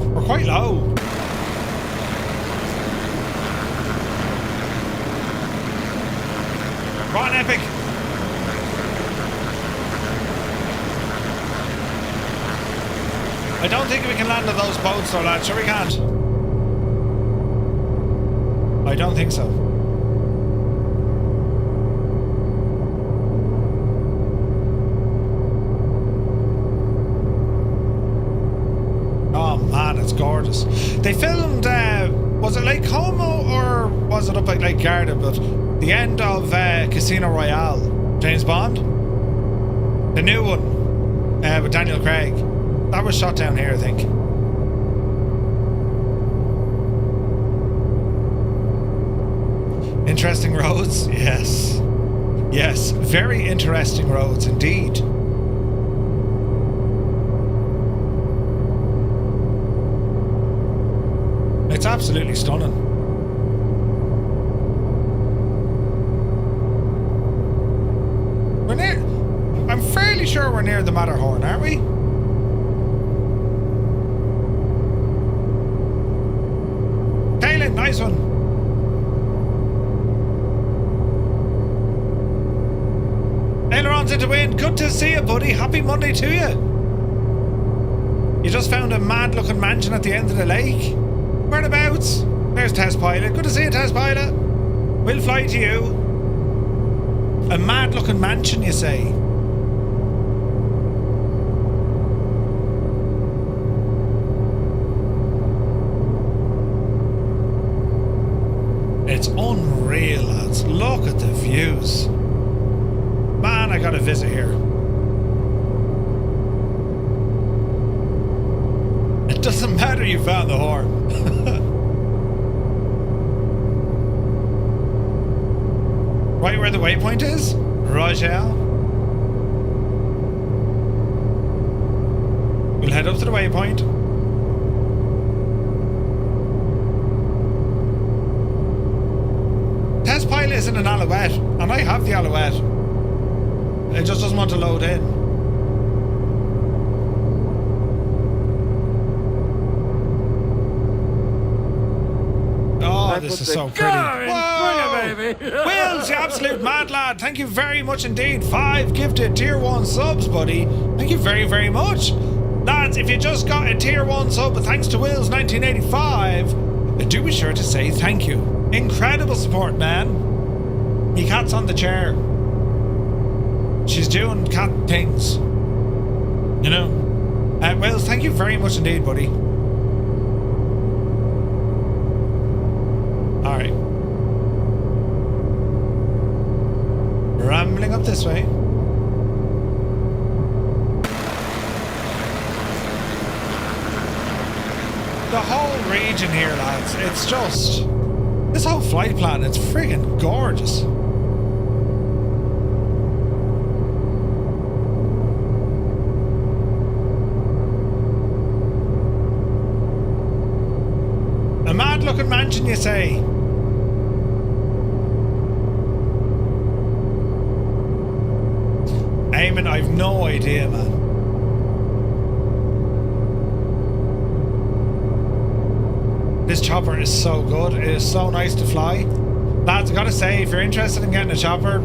We're quite low. Come on, Epic. I don't think we can land on those boats though, lads. Sure we can't. I don't think so. Oh man, it's gorgeous. They filmed, was it Lake Como or was it up at Lake Garda? But the end of Casino Royale, James Bond, the new one with Daniel Craig. That was shot down here, I think. Interesting roads? Yes. Yes, very interesting roads indeed. It's absolutely stunning. We're near... I'm fairly sure we're near the Matterhorn, aren't we? Nice one. Ryan, good to see you, buddy. Happy Monday to you. You just found a mad-looking mansion at the end of the lake. Whereabouts? There's Test Pilot. Good to see you, Test Pilot. We'll fly to you. A mad-looking mansion, you say? It's unreal, lads. Look at the views. Man, I gotta visit here. It doesn't matter you found the whore. Right where the waypoint is? Roger. We'll head up to the waypoint. Test Pilot is in an Alouette, and I have the Alouette. It just doesn't want to load in. Oh, this is so pretty. Whoa! Wills, you absolute mad lad. Thank you very much indeed. 5 gifted tier 1 subs, buddy. Thank you very, very much. Lads, if you just got a tier 1 sub, but thanks to Wills 1985, do be sure to say thank you. Incredible support, man. Me cat's on the chair. She's doing cat things. You know? Wills, thank you very much indeed, buddy. Alright. Rambling up this way. The whole region here, lads, it's just... This whole flight plan, it's friggin' gorgeous. A mad-looking mansion, you say? Eamon, I've no idea, man. This chopper is so good. It is so nice to fly. Lads, I gotta say, if you're interested in getting a chopper,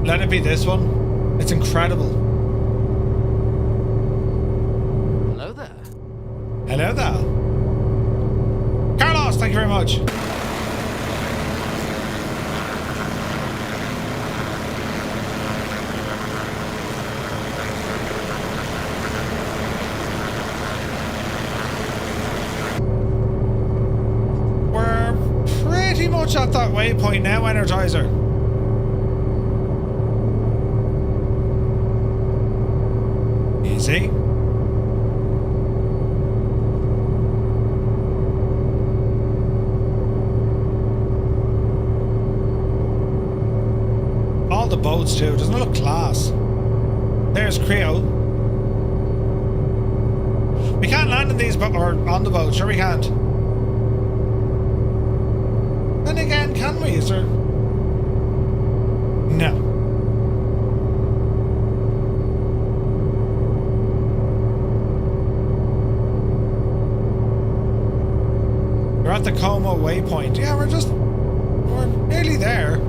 let it be this one. It's incredible. Hello there. Hello there. Carlos, thank you very much. At that waypoint now, Energizer. Easy. All the boats too, doesn't it look class? There's Creo. We can't land in these or on the boat, sure we can't. Then again, can we? Is there... No. We're at the Como waypoint. Yeah, we're nearly there.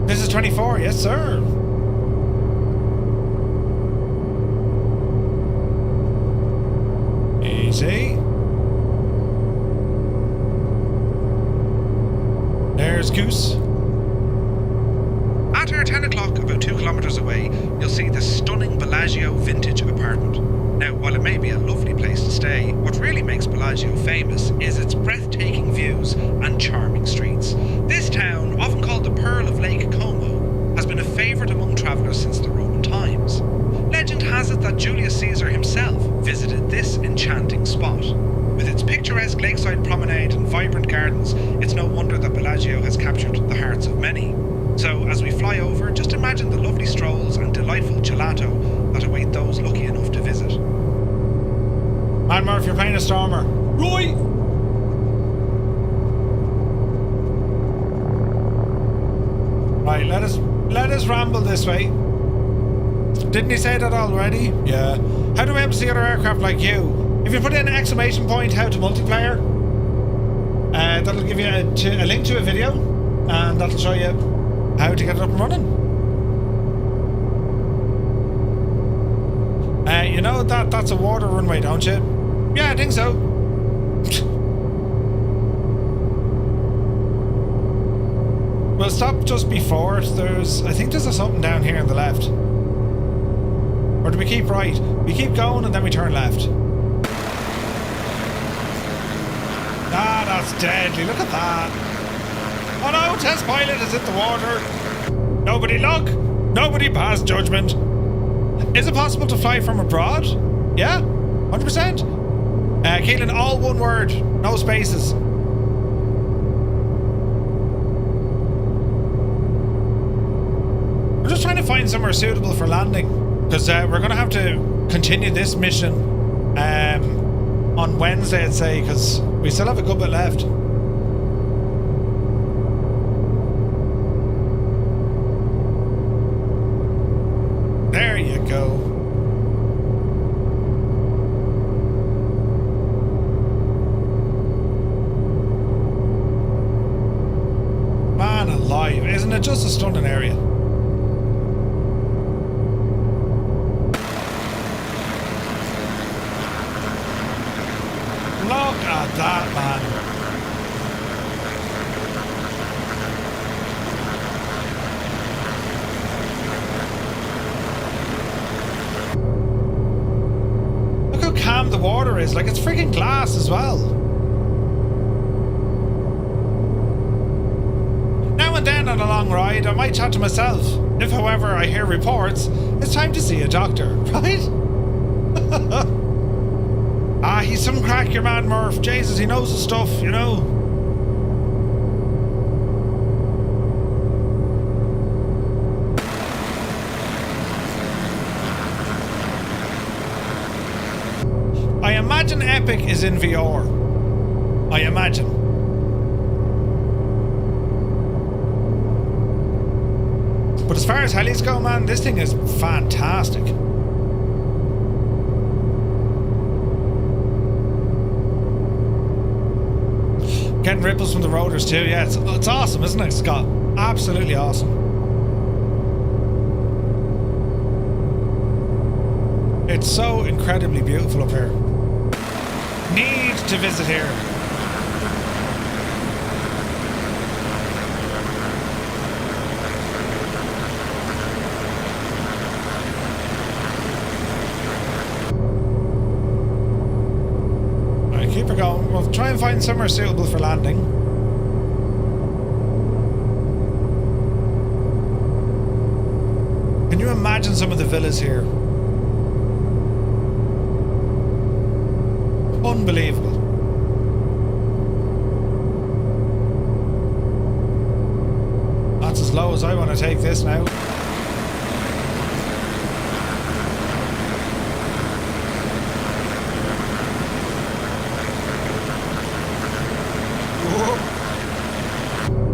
This is 24, yes sir. Easy. There's Goose. At our 10 o'clock, about 2 kilometres away, you'll see the stunning Bellagio vintage apartment. Now, while it may be a lovely place to stay, what really makes Bellagio famous is its breathtaking views and charming streets. This town, often called the Pearl of Lake Como, has been a favourite among travellers since the Roman times. Legend has it that Julius Caesar himself visited this enchanting spot. With its picturesque lakeside promenade and vibrant gardens, it's no wonder that Bellagio has captured the hearts of many. So, as we fly over, just imagine the lovely strolls and delightful gelato that await those lucky enough to visit. Man Murphy, you're playing a stormer. Right! Right, let us ramble this way. Didn't he say that already? Yeah. How do we see other aircraft like you? If you put in an exclamation point, how to multiplayer? That'll give you a link to a video, and that'll show you how to get it up and running. You know that's a water runway, don't you? Yeah, I think so. We'll stop just before it. I think there's something down here on the left. Or do we keep right? We keep going and then we turn left. Ah, that's deadly. Look at that. Oh no, test pilot is in the water. Nobody look. Nobody pass judgment. Is it possible to fly from abroad? Yeah, 100%. Keelan, all one word. No spaces. We're just trying to find somewhere suitable for landing. Because we're going to have to continue this mission on Wednesday, I'd say, because we still have a good bit left. There you go. Man alive, isn't it just a stunning area? Look at that, man. Look how calm the water is. Like, it's freaking glass as well. Now and then on a long ride, I might chat to myself. If, however, I hear reports, it's time to see a doctor, right? Ah, he's some crack, your man Murph. Jesus, he knows his stuff, you know. I imagine Epic is in VR. I imagine. But as far as helis go, man, this thing is fantastic. Getting ripples from the rotors too, yeah, it's awesome, isn't it, Scott? Absolutely awesome. It's so incredibly beautiful up here. Need to visit here. Keep her going. We'll try and find somewhere suitable for landing. Can you imagine some of the villas here? Unbelievable. That's as low as I want to take this now.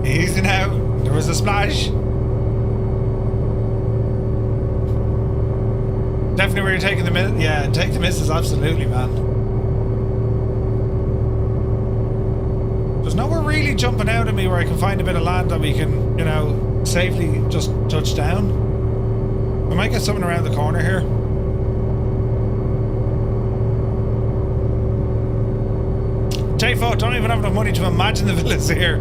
Easy now. There was a splash. Definitely where you're taking the miss. Yeah, take the misses, absolutely, man. There's nowhere really jumping out at me where I can find a bit of land that we can, you know, safely just touch down. We might get something around the corner here. J-Fo, don't even have enough money to imagine the villas here.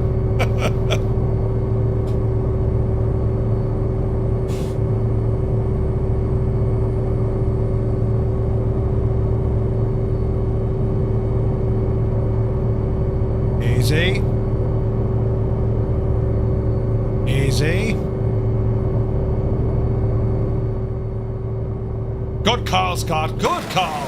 Easy. Easy. Good call, Scott. Good call.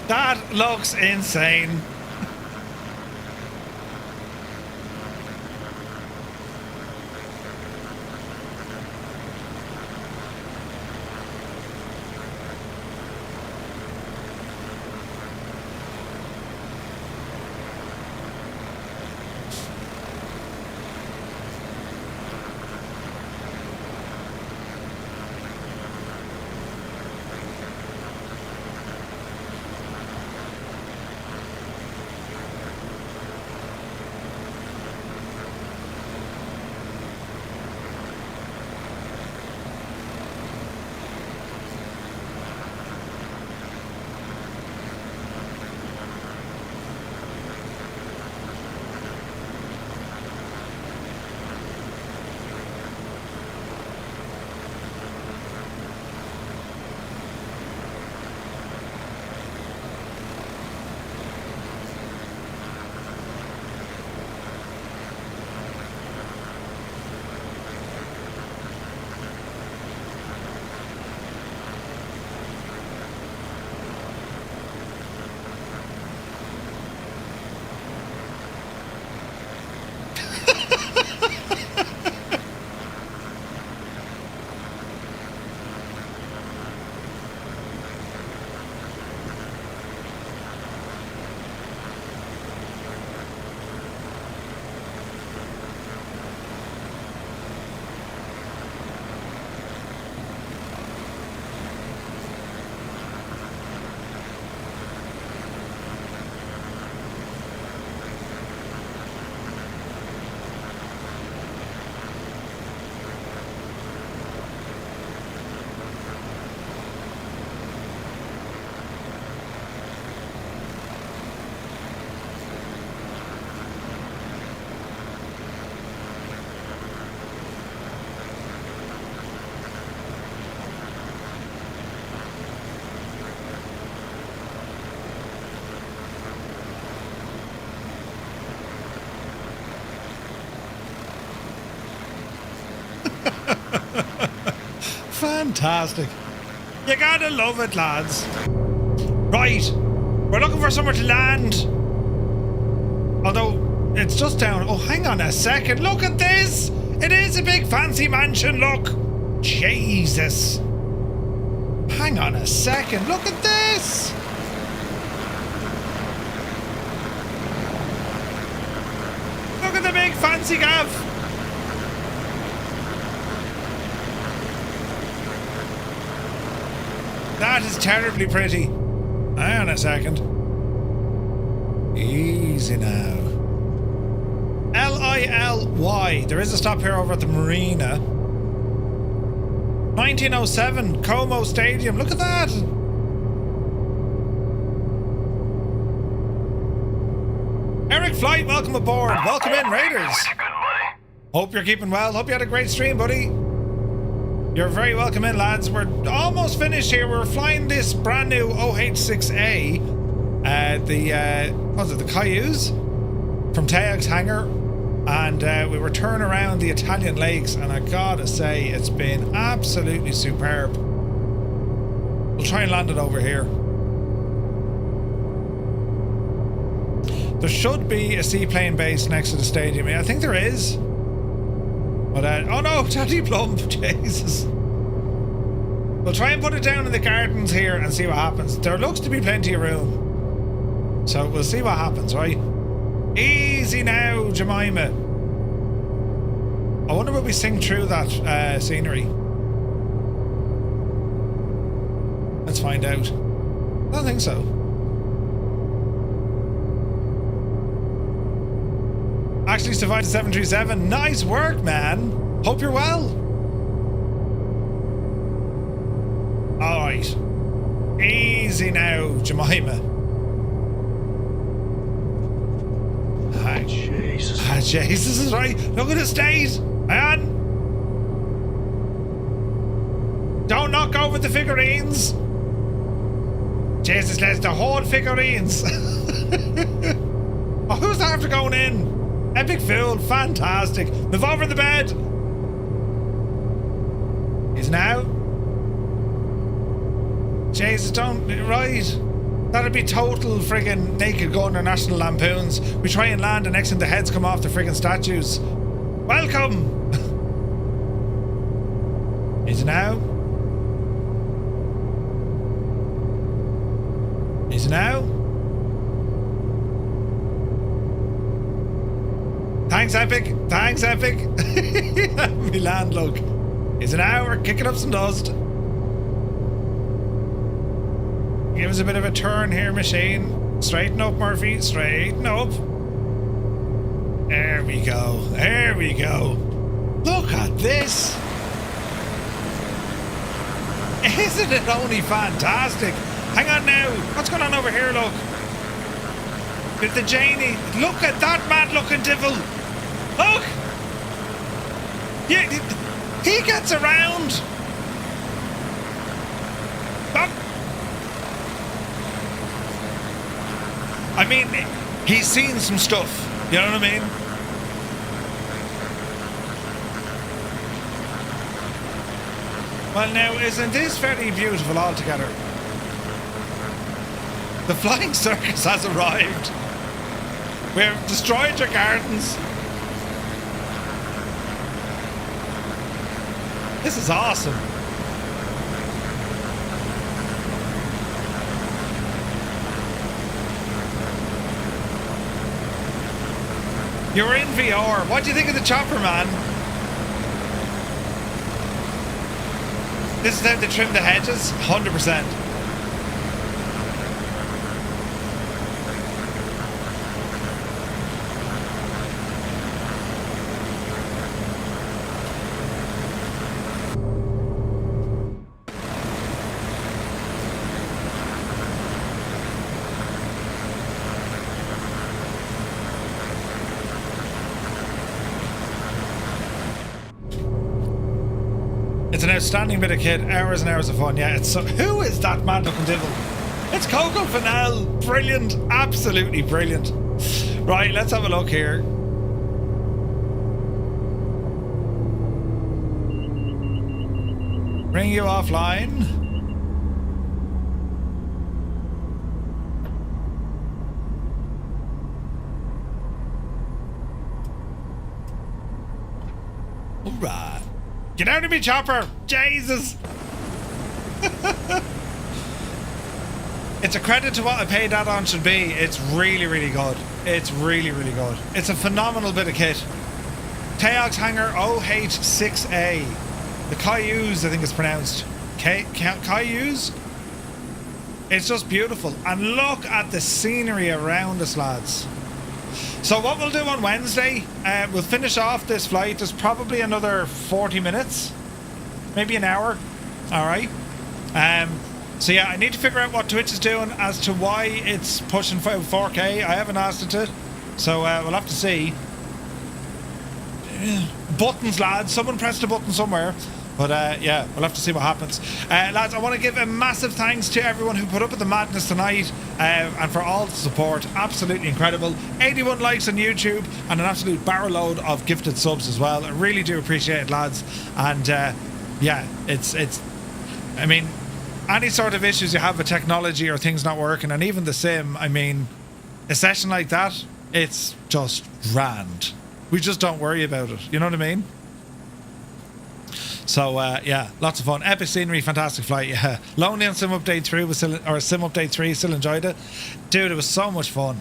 That looks insane. Fantastic. You gotta love it, lads. Right. We're looking for somewhere to land. Although, it's just down. Oh, hang on a second. Look at this. It is a big fancy mansion, look. Jesus. Hang on a second. Look at this. Look at the big fancy gaff. That is terribly pretty. Hang on a second. Easy now. LILY. There is a stop here over at the marina. 1907 Como Stadium. Look at that. Eric Flight, welcome aboard. Welcome in, Raiders. Hope you're keeping well. Hope you had a great stream, buddy. You're very welcome in, lads. We're almost finished here. We're flying this brand new OH-6A, the Cayuse from Taog's Hangar, and we were turning around the Italian lakes, and I gotta say, it's been absolutely superb. We'll try and land it over here. There should be a seaplane base next to the stadium. I think there is. But, oh no, Daddy Plum, Jesus. We'll try and put it down in the gardens here and see what happens. There looks to be plenty of room. So we'll see what happens, right? Easy now, Jemima. I wonder will we sing through that scenery? Let's find out. I don't think so. Actually survived the 737. Nice work, man. Hope you're well. Alright. Easy now, Jemima. Ah, Jesus. Ah, Jesus is right. Look at the state. Man. Don't knock over the figurines. Jesus, let's the whole figurines. Oh, who's after going in? Epic fool, fantastic. Move over the bed. He's now. Jesus, don't. Right. That'd be total friggin' Naked Gun or National Lampoons. We try and land and next thing the heads come off the friggin' statues. Welcome! Is it now? Is it now? Thanks, Epic. Thanks, Epic. Me land, look. Is it now? We're kicking up some dust. Give us a bit of a turn here, machine. Straighten up, Murphy. Straighten up. There we go. There we go. Look at this. Isn't it only fantastic? Hang on now. What's going on over here, look? With the Janie. Look at that mad-looking devil. Look. Yeah, he gets around. Look. I mean, he's seen some stuff. You know what I mean? Well, now, isn't this very beautiful altogether? The flying circus has arrived. We've destroyed your gardens. This is awesome. You're in VR. What do you think of the chopper, man? This is how they trim the hedges? 100%. It's an outstanding bit of kit, hours and hours of fun. Yeah, it's so. Who is that mad looking devil? It's Coco Fennell. Brilliant, absolutely brilliant. Right, let's have a look here. Bring you offline. All right. Get out of me, chopper! Jesus! It's a credit to what I paid that on should be. It's really, really good. It's really, really good. It's a phenomenal bit of kit. Taog's Hangar OH-6A. The Cayuse, I think it's pronounced. Cayuse? It's just beautiful. And look at the scenery around us, lads. So what we'll do on Wednesday, we'll finish off this flight. There's probably another 40 minutes, maybe an hour. All right. So yeah, I need to figure out what Twitch is doing as to why it's pushing 4K. I haven't asked it to, so we'll have to see. Buttons, lads. Someone pressed a button somewhere. But yeah, we'll have to see what happens. Lads, I want to give a massive thanks to everyone who put up with the madness tonight and for all the support. Absolutely incredible. 81 likes on YouTube and an absolute barrel load of gifted subs as well. I really do appreciate it, lads. And yeah, it's I mean, any sort of issues you have with technology or things not working, and even the sim, I mean, a session like that, it's just grand. We just don't worry about it. You know what I mean? So yeah, lots of fun, epic scenery, fantastic flight. Yeah, lonely on Sim Update 3 was still, or Sim Update 3, still enjoyed it, dude. It was so much fun,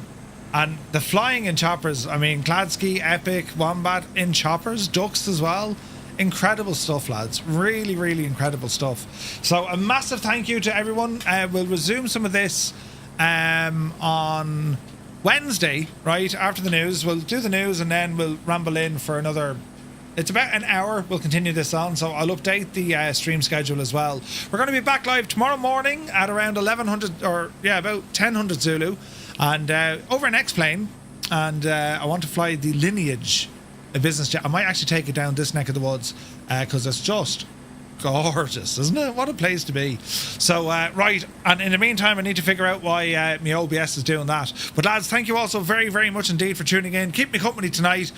and the flying in choppers. I mean, Kladsky, Epic, Wombat in choppers, ducks as well. Incredible stuff, lads. Really, really incredible stuff. So a massive thank you to everyone. We'll resume some of this on Wednesday, right after the news. We'll do the news and then we'll ramble in for another. It's about an hour. We'll continue this on, so I'll update the stream schedule as well. We're going to be back live tomorrow morning at around 1100, or yeah, about 1000 Zulu, and over an X-plane. And I want to fly the Lineage, a business jet. I might actually take it down this neck of the woods because it's just gorgeous, isn't it? What a place to be. So right, and in the meantime I need to figure out why my OBS is doing that. But lads, thank you also very, very much indeed for tuning in. Keep me company tonight.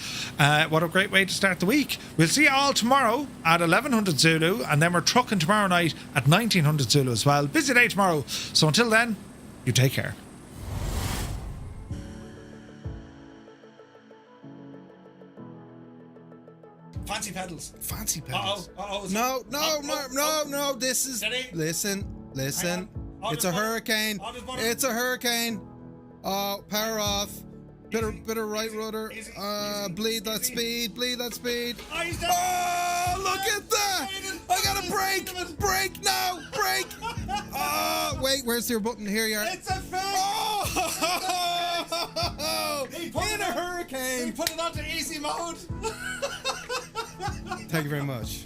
What a great way to start the week. We'll see you all tomorrow at 1100 Zulu, and then we're trucking tomorrow night at 1900 Zulu as well. Busy day tomorrow. So until then, You take care. Fancy pedals. Fancy pedals. Uh-oh. No. This is. Steady. Listen. On. It's a hurricane. On his bottom. It's a hurricane. Oh, power off. Bit of right rudder. Easy. Bleed that speed. Oh, he's down. Oh, look at that! I gotta brake! Brake now! Brake! Oh, wait, where's your button? Here you are. It's a fake. Oh! In a hurricane! He put it onto easy mode. Thank you very much.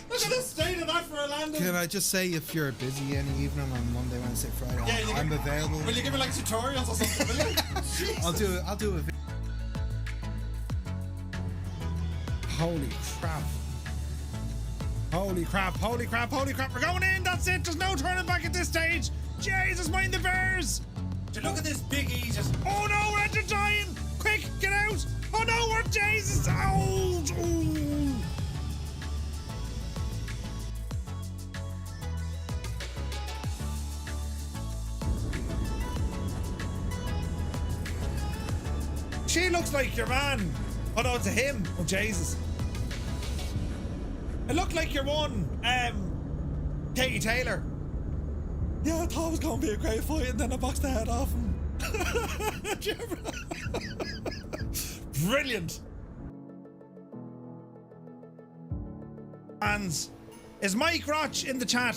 Look at the state of that for a landing. Can I just say, if you're busy any evening on Monday, Wednesday, Friday, Yeah, I'm available. Will you give me like tutorials or something? Will you? I'll do a video. Holy crap. Holy crap. We're going in. That's it. There's no turning back at this stage. Jesus, mind the bears. Look at this big E just. Oh no, we're under dying. Quick, get out. Oh no, we're Jesus. Ouch. Ooh. She looks like your man. Oh no, it's a him. Oh Jesus. It looked like your one, Katie Taylor. Yeah, I thought it was going to be a great fight, and then I boxed the head off him. Do you remember that? Brilliant. Fans, is Mike Roch in the chat?